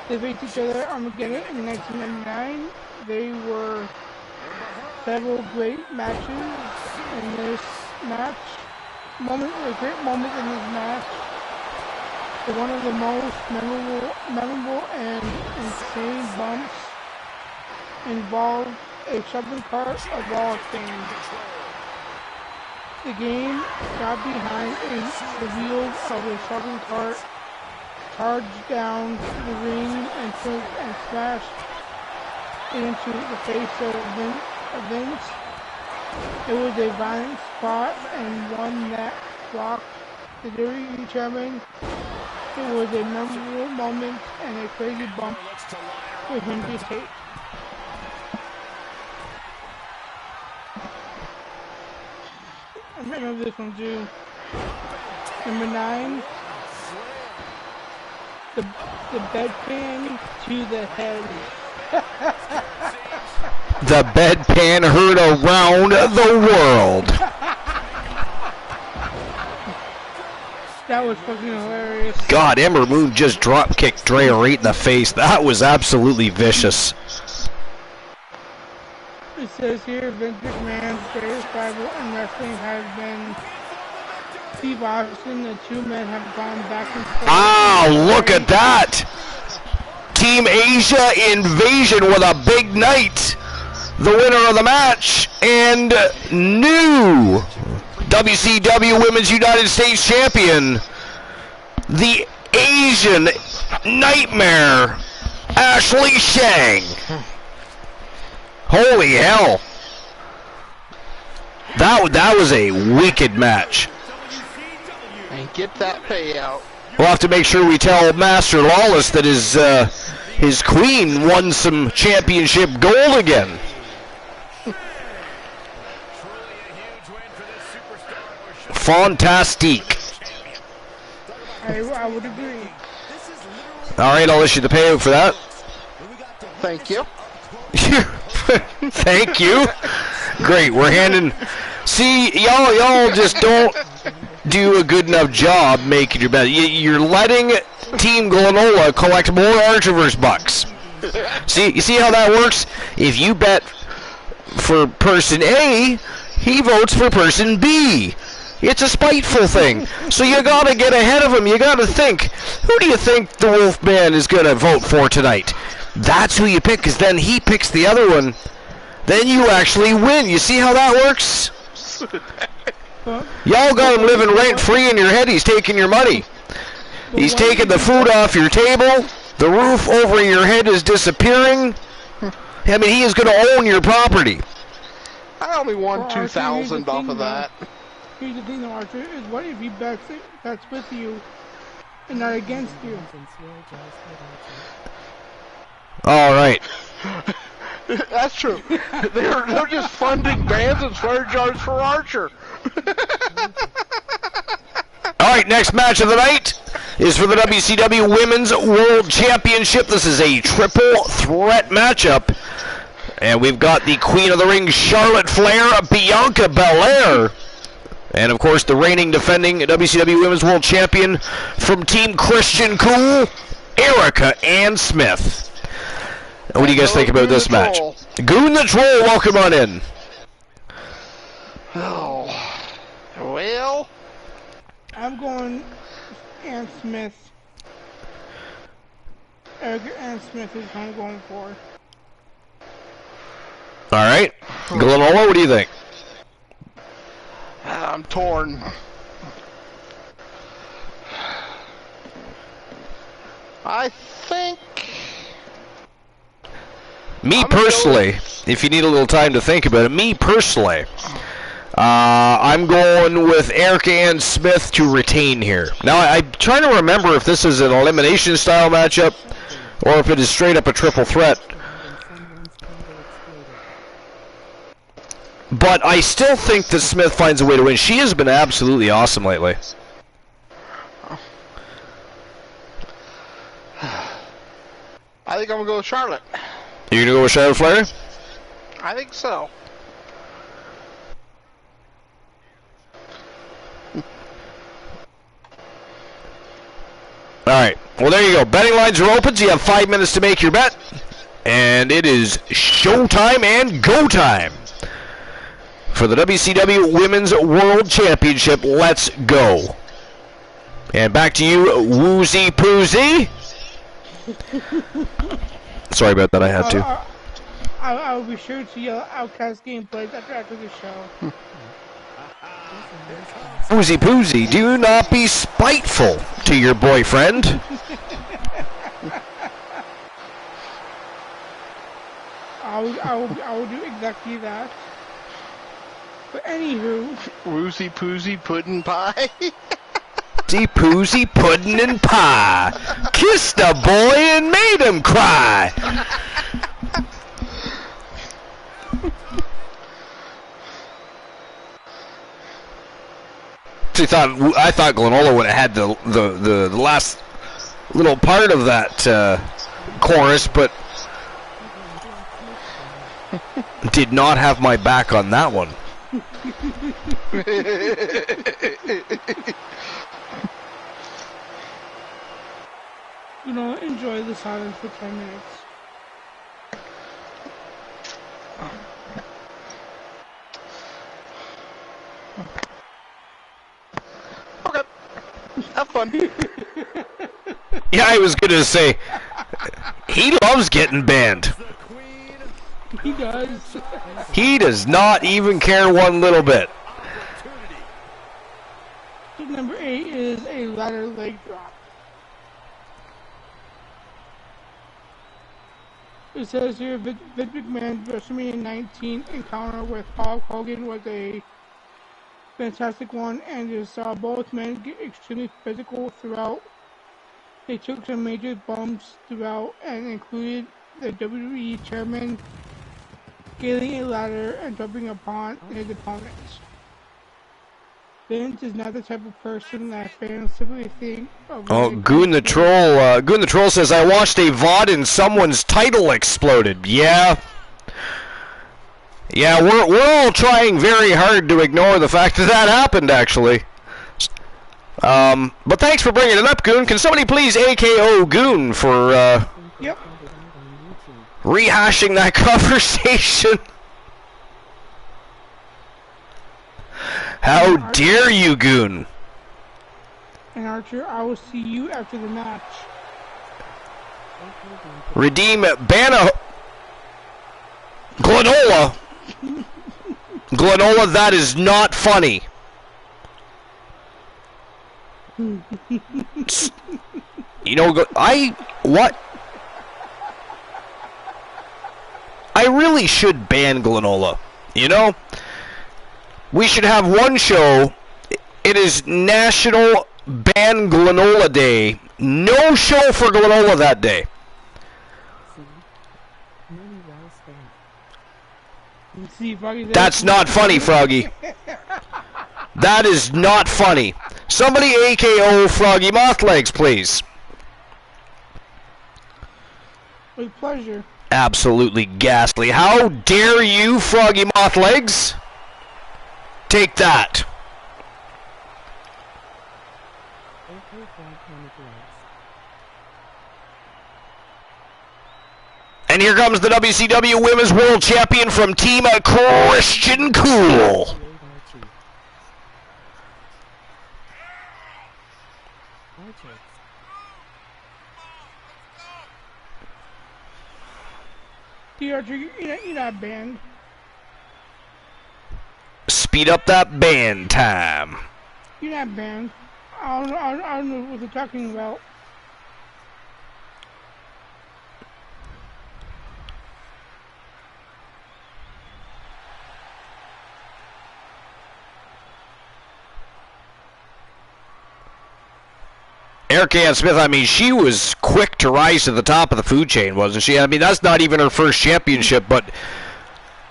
they faced each other at Armageddon in 1999. They were several great matches in this match. Great moments in this match. One of the most memorable and insane bumps involved a shopping cart of all things. The game got behind the wheels of a shopping cart, charged down the ring and smashed into the face of Vince. It was a violent spot and one that rocked the WWE chairman. It was a memorable moment and a crazy bump for him to take. I remember this one too. Number 9, the bedpan to the head. The bedpan heard around the world. That was fucking hilarious. God, Ember Moon just drop kicked Dre right in the face. That was absolutely vicious. It says here, Vince McMahon's greatest rival in wrestling has been Steve Austin. The two men have gone back and forth. Ah, look at that! Team Asia Invasion with a big night. The winner of the match and new WCW Women's United States Champion, the Asian Nightmare, Ashley Shang. Holy hell. That was a wicked match. And get that payout. We'll have to make sure we tell Master Lawless that his queen won some championship gold again. Fantastique. I would agree. All right, I'll issue the payout for that. Thank you. Thank you. Great, we're handing... See, y'all just don't do a good enough job making your bet. You're letting Team Glenola collect more Archiverse bucks. See, you see how that works? If you bet for person A, he votes for person B. It's a spiteful thing. So you gotta get ahead of him. You gotta think, who do you think the Wolfman is gonna vote for tonight? That's who you pick, because then he picks the other one. Then you actually win. You see how that works? Y'all got him living rent-free in your head. He's taking your money. He's taking the food off your table. The roof over your head is disappearing. I mean, he is going to own your property. I only won 2,000 off of that. Here's the thing, though, Archer, is what if he bets with you and not against you? All right. That's true. They're just funding bands and swear jars for Archer. All right, next match of the night is for the WCW Women's World Championship. This is a triple threat matchup. And we've got the Queen of the Ring, Charlotte Flair, Bianca Belair. And, of course, the reigning defending WCW Women's World Champion from Team Christian Cool, Erica Ann Smith. What do you guys think about this match? Goon the Troll, welcome on in. Oh, well, I'm going Ann Smith. Erica Ann Smith is who I'm going for. All right. Glenola, what do you think? I'm torn. I think... Me personally, if you need a little time to think about it, me personally, I'm going with Erica Ann Smith to retain here. Now, I'm trying to remember if this is an elimination style matchup or if it is straight up a triple threat. But I still think that Smith finds a way to win. She has been absolutely awesome lately. I think I'm going to go with Charlotte. You gonna go with Charlotte Flair? I think so. Alright, well there you go. Betting lines are open, so you have 5 minutes to make your bet. And it is showtime and go time for the WCW Women's World Championship. Let's go. And back to you, Woozy Poozy. Sorry about that, I had to. I will be sure to yell Outcast gameplays after the show. Woozy Poozy, do not be spiteful to your boyfriend. I will do exactly that. But anywho, Woozy Poozy Puddin' Pie. Woozy Poozy Puddin' and Pie. Kissed a boy and made him cry. I thought Glenola would have had the last little part of that chorus, but did not have my back on that one. You know, enjoy the silence for 10 minutes. Okay. Have fun. Yeah, I was gonna say, he loves getting banned. He does. He does not even care one little bit. Number 8 is a ladder leg drop. It says here Vince McMahon's WrestleMania 19 encounter with Hulk Hogan was a fantastic one, and it saw both men get extremely physical throughout. They took some major bumps throughout and included the WWE chairman scaling a ladder and jumping upon his opponents. Vince is not the type of person that fans typically think of. Oh, Goon the Troll. Goon the Troll says, I watched a VOD and someone's title exploded. Yeah. Yeah, we're all trying very hard to ignore the fact that that happened, actually. But thanks for bringing it up, Goon. Can somebody please AKO Goon for Yep. rehashing that conversation? How dare you, Goon? And Archer, I will see you after the match. Redeem Bana Glenola. Glenola, that is not funny. You know, what? I really should ban Glenola. You know? We should have one show. It is National Ban Glenola Day. No show for Glenola that day. That's not funny, Froggy. That is not funny. Somebody AKO Froggy Mothlegs, please. With pleasure. Absolutely ghastly. How dare you, Froggy Mothlegs? Take that. And here comes the WCW Women's World Champion from Team Christian Cool. Archer, you're not banned. Speed up that band time. You're not banned. I don't know what they're talking about. Erica Ann Smith, I mean, she was quick to rise to the top of the food chain, wasn't she? I mean, that's not even her first championship, but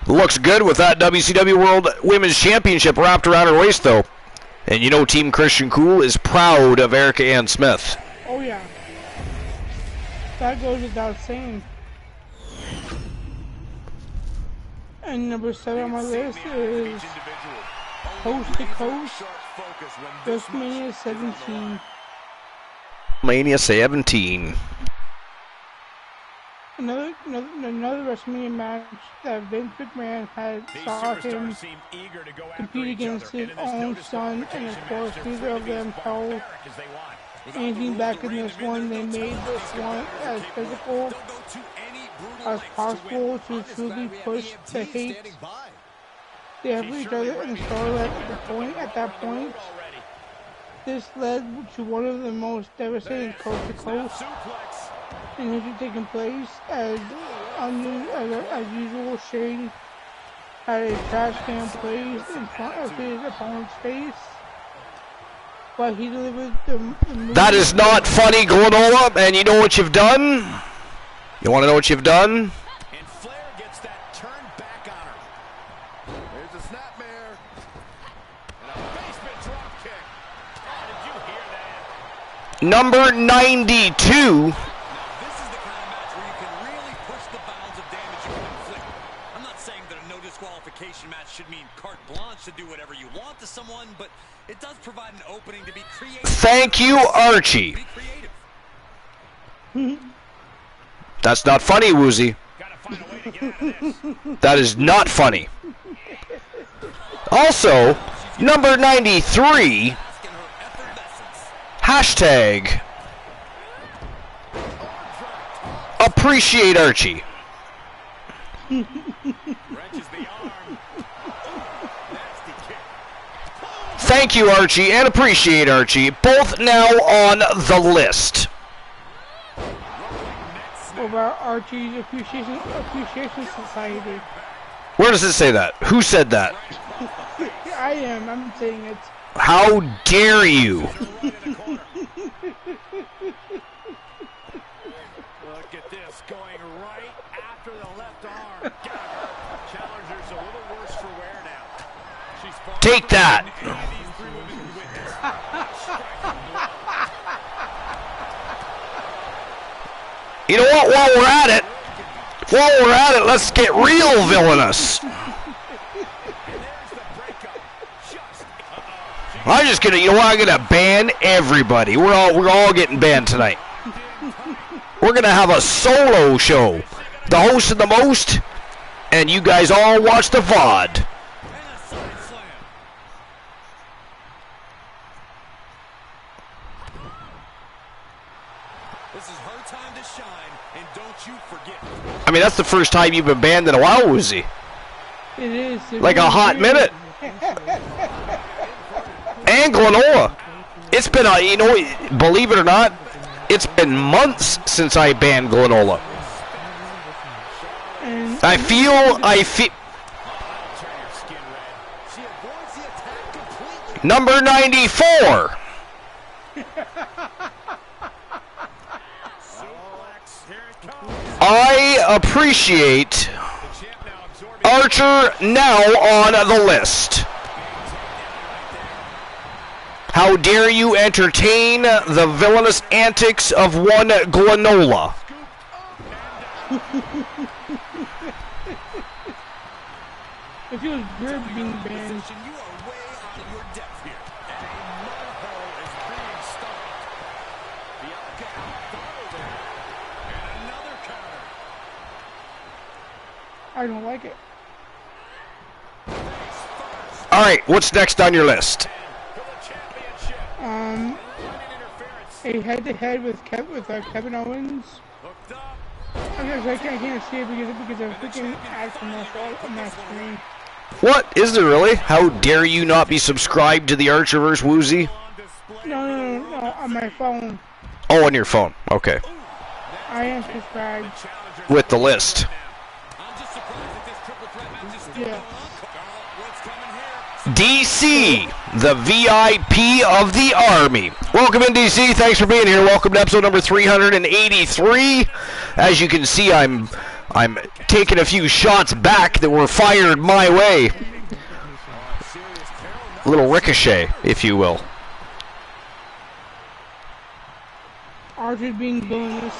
looks good with that WCW World Women's Championship wrapped around her waist, though. And you know Team Christian Cool is proud of Erica Ann Smith. Oh, yeah. That goes without saying. And number 7 on my list is Coast to Coast, WrestleMania 17. Mania 17. Another WrestleMania match that Vince McMahon had saw him compete against his own son, and of course neither of them held anything back in this one. They made this one as physical as possible to truly push the hate they have for each other in the storyline at that point. This led to one of the most devastating coast-to-coast in history taking place, as usual, Shane had a trash can placed in front of his opponent's face, but he delivered the move. That is not funny, Glenola, and you know what you've done? You want to know what you've done? And Flair gets that turn back on her. There's a snapmare. And a basement drop kick. Oh, did you hear that? Number 92. Should mean carte blanche to do whatever you want to someone, but it does provide an opening to be creative. Thank you, Archie. That's not funny, Woozy. That is not funny. Also, number 93, hashtag appreciate Archie. Thank you, Archie, and appreciate Archie. Both now on the list. Over of our Archie's Appreciation Society. Where does it say that? Who said that? I'm saying it. How dare you? Look at this, going right after the left arm. Challenger's a little worse for wear now. She's Take that. You know what? While we're at it, let's get real villainous. I'm just gonna, you know what? I'm gonna ban everybody. We're all getting banned tonight. We're gonna have a solo show. The host of the most, and you guys all watch the VOD. This is her time to shine, and don't you forget. I mean, that's the first time you've been banned in a while, Woozy. It is. Like a hot minute. And Glenola. It's been you know, believe it or not, it's been months since I banned Glenola. I feel. Number 94. I appreciate Archer now on the list. How dare you entertain the villainous antics of one Glenola? It feels good being banned. You are way out of your depth here. And a mud hole is being stopped. Bianca follows it. And another counter. I don't like it. All right, what's next on your list? A head-to-head with Kevin Owens. I can't see it because of freaking ad commercial on my screen. What? Is there really? How dare you not be subscribed to the Archerverse, Woozy? No, on my phone. Oh, on your phone. Okay. I am subscribed. With the list. Yeah. DC, the VIP of the Army. Welcome in, DC. Thanks for being here. Welcome to episode number 383. As you can see, I'm taking a few shots back that were fired my way. A little ricochet, if you will. Archer being villainous.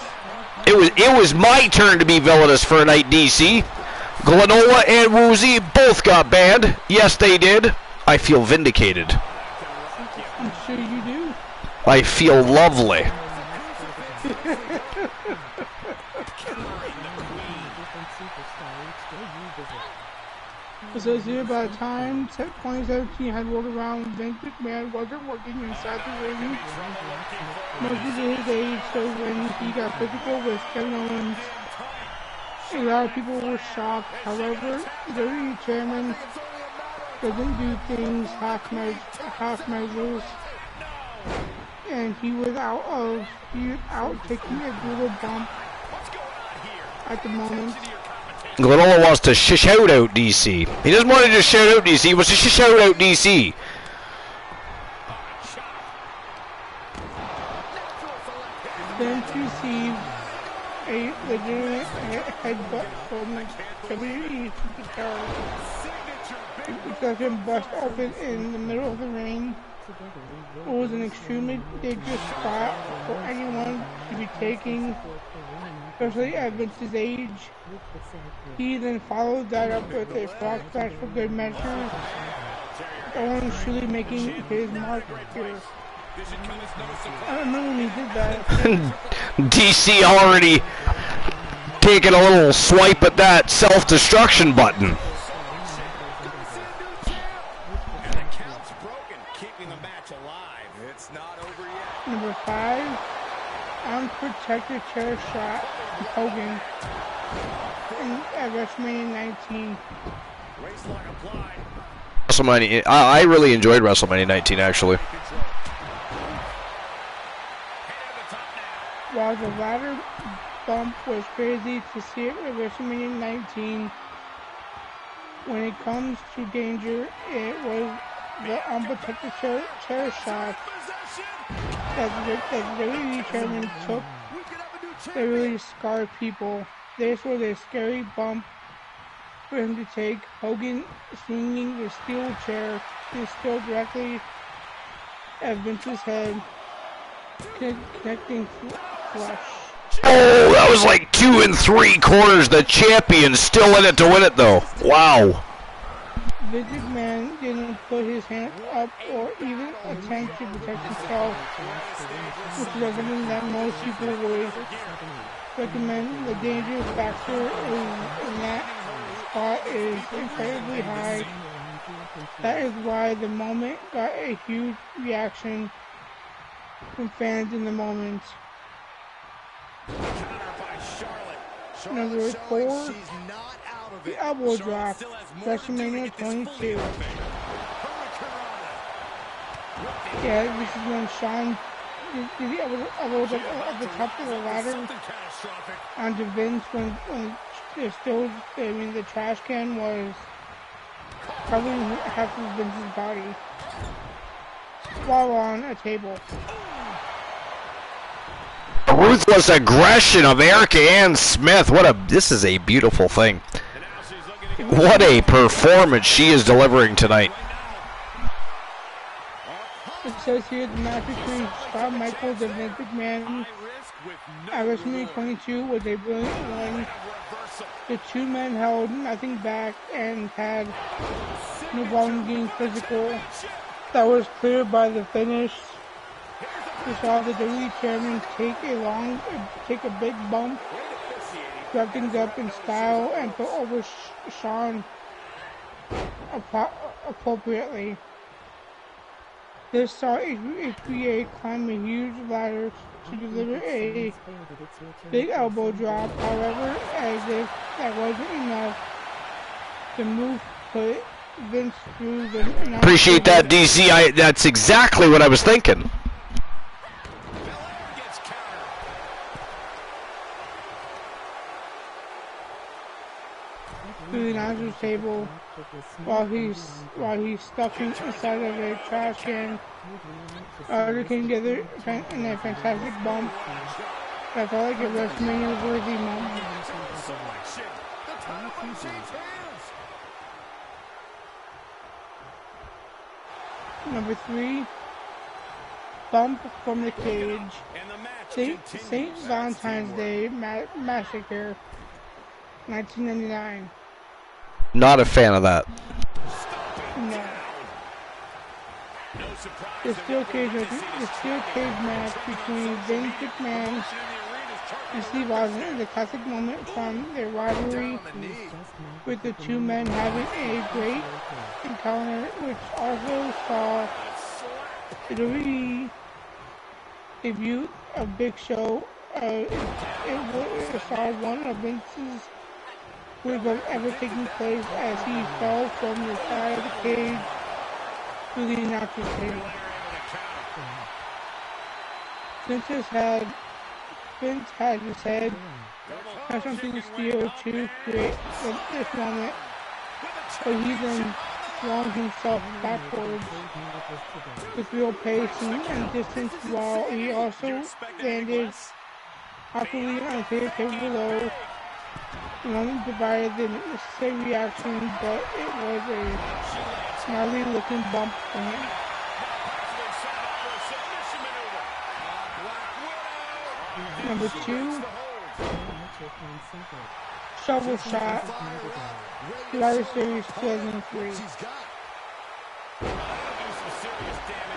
It was my turn to be villainous for a night, DC. Glenola and Woozy both got banned. Yes, they did. I feel vindicated. I'm sure you do. I feel lovely. So here, by the time 2017 had rolled around, Vince McMahon wasn't working inside the ring. Most of his age, so when he got physical with Kevin Owens, a lot of people were shocked. However, the WWE chairman doesn't do things half measures, and he was out taking a brutal bump at the moment. Glenola wants to shout out DC. He doesn't want to just shout out DC, he wants to shout out DC. Then received a legitimate headbutt from WWE superstar, which left him bust open in the middle of the ring. It was an extremely dangerous spot for anyone to be taking, especially at Vince's age. He then followed that up with a frog splash for good measure. Owens truly making his mark here. I remember when he did that. DC already taking a little swipe at that self-destruction button. Number 5, unprotected chair shot from Hogan at WrestleMania 19. WrestleMania, I really enjoyed WrestleMania 19 actually. While the latter bump was crazy to see it at WrestleMania 19. When it comes to danger, it was the unprotected chair shot that the WWE chairman took that really scarred people. This was a scary bump for him to take. Hogan swinging the steel chair is still directly at Vince's head, connecting flesh. Oh, that was like 2 3/4. The champion still in it to win it, though. Wow. Vince McMahon didn't put his hands up or even attempt to protect himself, which was something that most people would recommend. The danger factor in that spot is incredibly high. That is why the moment got a huge reaction from fans in the moment. Number 4, the elbow drop, WrestleMania 22. Yeah, this is when Shawn did the elbow drop at the top of the ladder onto Vince when the trash can was covering half of Vince's body while on a table. Ruthless aggression of Erica Ann Smith. This is a beautiful thing. What a performance she is delivering tonight. It says here the match between Shawn Michaels and Vince McMahon at WrestleMania 22 was a brilliant one. The two men held nothing back and had no problem getting physical. That was clear by the finish. We saw the WWE chairman take a big bump, wrap things up in style, and put over Shawn appropriately. This saw HBA climb a huge ladder to deliver a big elbow drop. However, as if that wasn't enough, the move put Vince through the... Appreciate that, DC. That's exactly what I was thinking. Through the announcer's table while he's stuffing inside of a trash can. They came together in a fantastic bump. That felt like a WrestleMania worthy moment. Number 3, bump from the cage. St. Valentine's Day Massacre, 1999. Not a fan of that. No. The steel cage match between Vince McMahon and Steve Austin is a classic moment from their rivalry, with the two men having a great encounter, which also saw the WWE debut of Big Show. It saw one of Vince's worst of ever taking place as he fell from the side of the cage to the announcer's table. Vince had his head had something to steal to create this moment, but he then flung himself backwards with real pace and distance, while he also landed awkwardly on the table below. The moment provided the necessary reaction, but it was a snarly looking bump for him. Number 2, shovel shot, Survivor Series 2003.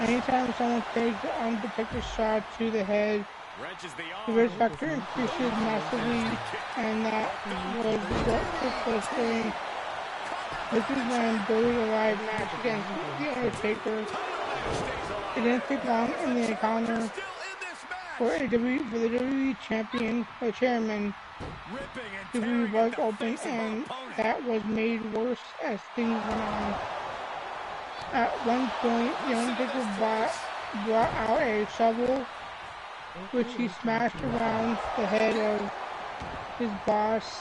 Anytime someone takes an unprotected shot to the head, the risk factor increases massively, and that was what took place during Mrs. Lamb Buried Alive match against The Undertaker. It didn't take long in the encounter for the WWE champion, or chairman, to be revived open, and that was made worse as things went on. At one point, The Undertaker brought out a shovel, which he smashed around the head of his boss.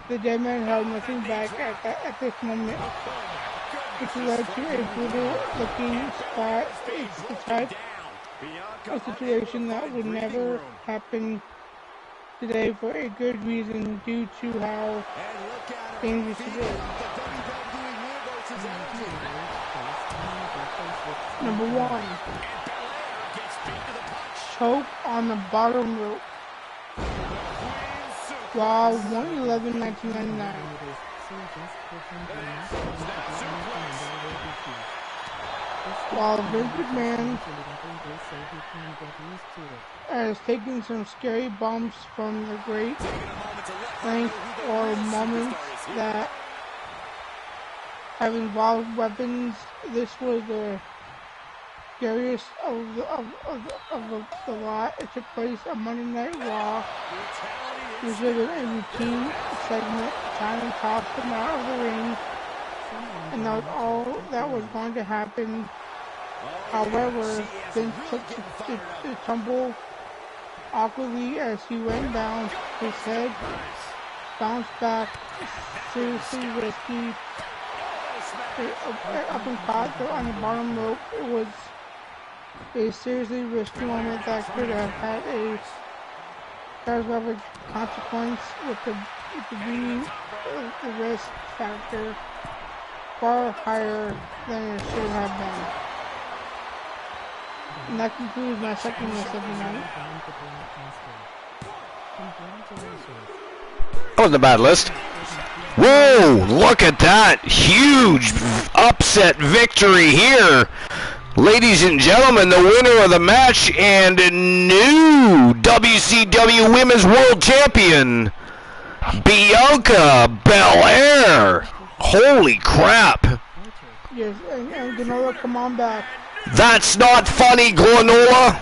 The dead man held nothing back at this moment, which led to a brutal-looking spot. It's the type of situation that would never happen today for a good reason due to how dangerous it is. Number 1. Choke on the bottom rope. Raw 1/11/1999. While Vince McMahon has taken some scary bumps from the great length or moments that have involved weapons, this was the scariest of the lot. It took place on Monday Night Raw. This was a routine segment. Simon tossed him out of the ring, and that was all that was going to happen. However, Vince took the tumble awkwardly as he went down. His head bounced back, seriously risky. Up and caught on the bottom rope. It was a seriously risky moment that could have had a catastrophic consequence, with the risk factor far higher than it should have been. And that concludes my second list of the night. That wasn't a bad list. Whoa, look at that. Huge upset victory here. Ladies and gentlemen, the winner of the match and new WCW Women's World Champion, Bianca Belair. Holy crap. Yes, and Granola, come on back. That's not funny, Granola.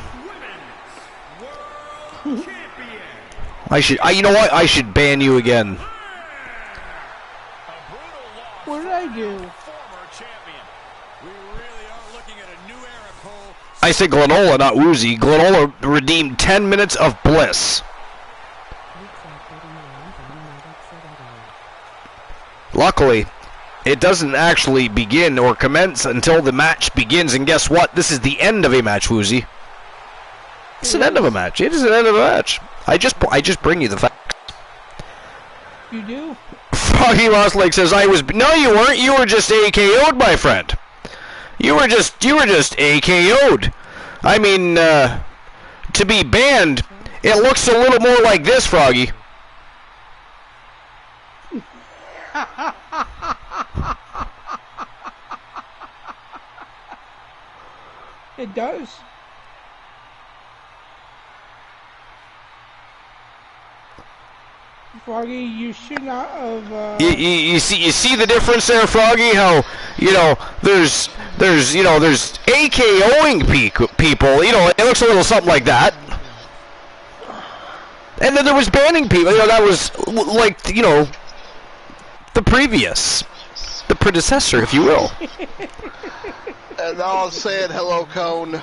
You know what? I should ban you again. What did I do? I said Granola, not Woozy. Granola redeemed 10 minutes of bliss. Luckily, it doesn't actually begin or commence until the match begins. And guess what? This is the end of a match, Woozy. It's an end of a match. It is an end of a match. I just bring you the facts. You do? Froggy Rosslake says no, you weren't. You were just AKO'd, my friend. You were just AKO'd. I mean, to be banned, it looks a little more like this, Froggy. It does. Froggy, you should not have. You see the difference there, Froggy? How there's AKOing people. It looks a little something like that. And then there was banning people. That was like the predecessor, if you will. And I was saying hello, Cone.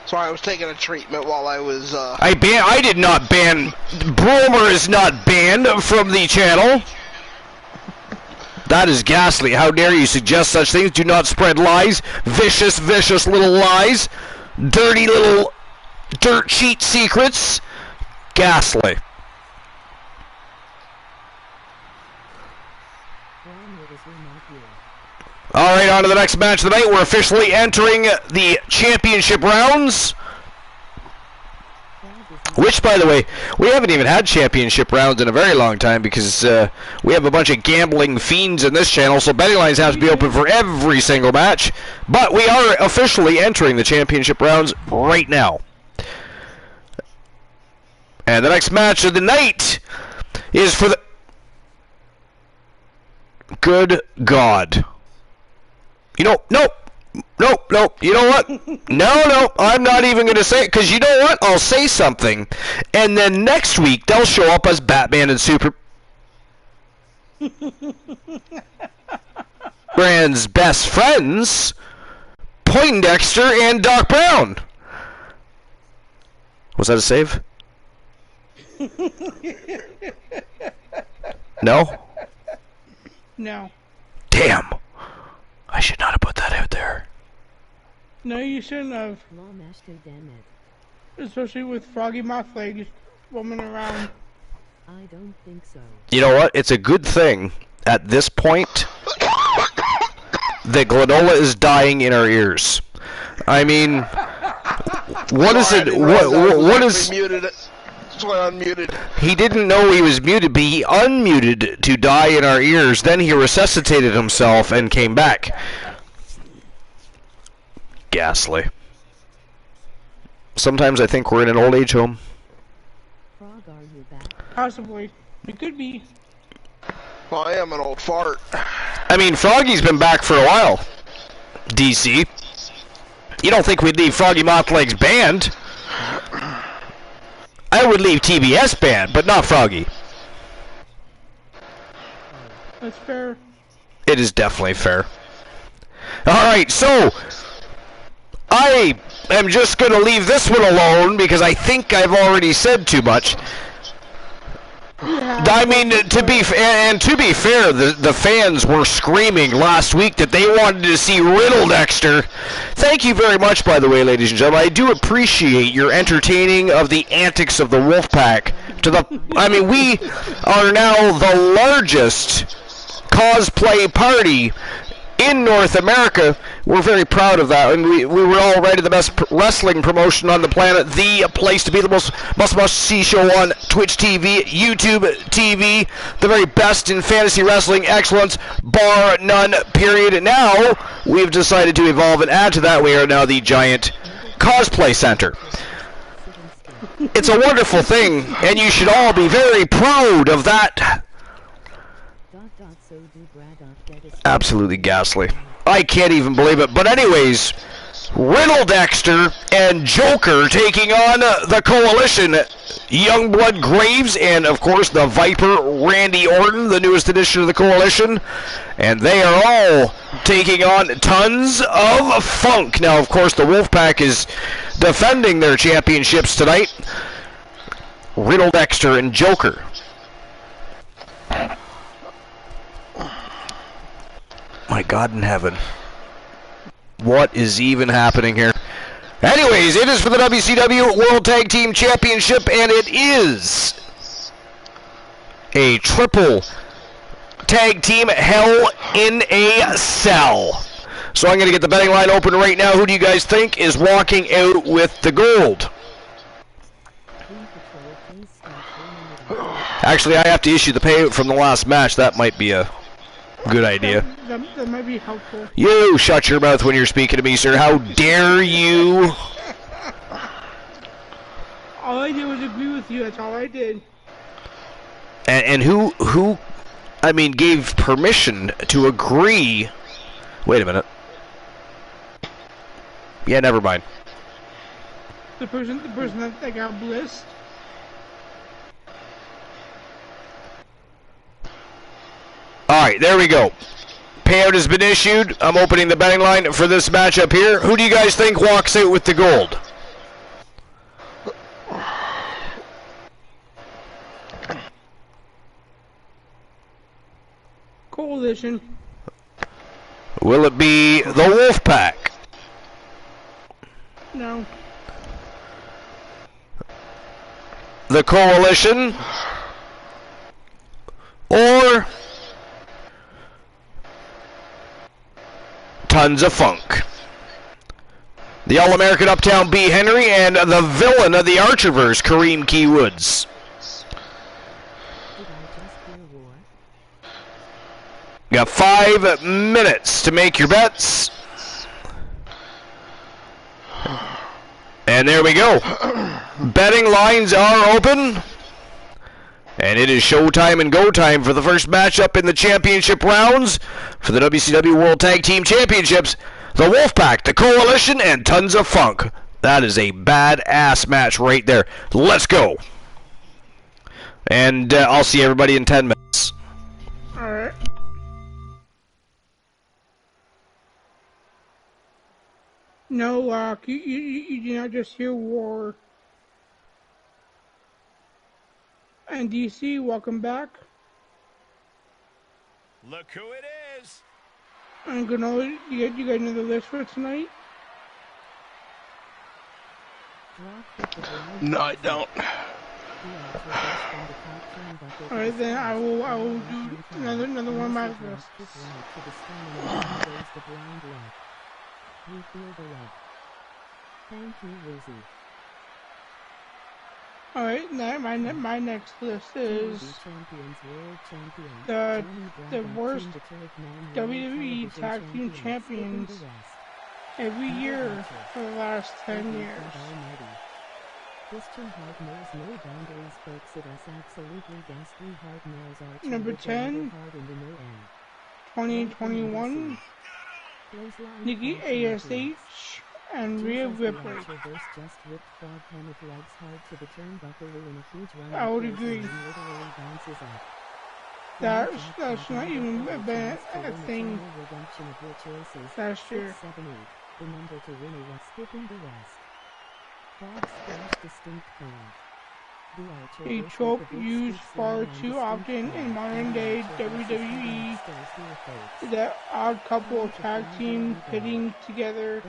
Sorry, I was taking a treatment while I was. I did not ban. Bromer is not banned from the channel. That is ghastly. How dare you suggest such things? Do not spread lies. Vicious, vicious little lies. Dirty little dirt sheet secrets. Ghastly. Alright, on to the next match of the night. We're officially entering the championship rounds. Which, by the way, we haven't even had championship rounds in a very long time because we have a bunch of gambling fiends in this channel, so betting lines have to be open for every single match. But we are officially entering the championship rounds right now. And the next match of the night is for the... Good God. Nope. You know what? No, I'm not even going to say it, because you know what? I'll say something, and then next week they'll show up as Batman and Superman's best friends, Poindexter and Doc Brown. Was that a save? No? No. Damn. I should not have put that out there. No, you shouldn't have. Law master, damn it. Especially with Froggy Mothlegs roaming around. I don't think so. You know what? It's a good thing at this point that Glenola is dying in our ears. I mean, what is it? What is? Muted it. That's why I unmuted. He didn't know he was muted, but he unmuted to die in our ears. Then he resuscitated himself and came back. Ghastly. Sometimes I think we're in an old age home. Frog, are you back? Possibly. It could be. Well, I am an old fart. I mean, Froggy's been back for a while. DC. You don't think we'd leave Froggy Mothlegs banned? I would leave TBS banned, but not Froggy. That's fair. It is definitely fair. Alright, so I am just going to leave this one alone because I think I've already said too much. Yeah, I mean, to be fair, the fans were screaming last week that they wanted to see Riddle Dexter. Thank you very much, by the way, ladies and gentlemen. I do appreciate your entertaining of the antics of the Wolfpack. I mean, we are now the largest cosplay party in North America. We're very proud of that, and we were already the best wrestling promotion on the planet, the place to be, the must-see show on Twitch TV, YouTube TV, the very best in fantasy wrestling excellence, bar none, period. Now, we've decided to evolve and add to that. We are now the giant cosplay center. It's a wonderful thing, and you should all be very proud of that. Absolutely ghastly. I can't even believe it. But anyways, Riddle Dexter and Joker taking on the Coalition. Youngblood Graves and, of course, the Viper Randy Orton, the newest addition of the Coalition. And they are all taking on Tons of Funk. Now, of course, the Wolfpack is defending their championships tonight. Riddle Dexter and Joker. My God in heaven. What is even happening here? Anyways, it is for the WCW World Tag Team Championship, and it is a triple tag team Hell in a Cell. So I'm going to get the betting line open right now. Who do you guys think is walking out with the gold? Actually, I have to issue the payout from the last match. That might be a good idea. That might be helpful. You shut your mouth when you're speaking to me, sir. How dare you? All I did was agree with you. That's all I did. And who, I mean, gave permission to agree? Wait a minute. Yeah, never mind. The person that got blissed. Alright, there we go. Payout has been issued. I'm opening the betting line for this matchup here. Who do you guys think walks out with the gold? Coalition. Will it be the Wolfpack? No. The Coalition? Or Tons of Funk? The All-American Uptown B. Henry and the villain of the Archerverse, Kareem Key Woods. You got 5 minutes to make your bets. And there we go. Betting lines are open. And it is showtime and go time for the first matchup in the championship rounds for the WCW World Tag Team Championships. The Wolfpack, the Coalition, and Tons of Funk. That is a badass match right there. Let's go. And I'll see everybody in 10 minutes. Alright. No, Lock, you do not just hear war. And DC, welcome back. Look who it is. I'm gonna you got another list for tonight? No, I don't. Alright, then I will do another one of my lists. Thank you, Lizzie. Alright, now my next list is the worst WWE Tag Team Champions every year for the last 10 years. Christian Hard knows no boundaries, folks. It is absolutely ghastly. Hard nails are Number 10, 2021, Nikki ASH and Rhea Ripley. I would agree. That's not even been a thing last year. The number to win was skipping the rest. Bob's first distinct claim. A trope used far too often in modern day WWE, that odd couple of tag team pitting together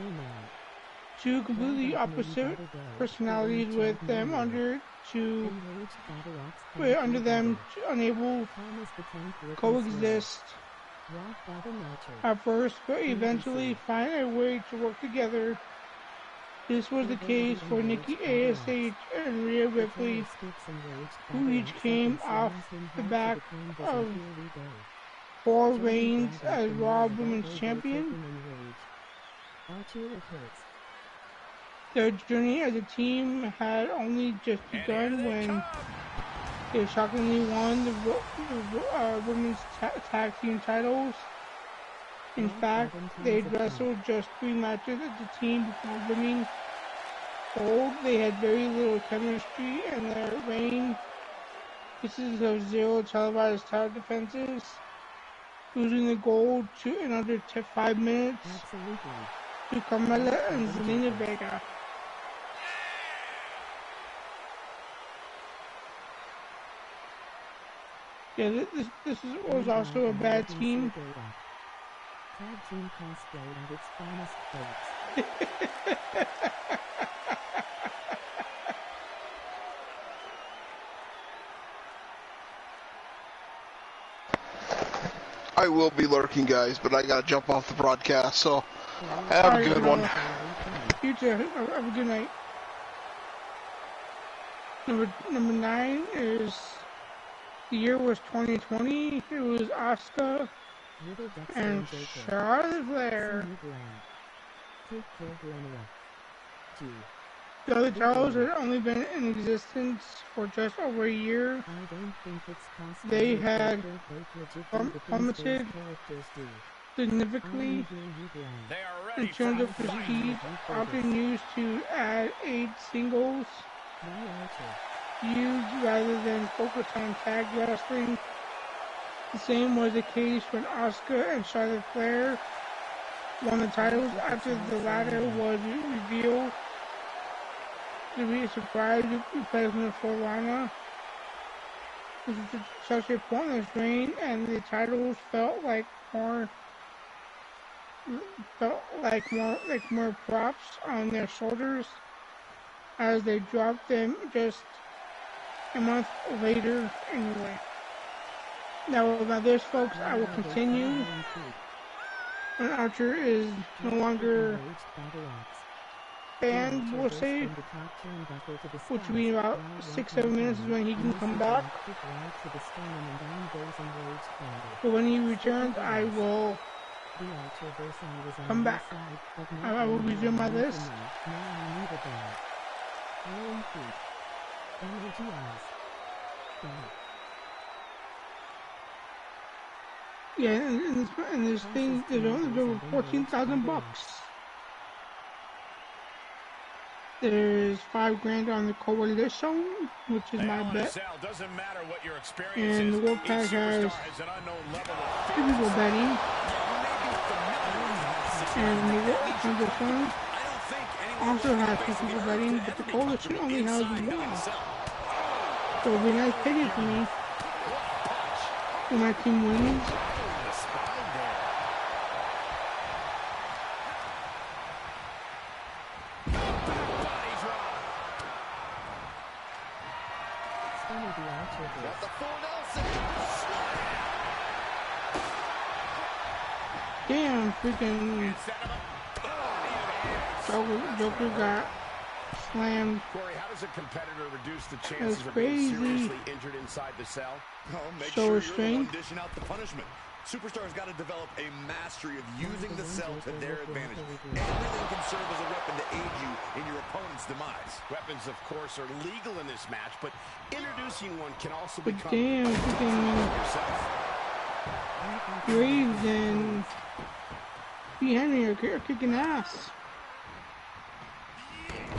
two completely opposite personalities with them under them unable to coexist at first, but eventually find a way to work together. This was the case for Nikki ASH and Rhea Ripley, who each came off the back of 4 reigns as Raw Women's Champion. Their journey as a team had only just begun when they shockingly won the women's tag team titles. In fact, they wrestled just 3 matches as a team before winning gold. They had very little chemistry, and their reign consists of 0 televised title defenses, losing the gold in under 5 minutes to Carmella and Zelina Vega. Yeah, this was also a bad team. Tag team cosplay at its finest, folks. I will be lurking, guys, but I gotta jump off the broadcast, so have a good one. You too. Have a good night. Number 9 is, the year was 2020. It was Asuka and Charlotte Flair. The other titles had only been in existence for just over a year. They had plummeted significantly in terms of prestige, often used to add 8 singles used rather than focus on tag wrestling. The same was the case when Asuka and Charlotte Flair won the titles after the latter was revealed to be a surprise replacement for Lana. This was such a pointless reign, and the titles felt like more props on their shoulders as they dropped them just a month later anyway. Now this, folks, I will continue when Archer is no longer banned, we'll say, which will be about 6-7 minutes is when he can come back. But when he returns, I will come back. I will resume my list. Yeah, and this thing, there's over 14,000 bucks. There's $5,000 on the coalition, which is my bet. And the Wolfpack has 2 people betting. And the Wolfpack also has 2 people betting, but the coalition only has 1. So it'll be a nice payday for me. When my team wins. The spine there. Body drop. Stunning the archer Got this. the full Nelson. Damn, freaking Joker got slammed. Corey, how does a competitor reduce the chances That's of being crazy. seriously injured inside the cell? Oh, make So sure you're the restrained. one dishing out the punishment. Superstars got to develop a mastery of using the cell to their advantage. Everything can serve as a weapon to aid you in your opponent's demise. Weapons, of course, are legal in this match, but introducing one can also But become damn, freaking yourself. Graves and B. Henry are kicking ass.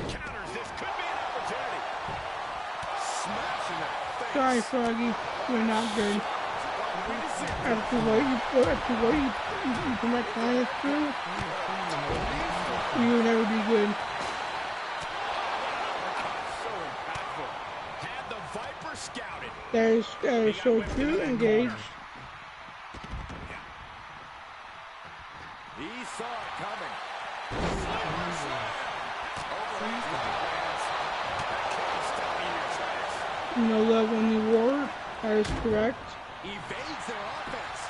Counters, this could be an opportunity. Smashing that face. Sorry, Froggy, you're not good. After what you put my clients through, you will never be good. So impactful. Had the Viper scouted. That is so true. Engaged. He saw it coming. Sleeper slam. Overhands the defense. That kick is stopping in your tracks. No love, only war. That is correct. Evades their offense.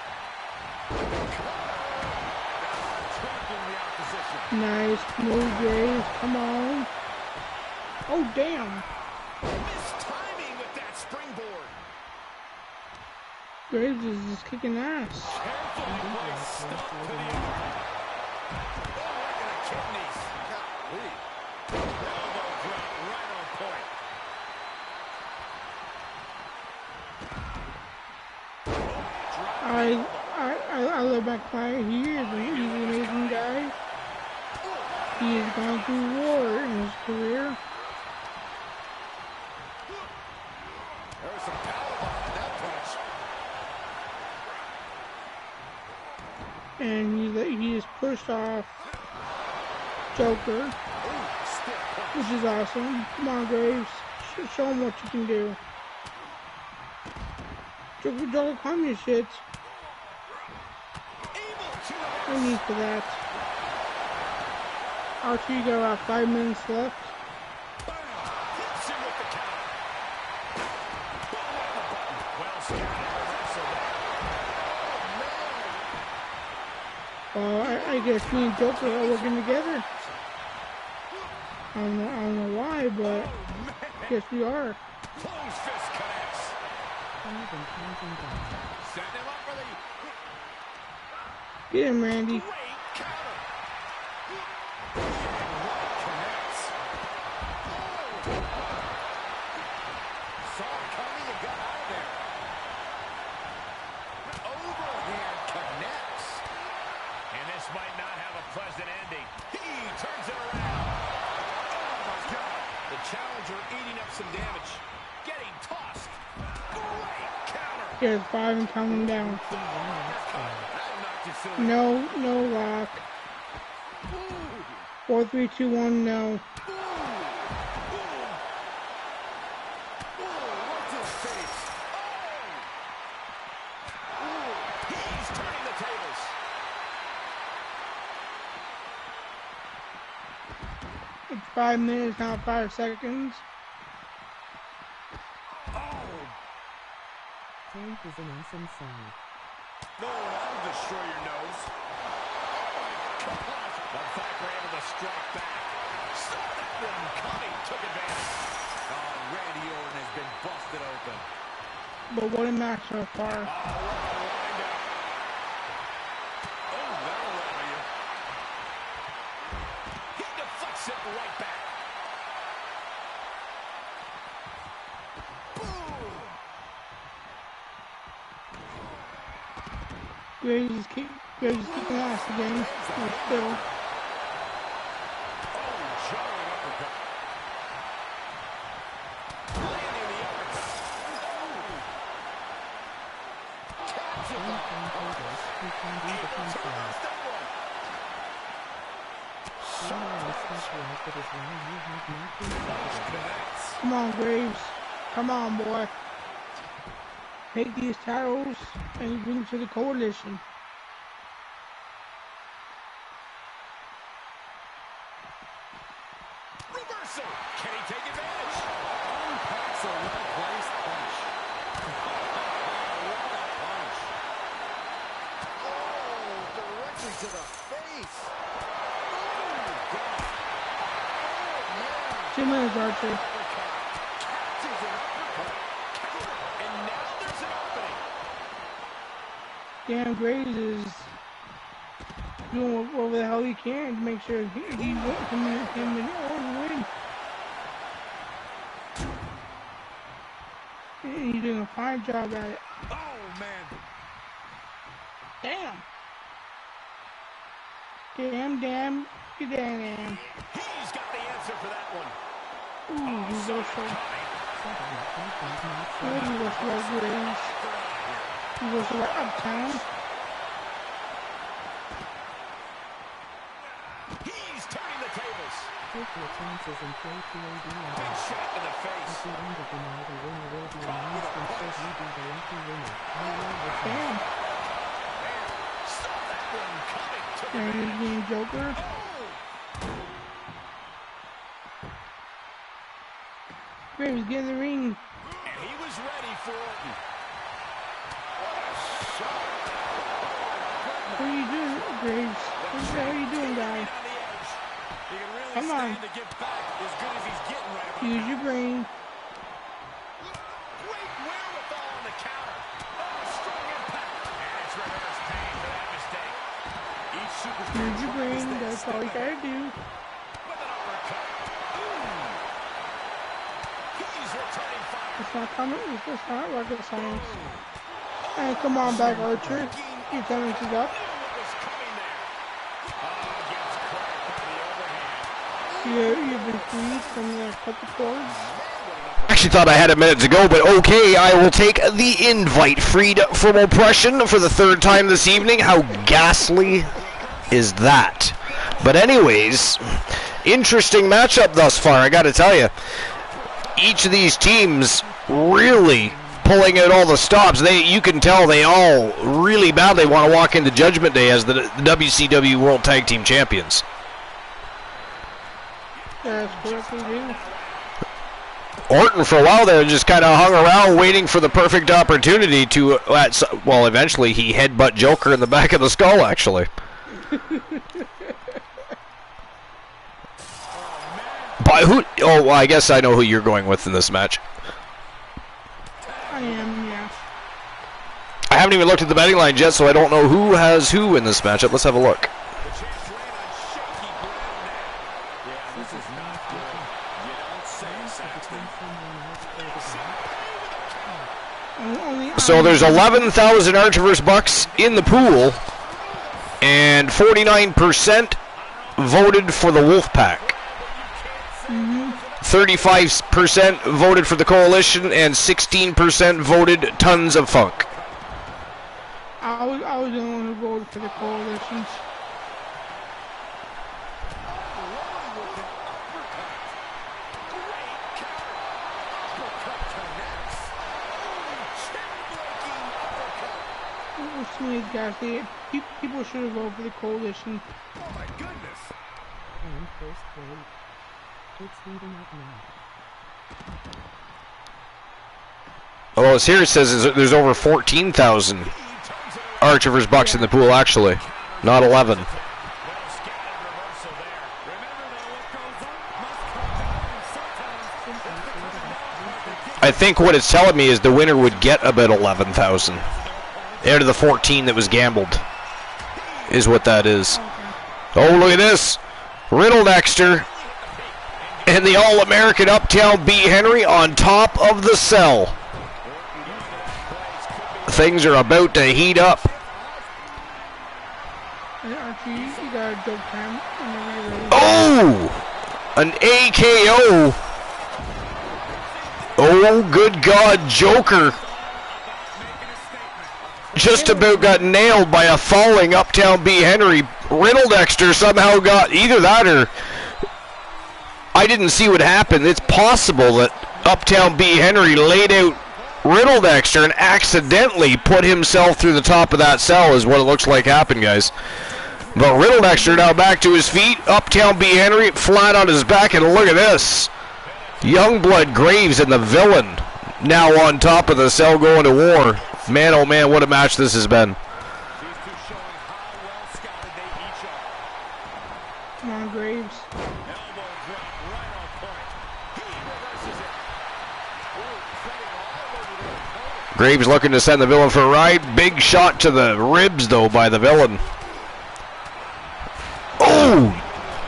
Tracking the opposition. Nice move, Graves. Come on. Oh, damn. Missed timing with that springboard. Graves is just kicking ass. Carefully placed stump to the arm. Oh, right to the kidneys. Golly. Elbow drop right on point. I love my client. He's an amazing guy. He has gone through war in his career. There was some power behind that punch. And he has pushed off Joker, which is awesome. Come on, Graves. Show him what you can do. Joker, calm your shit. No need for that. Archer, you got about 5 minutes left. Hits him with the counter. Well scouted reversal there. Well, I guess me and Joker are working together. I don't know why, but I guess we are. Close fist connects. Even counting down. Setting him up for the Get him, Randy. great counter. Right connects. Saw it coming and got out of there. Overhand connects. And this might not have a pleasant ending. He turns it around. Oh my God. The challenger eating up some damage. Getting tossed. Great counter. Here's 5 and counting down. That'll knock you silly. No lock. 4, 3, 2, 1, no. Right to the face. He's turning the tables. It's 5 minutes, not 5 seconds. Tank is an awesome song. No, that'll destroy your nose. Oh, gosh. The Viper able to strike back. Saw that one coming. Took advantage. Oh, Randy Orton has been busted open. But what a match so far. Oh, what a windup. Oh, that'll rattle you. He deflects it right back. Boom. Graves is kicking ass again. Still. Oh, jarring uppercut. Landing the uppercut. Catch him. Tables who can be Able to defensive. lost that one. Someone is specialized that is why you have not been Punch successful. connects. Come on, Graves. Come on, boy. Take these titles and bring them to the coalition. Reversal. Can he take advantage? Unpacks a well-placed punch. What a punch. Oh, directly to the face. Oh, God. Oh, man. 2 minutes, Archer. Catches an uppercut. And now there's an opening. Damn, Graves is doing whatever the hell he can to make sure he him and Orton win. And he's doing a fine job at it. Oh, man. Damn. Damn. He's got the answer for that one. Ooh, he's also. He was like Graves. He was like uptown. He's turning the tables. Take your chances and play POD level. Big shot to the face. At the end of the night, the winner will be announced and said you be the lucky winner. Damn. Saw that one coming to the And he's being Joker. Graves, get in the ring. And he was ready for Orton. What a shot. What are you doing, Graves? What the hell are you doing, guy? On the edge. He can really Come on. stand to get back as good as he's getting right about Use now. your brain. Great wherewithal on the counter. Oh, strong impact. And it's reverse pain for that mistake. Each superstar Use your brain. tries this. That's all you gotta do. With an uppercut. He's returning fire. It's not coming. It's not rocket science. And come on back, Archer. Your 10 minutes is up. What was coming there? Oh, gets cracked by the overhand. You've been freed from the cut the cords. Actually thought I had a minute to go, but okay, I will take the invite. Freed from oppression for the 3rd time this evening. How ghastly is that? But anyways, interesting matchup thus far, I gotta tell you. Each of these teams really pulling out all the stops. You can tell they all really badly want to walk into Judgment Day as the WCW World Tag Team Champions. That's correct, we do. Orton, for a while there, just kind of hung around waiting for the perfect opportunity to, well, eventually he headbutt Joker in the back of the skull, actually. By who? Oh, well, I guess I know who you're going with in this match. I am, yeah. I haven't even looked at the betting lines yet, so I don't know who has who in this matchup. Let's have a look. So there's 11,000 Archerverse bucks in the pool, and 49% voted for the Wolfpack. 35% voted for the Coalition, and 16% voted Tons of Funk. I was the one who voted for the coalitions. Guys, people should have voted for the coalition. Oh my goodness! And first play. It's heating up now. Although it's here it says there's over 14,000 Archerverse bucks in the pool, actually, not 11. I think what it's telling me is the winner would get about 11,000 out of the 14 that was gambled, is what that is. Oh, look at this. Riddle Dexter and the All-American Uptown B. Henry on top of the cell. Things are about to heat up. You got a dope time. Oh! An AKO. Oh, good God, Joker just about got nailed by a falling Uptown B. Henry. Riddle Dexter somehow got either that or I didn't see what happened. It's possible that Uptown B. Henry laid out Riddle Dexter and accidentally put himself through the top of that cell is what it looks like happened, guys. But Riddle Dexter now back to his feet. Uptown B. Henry flat on his back, and look at this. Youngblood Graves and the Villain now on top of the cell going to war. Man, oh man, what a match this has been. Come on, Graves. Graves looking to send the Villain for a ride. Big shot to the ribs, though, by the Villain. Oh!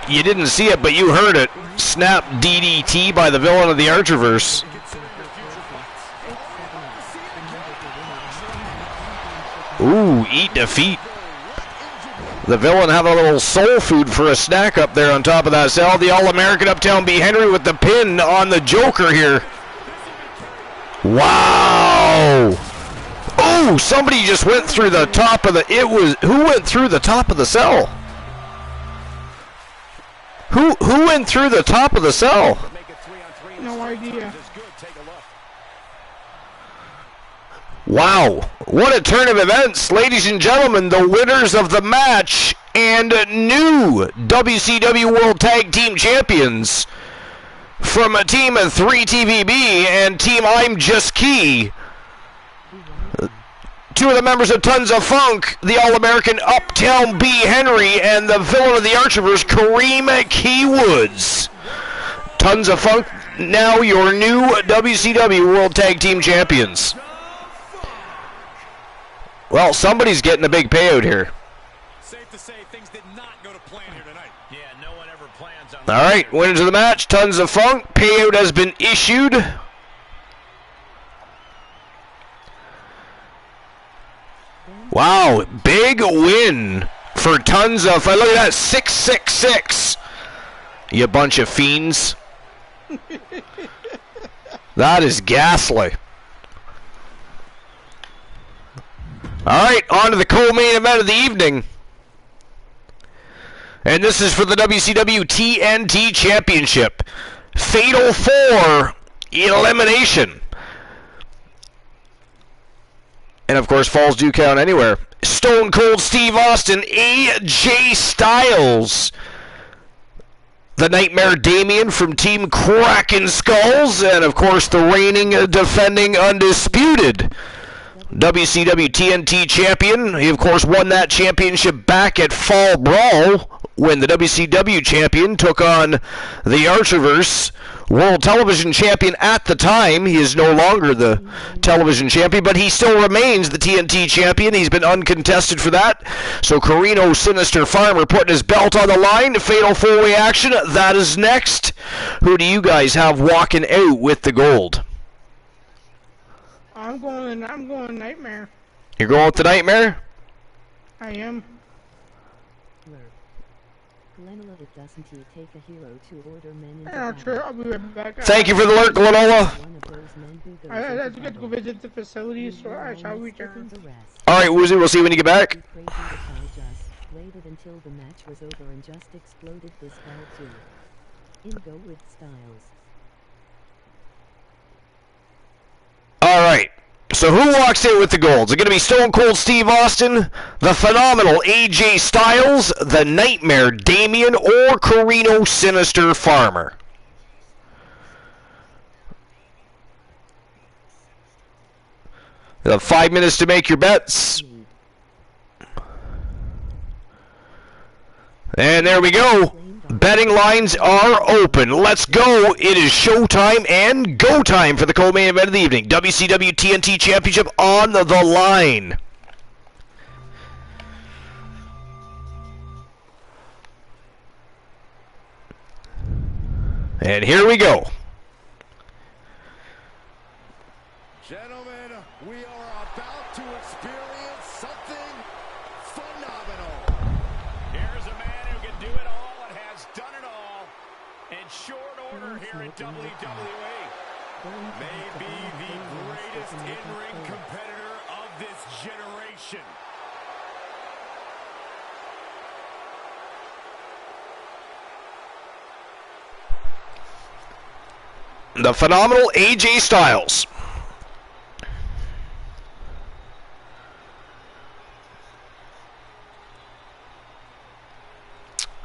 You didn't see it, but you heard it. Snap DDT by the Villain of the Archerverse. Ooh, eat defeat. The Villain have a little soul food for a snack up there on top of that cell. The All-American Uptown B. Henry with the pin on the Joker here. Wow! Oh, somebody just went through the top of the... Who went through the top of the cell? Who went through the top of the cell? No idea. Wow, what a turn of events. Ladies and gentlemen, the winners of the match and new WCW World Tag Team Champions from a team of 3TVB and team I'm Just Key. Two of the members of Tons of Funk, the All-American Uptown B. Henry and the Villain of the Archerverse, Kareem Key Woods. Tons of Funk, now your new WCW World Tag Team Champions. Well, somebody's getting a big payout here. Safe to say things did not go to plan here tonight. Yeah, no one ever plans on. All right, winners of the match, Tons of Funk. Payout has been issued. Wow, big win for Tons of Funk. Look at that, 666. You bunch of fiends. That is ghastly. All right, on to the co-main event of the evening. And this is for the WCW TNT Championship. Fatal 4 elimination. And of course, falls do count anywhere. Stone Cold Steve Austin, AJ Styles. The Nightmare Damien from Team Kraken Skulls. And of course, the reigning, defending, undisputed WCW TNT champion. He, of course, won that championship back at Fall Brawl when the WCW champion took on the Archerverse World Television Champion at the time. He is no longer the television champion, but he still remains the TNT champion. He's been uncontested for that. So Carino Sinister Farmer putting his belt on the line. Fatal 4-way action. That is next. Who do you guys have walking out with the gold? I'm going Nightmare. You're going with the Nightmare? I am. It doesn't take a hero to order men into Yeah, sure, I'll be right back. Thank you for the alert, Glenola. I have to get to visit the facility, so I shall return. Alright, Woozy, we'll see you when you get back. Waited until the match was over and just exploded this bell too. In go with Styles. Alright, so who walks in with the gold? Is it going to be Stone Cold Steve Austin, the phenomenal AJ Styles, the Nightmare Damien, or Carino Sinister Farmer? You have 5 minutes to make your bets. And there we go. Betting lines are open. Let's go. It is showtime and go time for the co-main event of the evening. WCW TNT Championship on the line. And here we go. Gentlemen, we are about to experience something phenomenal. Here's a man who can do it all and has done it all in short order here in WWE. Maybe the greatest in-ring competitor of this generation. the phenomenal AJ Styles.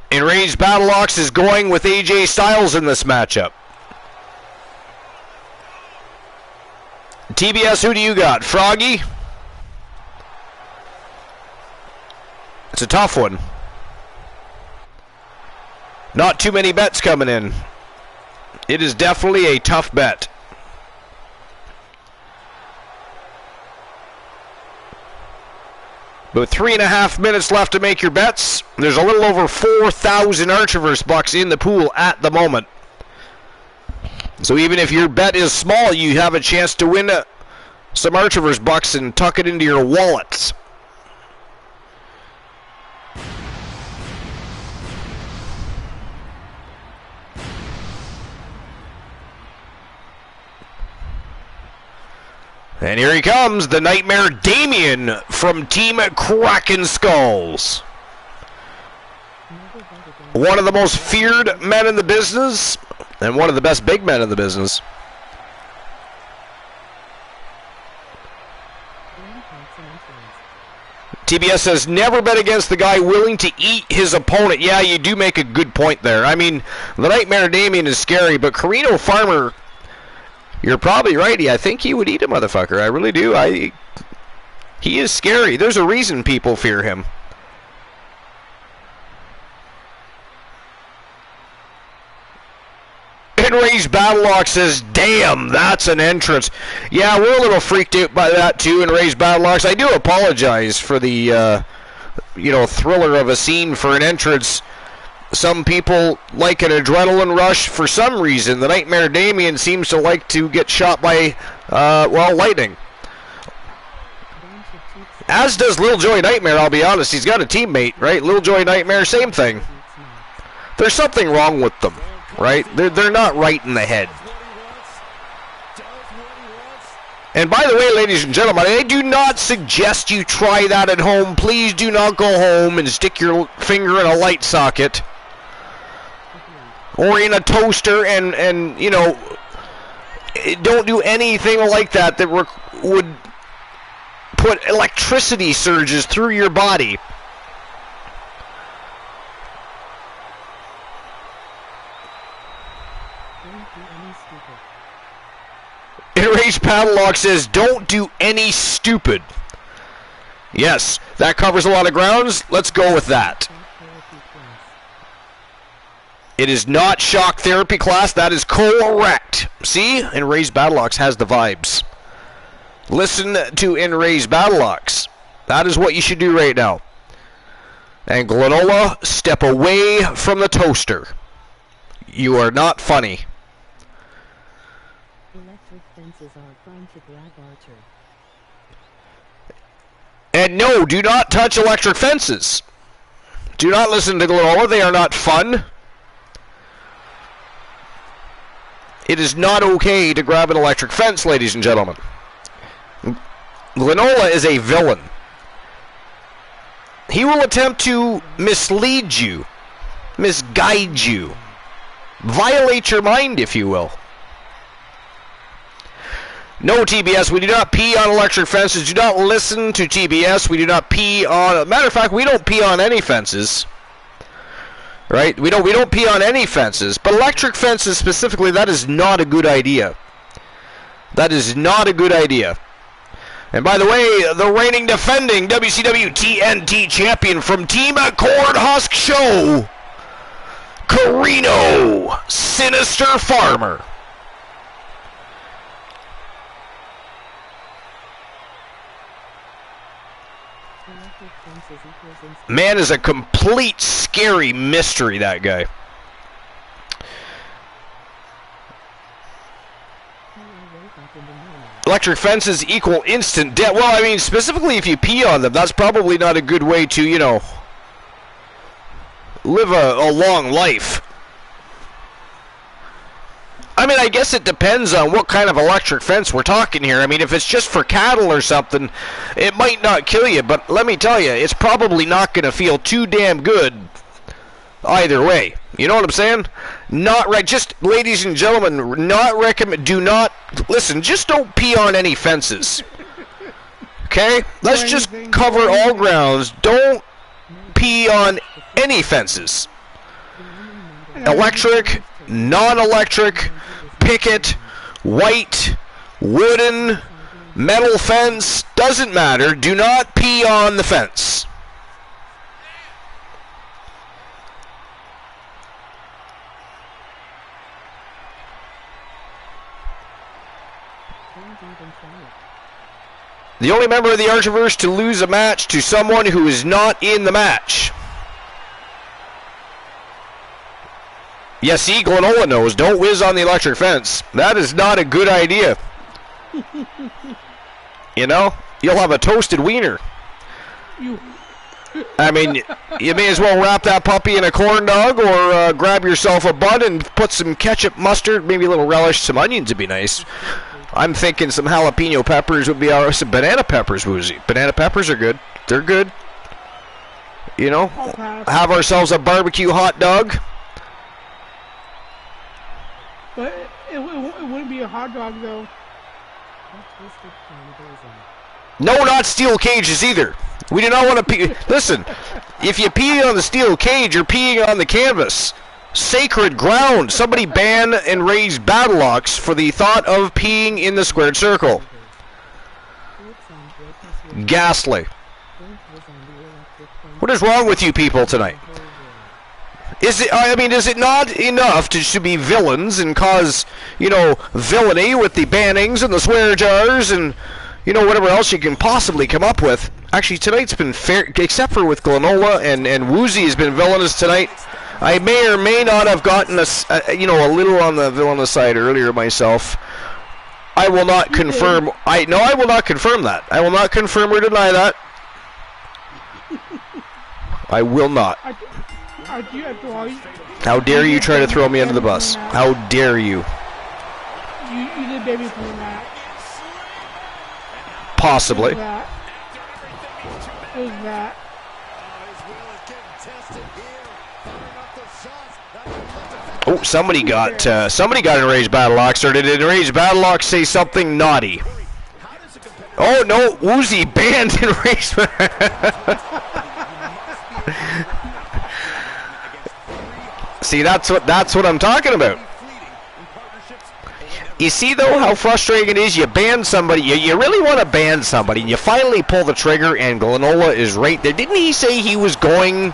Enraged Battleox is going with AJ Styles in this matchup. TBS, who do you got? Froggy? It's a tough one. Not too many bets coming in. It is definitely a tough bet. With 3.5 minutes left to make your bets, there's a little over 4,000 Archiverse bucks in the pool at the moment. So even if your bet is small, you have a chance to win some Archiverse bucks and tuck it into your wallets. And here he comes, the Nightmare Damien from Team Kraken Skulls. One of the most feared men in the business, and one of the best big men in the business. TBS says, never bet against the guy willing to eat his opponent. Yeah, you do make a good point there. I mean, the Nightmare Damien is scary, but Carino Farmer, you're probably right. I think he would eat a motherfucker. I really do. He is scary. There's a reason people fear him. Enraged Battleox says, damn, that's an entrance. Yeah, we're a little freaked out by that too, Enraged Battleox. I do apologize for the, thriller of a scene for an entrance. Some people like an adrenaline rush for some reason. The Nightmare Damien seems to like to get shot by, lightning. As does Lil Joy Nightmare, I'll be honest. He's got a teammate, right? Lil Joy Nightmare, same thing. There's something wrong with them, right? They're not right in the head. And by the way, ladies and gentlemen, I do not suggest you try that at home. Please do not go home and stick your finger in a light socket or in a toaster and don't do anything like that that would put electricity surges through your body. Enraged Padlock says, don't do any stupid. Yes, that covers a lot of grounds. Let's go with that. It is not shock therapy class. That is correct. See? Enraged Battleox has the vibes. Listen to Enraged Battleox. That is what you should do right now. And Glenola, step away from the toaster. You are not funny. Electric fences are fun to grab, Archer. And no, do not touch electric fences. Do not listen to Glenola. They are not fun. It is not okay to grab an electric fence, ladies and gentlemen. Glenola is a villain. He will attempt to mislead you, misguide you, violate your mind, if you will. No, TBS, we do not pee on electric fences. Do not listen to TBS. We do not pee on... Matter of fact, we don't pee on any fences. Right? We don't pee on any fences. But electric fences specifically, that is not a good idea. That is not a good idea. And by the way, the reigning defending WCW TNT champion from Team Cornhusk Show, Carino Sinister Farmer. Man is a complete scary mystery, that guy. Electric fences equal instant death. Well, I mean, specifically if you pee on them, that's probably not a good way to, live a long life. I mean, I guess it depends on what kind of electric fence we're talking here. I mean, if it's just for cattle or something, it might not kill you. But let me tell you, it's probably not going to feel too damn good either way. You know what I'm saying? Not right. Just, ladies and gentlemen, not recommend. Do not listen. Just don't pee on any fences. Okay? Let's just cover all grounds. Don't pee on any fences. Electric, non-electric, picket, white, wooden, metal fence, doesn't matter. Do not pee on the fence. The only member of the Archiverse to lose a match to someone who is not in the match. Yeah, see, Glenola knows. Don't whiz on the electric fence. That is not a good idea. You know? You'll have a toasted wiener. I mean, you may as well wrap that puppy in a corn dog or grab yourself a bun and put some ketchup, mustard, maybe a little relish, some onions would be nice. I'm thinking some jalapeno peppers would be alright. Some banana peppers, Woozy. Banana peppers are good. They're good. You know? Have ourselves a barbecue hot dog. But it wouldn't be a hot dog, though. No, not steel cages either. We do not want to pee. Listen, if you pee on the steel cage, you're peeing on the canvas. Sacred ground. Somebody ban and raise battle locks for the thought of peeing in the squared circle. Ghastly. What is wrong with you people tonight? Is it? I mean, is it not enough to be villains and cause, you know, villainy with the bannings and the swear jars and, you know, whatever else you can possibly come up with? Actually, tonight's been fair, except for with Glenola and Woozy has been villainous tonight. I may or may not have gotten you know, a little on the villainous side earlier myself. I will not confirm. I will not confirm that. I will not confirm or deny that. I will not. How dare you try to throw me under the bus? How dare you? You did baby for that. Possibly. Who's that? Oh, somebody got enraged battle locks. Or did enraged battle locks say something naughty? Oh no, Woozy banned enraged. See, that's what I'm talking about. You see, though, how frustrating it is? You ban somebody, you really want to ban somebody, and you finally pull the trigger, and Glenola is right there. Didn't he say he was going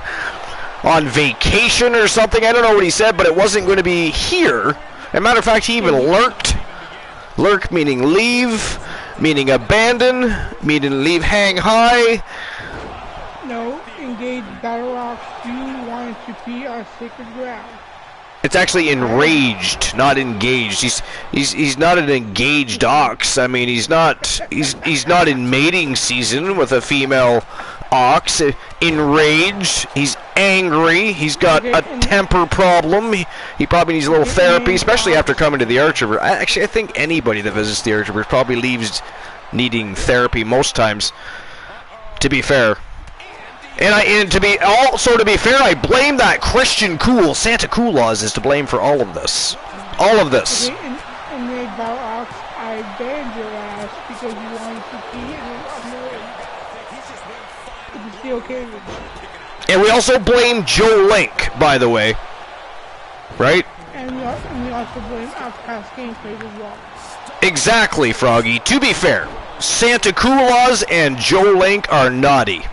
on vacation or something? I don't know what he said, but it wasn't going to be here. As a matter of fact, he even lurked. Lurk meaning leave, meaning abandon, meaning leave hang high. No, engage battle rocks. Do you want to be on sacred ground? It's actually enraged, not engaged. He's not an engaged ox. I mean, he's not in mating season with a female ox. Enraged. He's angry. He's got a temper problem. He probably needs a little therapy, especially after coming to the Archiver. Actually, I think anybody that visits the Archiver probably leaves needing therapy most times. To be fair. And to be fair, I blame that Christian Cool. Santa Claus is to blame for all of this. All of this. Okay, and Red Battle Ox, I banned your ass because you wanted to pee and it's still okay with me. And we also blame Joe Link, by the way. Right? And we also blame Outcast Gameplay as well. Exactly, Froggy. To be fair, Santa Claus and Joe Link are naughty.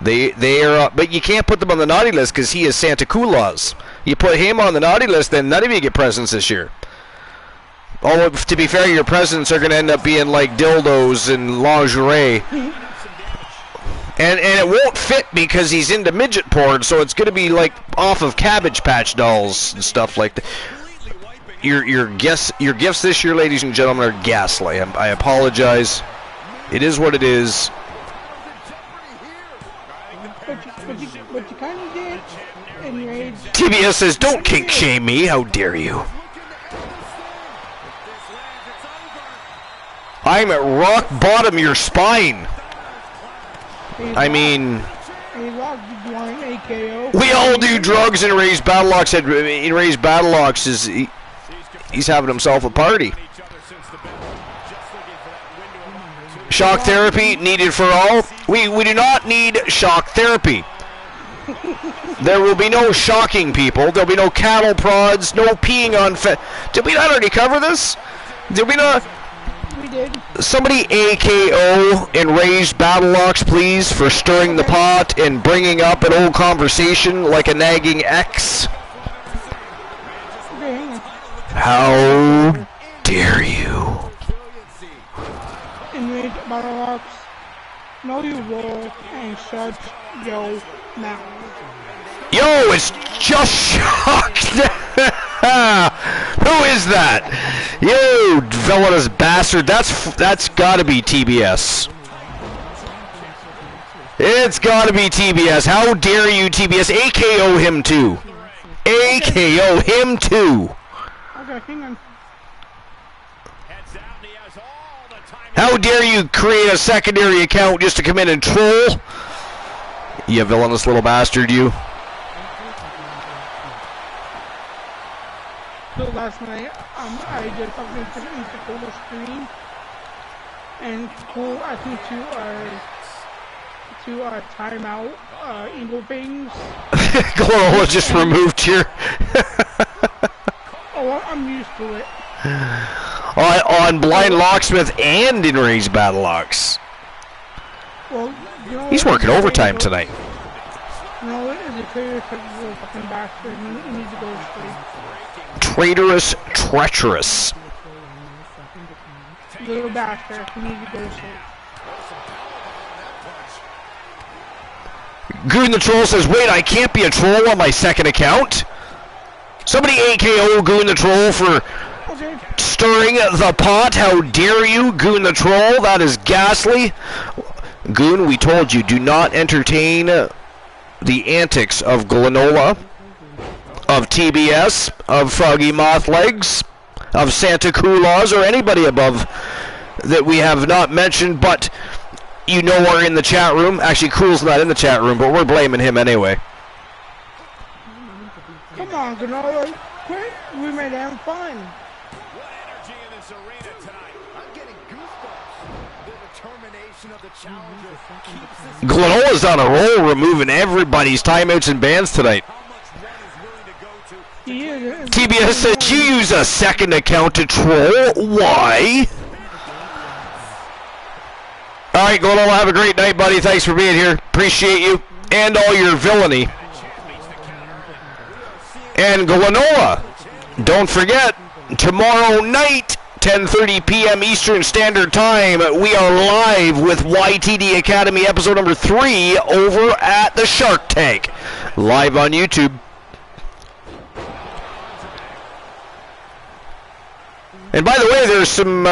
They are, but you can't put them on the naughty list because he is Santa Claus. You put him on the naughty list, then none of you get presents this year. Although, to be fair, your presents are going to end up being like dildos and lingerie. And it won't fit because he's into midget porn, so it's going to be like off of Cabbage Patch dolls and stuff like that. Your gifts this year, ladies and gentlemen, are ghastly. I apologize. It is what it is. But you kind of did enrage. TBS says, "Don't kink shame me. How dare you?" I'm at rock bottom your spine. I mean, A-Lock, did you want an AKO? We all do drugs in Ray's Battlelocks. In Ray's Battlelocks, he's having himself a party. Shock therapy needed for all. We do not need shock therapy. There will be no shocking people. There'll be no cattle prods, no peeing on Did we not already cover this? Did we not? We did. Somebody AKO in Ray's Battlelocks, please, for stirring the pot and bringing up an old conversation like a nagging ex. Okay, hang on. How dare you? Inmate Battlelocks, know you roll and shut your mouth. Yo, it's just shocked. Who is that? You villainous bastard. That's gotta be TBS. It's gotta be TBS. How dare you, TBS? AKO him too. AKO him too. Okay, hang on. How dare you create a secondary account just to come in and troll? You villainous little bastard, you. So last night, I did something for the Instagram stream, and Cole asked me to time out evil things. Glorola just removed your. Oh, I'm used to it. On Blind Locksmith and in Ray's Battlelocks. Well, you know, He's working overtime tonight. No, the traitor took a little fucking bastard. He needs to go straight. Traitorous, treacherous. Little bastard. He needs to go straight. Goon the Troll says, wait, I can't be a troll on my second account? Somebody AKO Goon the Troll for stirring the pot. How dare you, Goon the Troll? That is ghastly. Goon, we told you, do not entertain the antics of Glanola, of TBS, of Froggy Moth Legs, of Santa Claus, or anybody above that we have not mentioned, but you know are in the chat room. Actually, Cool's not in the chat room, but we're blaming him anyway. Come on, Granola, quit. We made them fun. What energy in this arena tonight. I'm getting goosebumps. The determination of the challenger keeps this. Glanola's on a roll, removing everybody's timeouts and bans tonight. How much one is willing to go to. He is. TBS says you use a second account to troll. Why? All right, Glanola, have a great night, buddy. Thanks for being here. Appreciate you and all your villainy. And Glanola, don't forget, tomorrow night, 10:30 p.m. Eastern Standard Time, we are live with YTD Academy episode number 3 over at the Shark Tank, live on YouTube. And by the way, there's some,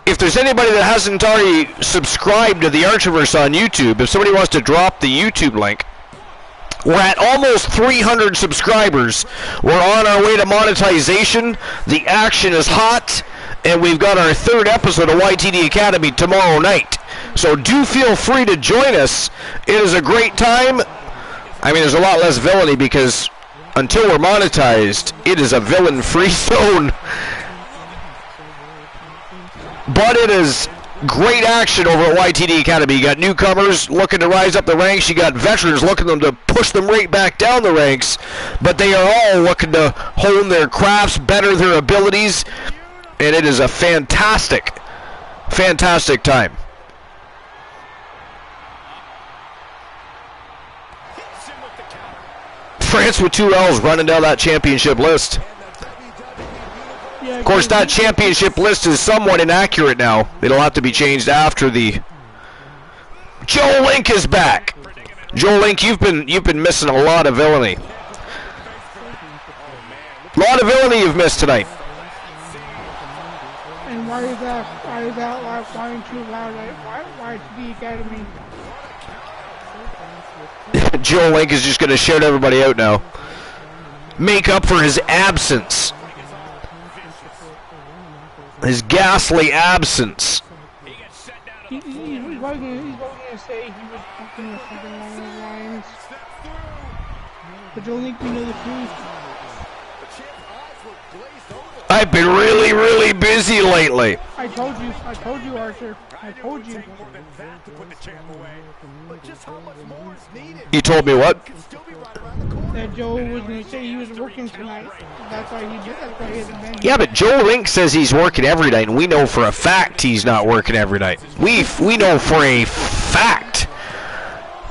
if there's anybody that hasn't already subscribed to the Archiverse on YouTube, if somebody wants to drop the YouTube link, we're at almost 300 subscribers. We're on our way to monetization. The action is hot, and we've got our 3rd episode of YTD Academy tomorrow night. So do feel free to join us. It is a great time. I mean, there's a lot less villainy because until we're monetized, it is a villain-free zone. But it is great action over at YTD Academy. You got newcomers looking to rise up the ranks. You got veterans looking to push them right back down the ranks. But they are all looking to hone their crafts, better their abilities. And it is a fantastic, fantastic time. France with 2 L's running down that championship list. Of course, that championship list is somewhat inaccurate now. It'll have to be changed after the. Joe Link is back. Joe Link, you've been missing a lot of villainy. A lot of villainy you've missed tonight. And why is that? Why is that loud? Why aren't you loud? Why is the Academy? Joe Link is just going to shout everybody out now. Make up for his absence. His ghastly absence. He's probably gonna say he was fucking or something along those But Joe Link, we know the truth. I've been really, really busy lately. I told you, Archer. I told you. You told me what? That Joe was going to say he was working tonight. That's why he hasn't been here. Yeah, but Joe Link says he's working every night, and we know for a fact he's not working every night. We know for a fact.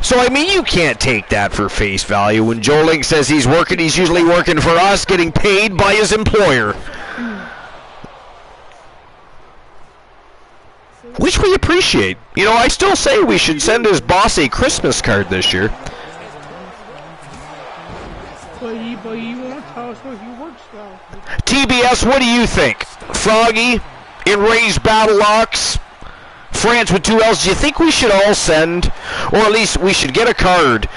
So, I mean, you can't take that for face value. When Joe Link says he's working, he's usually working for us, getting paid by his employer. Which we appreciate. You know, I still say we should send his boss a Christmas card this year. But he won't tell us where he works, though. TBS, what do you think? Froggy, Enraged Battle Ox, France with 2 L's. Do you think we should all send, or at least we should get a card,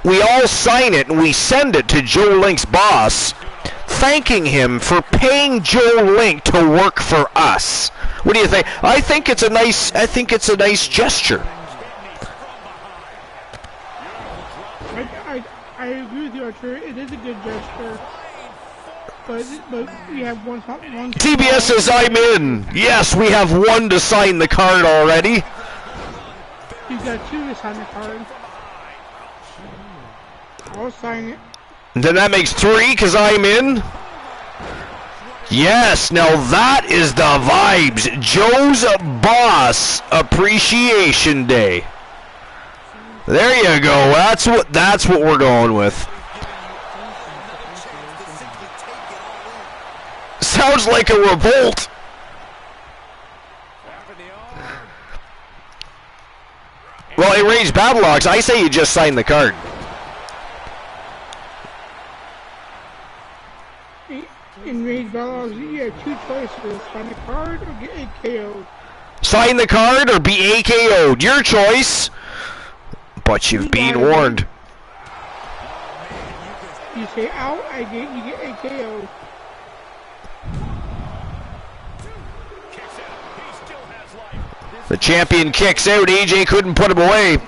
we all sign it and we send it to Joe Link's boss, thanking him for paying Joe Link to work for us? What do you think? I think it's a nice gesture. I agree with you, Archer. It is a good gesture. But we have one. TBS says I'm in. Yes, we have one to sign the card already. You got 2 to sign the card. I'll sign it. Then that makes 3 because I'm in. Yes, now that is the vibes. Joe's Boss Appreciation Day. There you go. That's what we're going with. Sounds like a revolt. Well, Enraged Battle Logs, I say you just sign the card. Enraged Battle Logs, you have 2 choices. Sign the card or get AKO'd. Sign the card or be AKO'd. Your choice. But you've been warned. You say out, you get AKO'd. The champion kicks out. AJ couldn't put him away.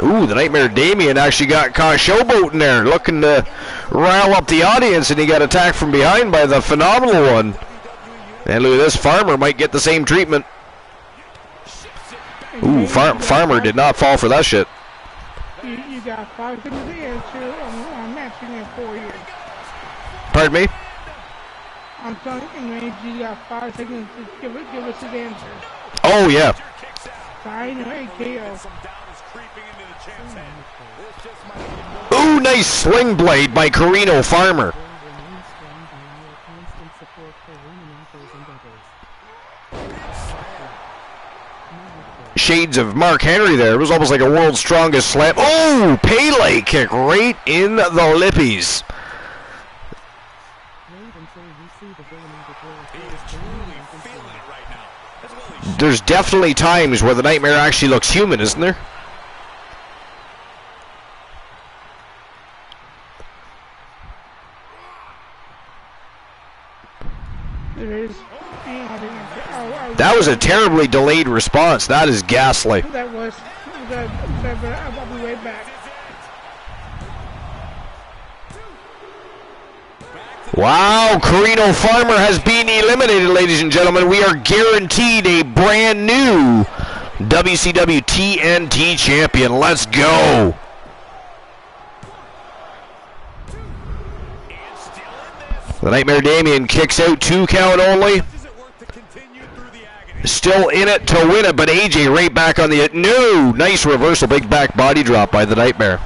Ooh, the Nightmare Damien actually got caught showboating there, looking to rile up the audience, and he got attacked from behind by the Phenomenal One. And look at this, Farmer might get the same treatment. Ooh, Farmer did not fall for that shit. You got 5 seconds to answer on matching in 4 years. Pardon me? I'm telling you got 5 seconds to give us his answer. Oh, yeah. Sign or AKO. Ooh, nice sling blade by Carino Farmer. Shades of Mark Henry there. It was almost like a world's strongest slam. Oh, Pele kick right in the lippies. There's definitely times where the Nightmare actually looks human, isn't there? That was a terribly delayed response. That is ghastly. That was. I'll be right back. Wow, Carino Farmer has been eliminated, ladies and gentlemen. We are guaranteed a brand new WCW TNT champion. Let's go. The Nightmare Damien kicks out, 2 count only. Still in it to win it, but AJ right back on the... No! Nice reversal, big back body drop by the Nightmare.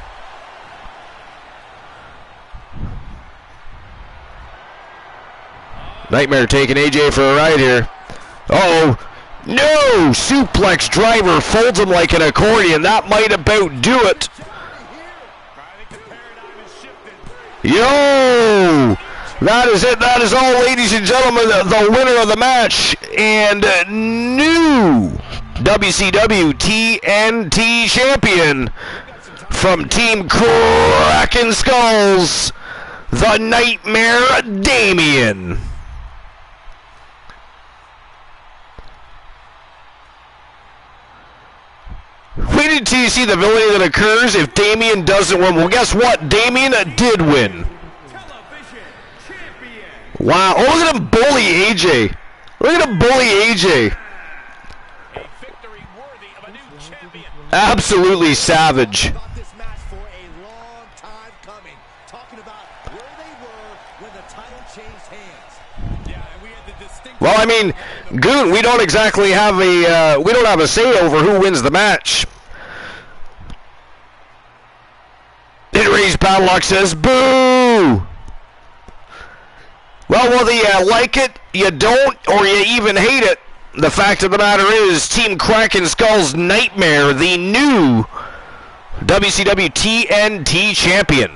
Nightmare taking AJ for a ride here. Uh-oh. No! Suplex driver folds him like an accordion. That might about do it. Yo! That is it. That is all, ladies and gentlemen. The winner of the match and new WCW TNT champion from Team Kraken Skulls, the Nightmare Damien. Wait until you see the villainy that occurs if Damien doesn't win. Well, guess what? Damien did win. Wow. Oh, look at him bully AJ. Look at him bully AJ. Absolutely savage. This match for a long time coming. Talking about where they were when the title changed hands. Yeah, and we had the distinct. Well, I mean, Goon, we don't exactly have a say over who wins the match. Henry's Padlock says, boo! Well, whether you like it, you don't, or you even hate it, the fact of the matter is, Team Kraken Skull's Nightmare, the new WCW TNT champion.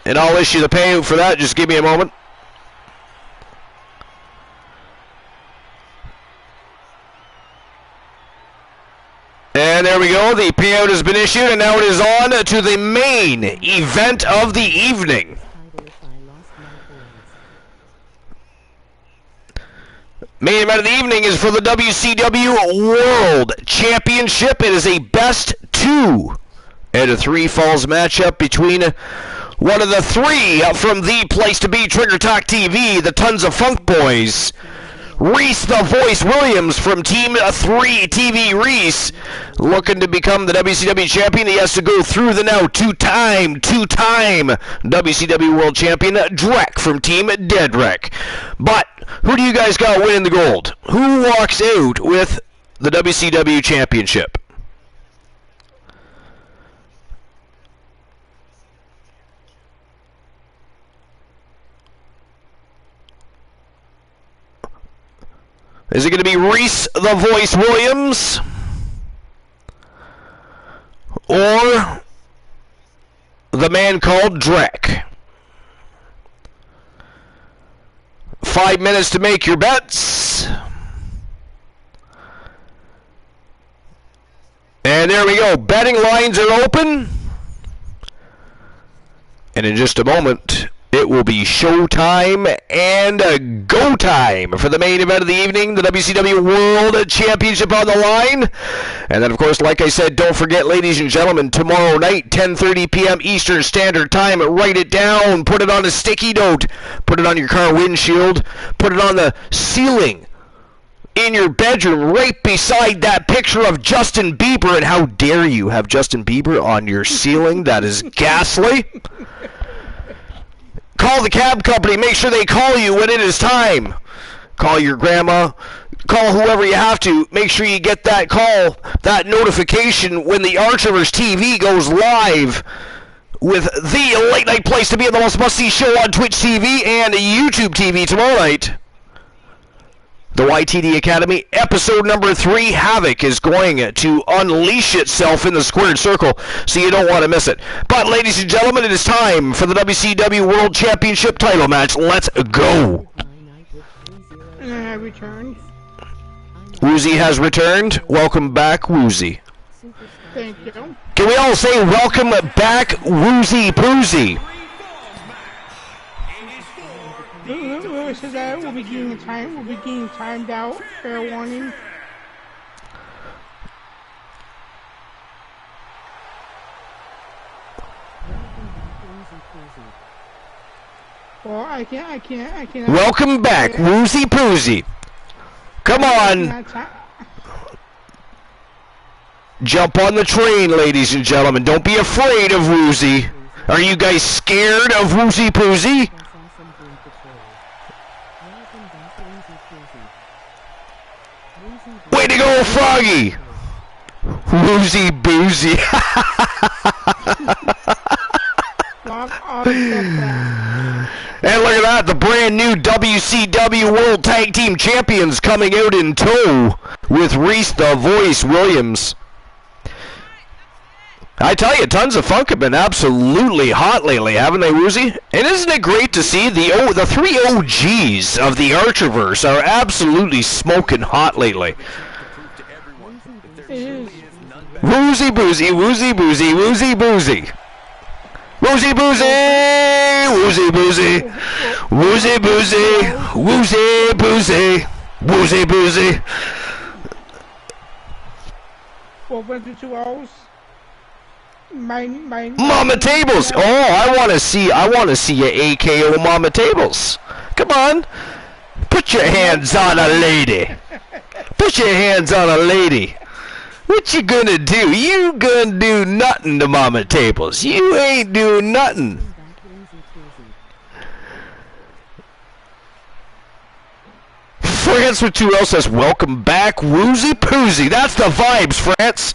And I'll issue the payout for that. Just give me a moment. And there we go. The payout has been issued, and now it is on to the main event of the evening. Main event of the evening is for the WCW World Championship. It is a best 2 out of 3 falls matchup between one of the 3 from the place to be, Trigger Talk TV, the Tons of Funk Boys. Reese the Voice Williams from Team 3 TV Reese, looking to become the WCW champion. He has to go through the now two-time WCW World Champion Drek from Team Deadrek. But who do you guys got winning the gold? Who walks out with the WCW championship? Is it going to be Reese the Voice Williams? Or the man called Drek? 5 minutes to make your bets. And there we go. Betting lines are open. And in just a moment, it will be showtime and go time for the main event of the evening, the WCW World Championship on the line. And then, of course, like I said, don't forget, ladies and gentlemen, tomorrow night, 10:30 p.m. Eastern Standard Time. Write it down. Put it on a sticky note. Put it on your car windshield. Put it on the ceiling in your bedroom right beside that picture of Justin Bieber. And how dare you have Justin Bieber on your ceiling? That is ghastly. Call the cab company. Make sure they call you when it is time. Call your grandma. Call whoever you have to. Make sure you get that call, that notification when the Archivers TV goes live with the late night place to be in the most must-see show on Twitch TV and YouTube TV tomorrow night. The YTD Academy, episode number 3, Havoc, is going to unleash itself in the squared circle, so you don't want to miss it. But, ladies and gentlemen, it is time for the WCW World Championship title match. Let's go. And I returned. Woozy has returned. Welcome back, Woozy. Thank you. Can we all say welcome back, Woozy Poozy? Whoever says that will be getting timed out. Fair warning. Well, I can't. Welcome back, Woozy Poozy. Come on. Jump on the train, ladies and gentlemen. Don't be afraid of Woozy. Are you guys scared of Woozy Poozy? Way to go, Froggy! Woozy Boozy. And look at that, the brand new WCW World Tag Team Champions coming out in tow with Reese the Voice Williams. I tell you, Tons of Funk have been absolutely hot lately, haven't they, Woozy? And isn't it great to see the 3 OGs of the Archiverse are absolutely smoking hot lately? Woozy Boozy, Woozy Boozy, Woozy Boozy. Woozy Boozy, Woozy Boozy, Woozy Boozy, Woozy Boozy, Woozy Boozy. 4 wins with 2 L's. My Mama Tables. Oh, I want to see you AKO Mama Tables. Come on. Put your hands on a lady. Put your hands on a lady. What you gonna do? You gonna do nothing to Mama Tables. You ain't doing nothing. France with 2L says, welcome back, Woozy Poozy. That's the vibes, France.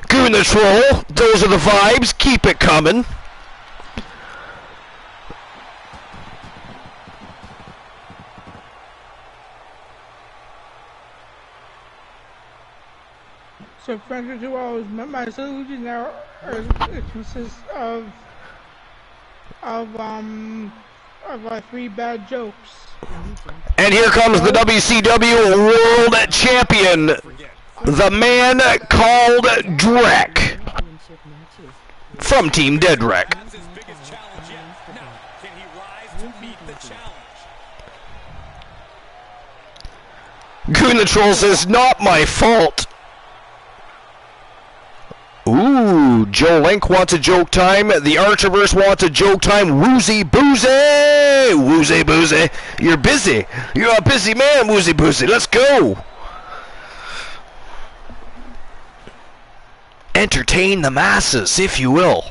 Goon the Troll, those are the vibes. Keep it coming. So France with 2L's, my solution now consists of 3 bad jokes. And here comes the WCW World Champion, the man called Drek, from Team Deadrek. That's his biggest challenge yet. Now, can he rise to meet the challenge? Goon the Troll says, not my fault. Ooh, Joe Link wants a joke time. The Archerverse wants a joke time. Woozy Boozy! Woozy Boozy. You're busy. You're a busy man, Woozy Boozy. Let's go. Entertain the masses, if you will.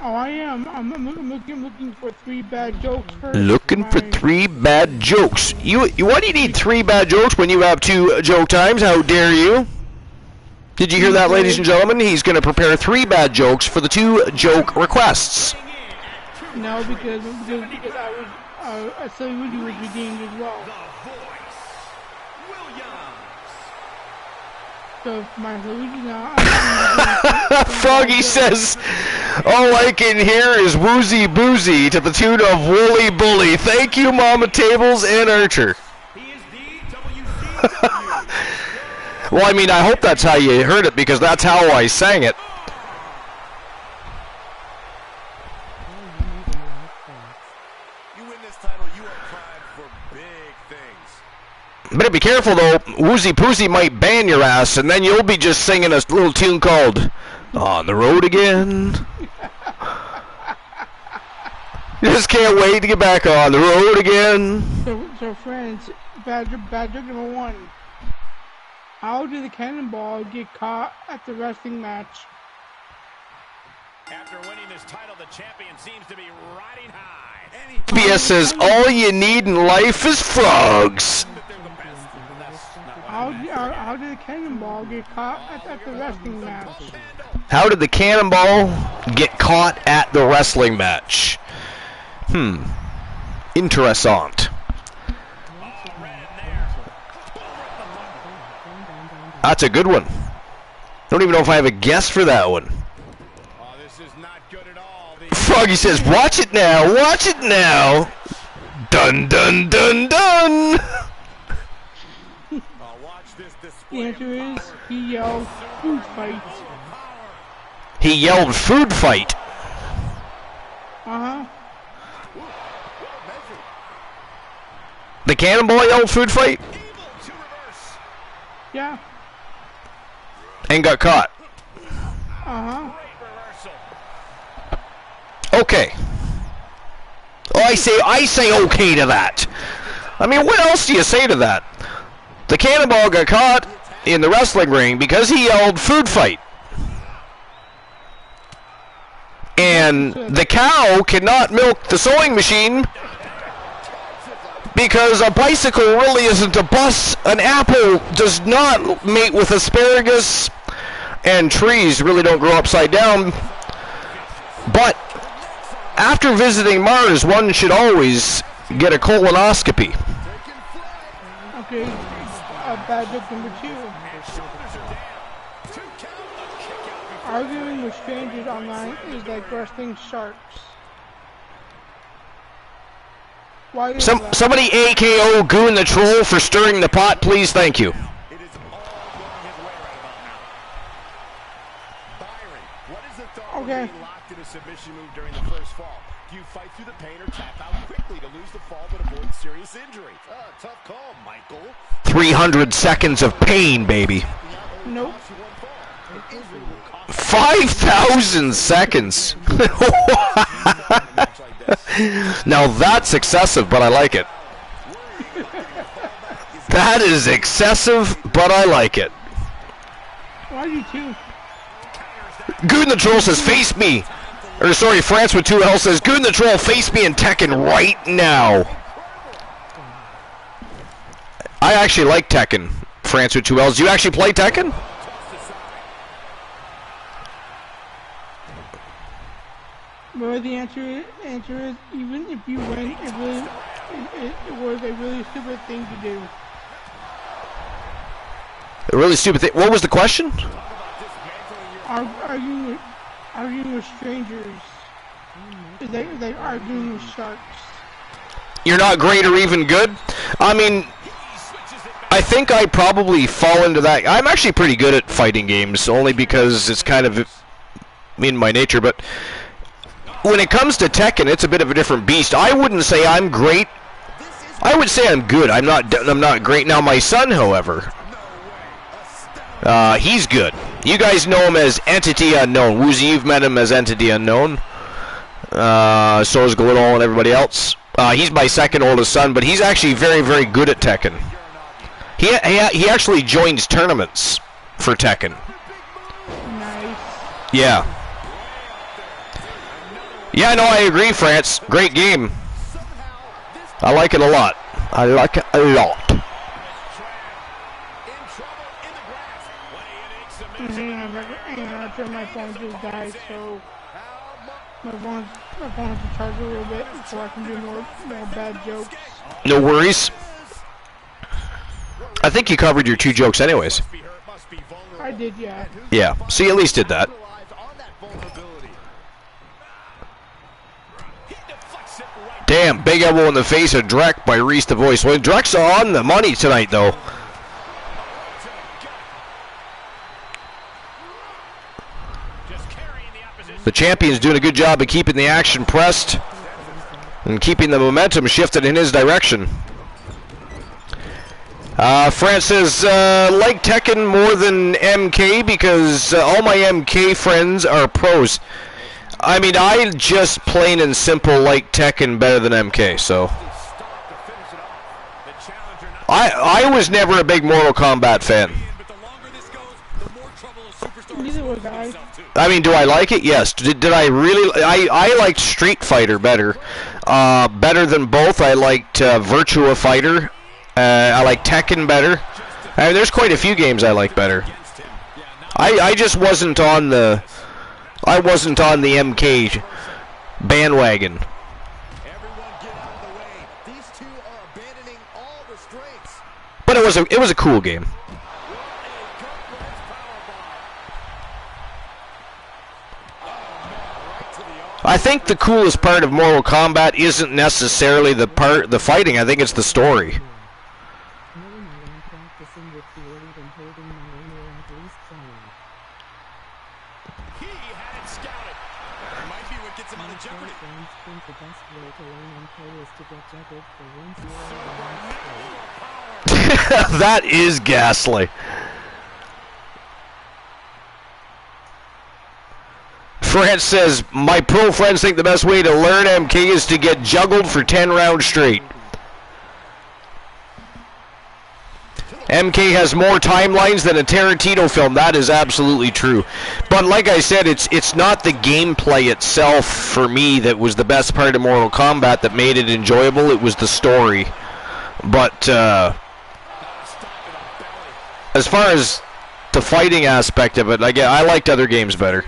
Oh, I am. I'm looking for 3 bad jokes first. Looking for 3 bad jokes. Why do you need 3 bad jokes when you have 2 joke times? How dare you? Did you hear that, ladies and gentlemen? He's going to prepare 3 bad jokes for the 2 joke requests. No, because I saw Woody was redeemed as well. So my solution now. Froggy says, all I can hear is Woozy Boozy to the tune of Woolly Bully. Thank you, Mama Tables and Archer. He is the WCW. Well, I mean, I hope that's how you heard it, because that's how I sang it. You win this title, you are primed for big things. Better be careful, though. Woozy Poozy might ban your ass, and then you'll be just singing a little tune called On the Road Again. Just can't wait to get back on the road again. So friends, bad joke number 1. How did the Cannonball get caught at the wrestling match? After winning this title, the champion seems to be riding high. BS says, all you need in life is frogs. How did the Cannonball get caught at the wrestling match? How did the Cannonball get caught at the wrestling match? Interessant. That's a good one. Don't even know if I have a guess for that one. Oh, this is not good at all. Froggy says, watch it now, watch it now. Dun, dun, dun, dun. Watch this display. The answer is he yelled food fight. He yelled food fight. Uh-huh. The Cannonball yelled food fight? Yeah. And got caught. Uh-huh. Okay. Oh, I say okay to that. I mean, what else do you say to that? The Cannonball got caught in the wrestling ring because he yelled food fight. And the cow cannot milk the sewing machine because a bicycle really isn't a bus. An apple does not mate with asparagus, and trees really don't grow upside down. But after visiting Mars, one should always get a colonoscopy. Okay. Bad joke number 2. Arguing with strangers online is like wrestling sharks. Why is that? Somebody AKO Goon the Troll for stirring the pot, please. Thank you. It is all going his way right about now. Byron, what is the thought of Okay. being locked in a submission move during the first fall? Do you fight through the pain or tap out quickly to lose the fall but avoid serious injury? Tough call, Michael. 300 seconds of pain, baby. Nope. 5,000 seconds. Now that's excessive, but I like it. That is excessive, but I like it. Why you too? Good in the Troll says, face me. Or sorry, France with 2L says, Good in the Troll, face me in Tekken right now. I actually like Tekken, France with 2Ls. Do you actually play Tekken? Well, the answer is, even if you win, it was a really stupid thing to do. A really stupid thing. What was the question? Arguing with strangers. They arguing with sharks. You're not great or even good? I mean, I think I probably fall into that. I'm actually pretty good at fighting games, only because it's kind of in my nature, but when it comes to Tekken, it's a bit of a different beast. I wouldn't say I'm great. I would say I'm good. I'm not great. Now, my son, however, he's good. You guys know him as Entity Unknown. Woozy, you've met him as Entity Unknown. So is Glittle and everybody else. He's my second oldest son, but he's actually very, very good at Tekken. He actually joins tournaments for Tekken. Nice. Yeah. Yeah, no, I agree, France. Great game. I like it a lot. I like it a lot. My phone just died, so my phone has to charge a little bit so I can do more bad jokes. No worries. I think you covered your 2 jokes anyways. I did, yeah. Yeah, so you at least did that. Damn, big elbow in the face of Drek by Reese the Voice. Well, Drek's on the money tonight, though. The champion's doing a good job of keeping the action pressed and keeping the momentum shifted in his direction. France says, like Tekken more than MK because all my MK friends are pros. I mean, I just plain and simple like Tekken better than MK, so. I was never a big Mortal Kombat fan. Neither was I. I mean, do I like it? Yes. Did I really? I liked Street Fighter better. Better than both. I liked Virtua Fighter. I like Tekken better. I mean, there's quite a few games I like better. I just wasn't on the MK bandwagon. But it was a cool game. I think the coolest part of Mortal Kombat isn't necessarily the fighting. I think it's the story. That is ghastly. France says, my pro friends think the best way to learn MK is to get juggled for 10 rounds straight. MK has more timelines than a Tarantino film. That is absolutely true. But like I said, it's not the gameplay itself for me that was the best part of Mortal Kombat that made it enjoyable. It was the story. But as far as the fighting aspect of it, I liked other games better.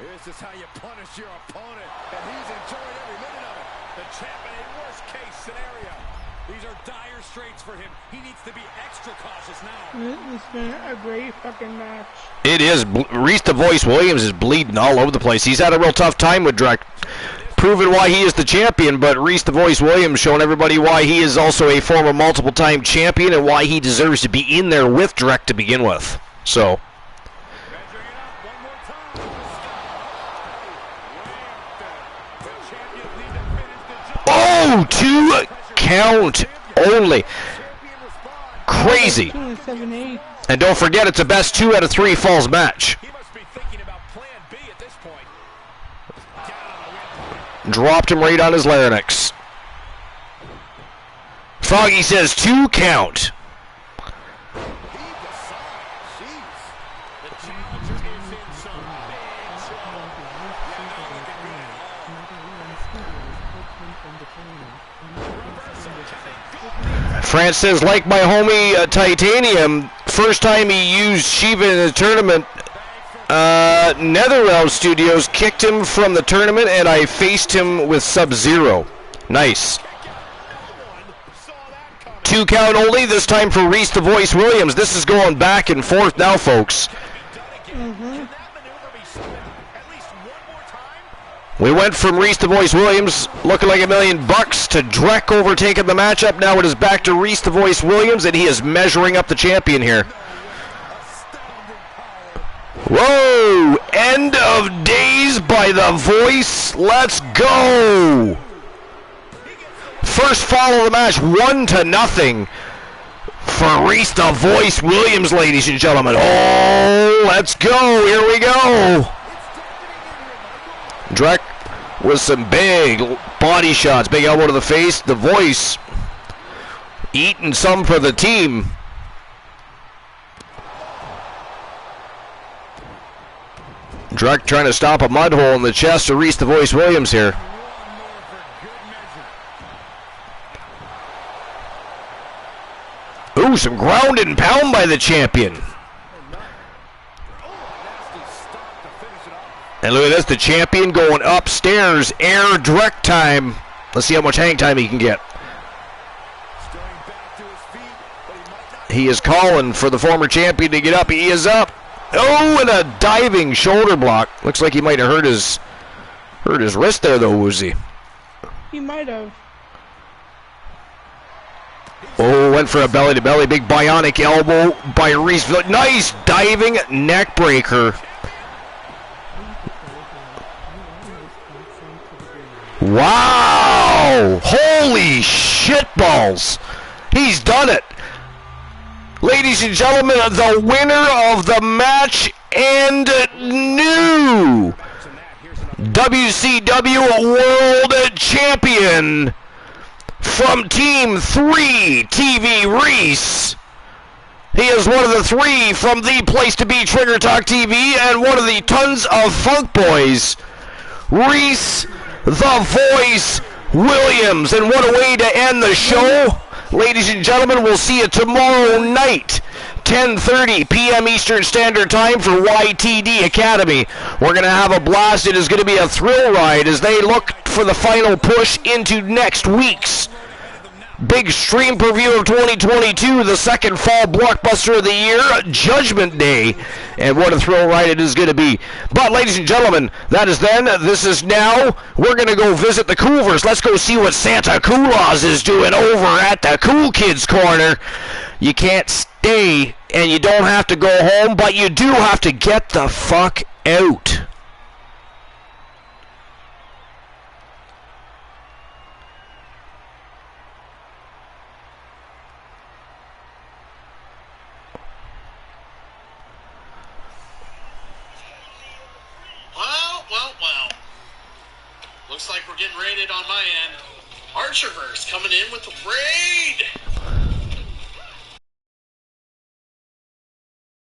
This is how you punish your opponent, and he's enjoying every minute of it. The champ in a worst-case scenario. These are dire straits for him. He needs to be extra cautious now. This has been a great fucking match. It is. Reese the Voice Williams is bleeding all over the place. He's had a real tough time with Drek, proving why he is the champion, but Reese the Voice Williams showing everybody why he is also a former multiple-time champion and why he deserves to be in there with Drek to begin with. So. Oh, 2 count only. Crazy. And don't forget, it's a best 2 out of 3 falls match. He must be thinking about plan B at this point. Dropped him right on his larynx. Froggy says 2 count. France says, like my homie Titanium, first time he used Shiva in the tournament, NetherRealm Studios kicked him from the tournament and I faced him with Sub-Zero. Nice. 2 count only, this time for Reese the Voice Williams. This is going back and forth now, folks. We went from Reese the Voice Williams looking like $1 million to Drek overtaking the matchup. Now it is back to Reese the Voice Williams, and he is measuring up the champion here. Whoa! End of days by the Voice. Let's go! First fall of the match, 1-0 for Reese the Voice Williams, ladies and gentlemen. Oh, let's go! Here we go! Drek with some big body shots, big elbow to the face. The Voice eating some for the team. Drek trying to stop a mud hole in the chest of Reese the Voice Williams here. Ooh, some ground and pound by the champion. And look at this, the champion going upstairs, air direct time. Let's see how much hang time he can get. He is calling for the former champion to get up. He is up. Oh, and a diving shoulder block. Looks like he might have hurt his wrist there, though, Woozy. He might have. Oh, went for a belly-to-belly. Big bionic elbow by Reese. Nice diving neck breaker. Wow! Holy shitballs! He's done it! Ladies and gentlemen, the winner of the match and new WCW World Champion from Team 3 TV Reese. He is one of the 3 from the place to be Trigger Talk TV and one of the tons of funk boys, Reese the Voice Williams. And what a way to end the show. Ladies and gentlemen, we'll see you tomorrow night, 10:30 p.m. Eastern Standard Time for YTD Academy. We're going to have a blast. It is going to be a thrill ride as they look for the final push into next week's big stream preview of 2022, the second fall blockbuster of the year, Judgment Day. And what a thrill ride it is going to be. But, ladies and gentlemen, that is then. This is now. We're going to go visit the Coolverse. Let's go see what Santa Claus is doing over at the Cool Kids Corner. You can't stay, and you don't have to go home, but you do have to get the fuck out. Well. Looks like we're getting raided on my end. Archerverse coming in with the raid.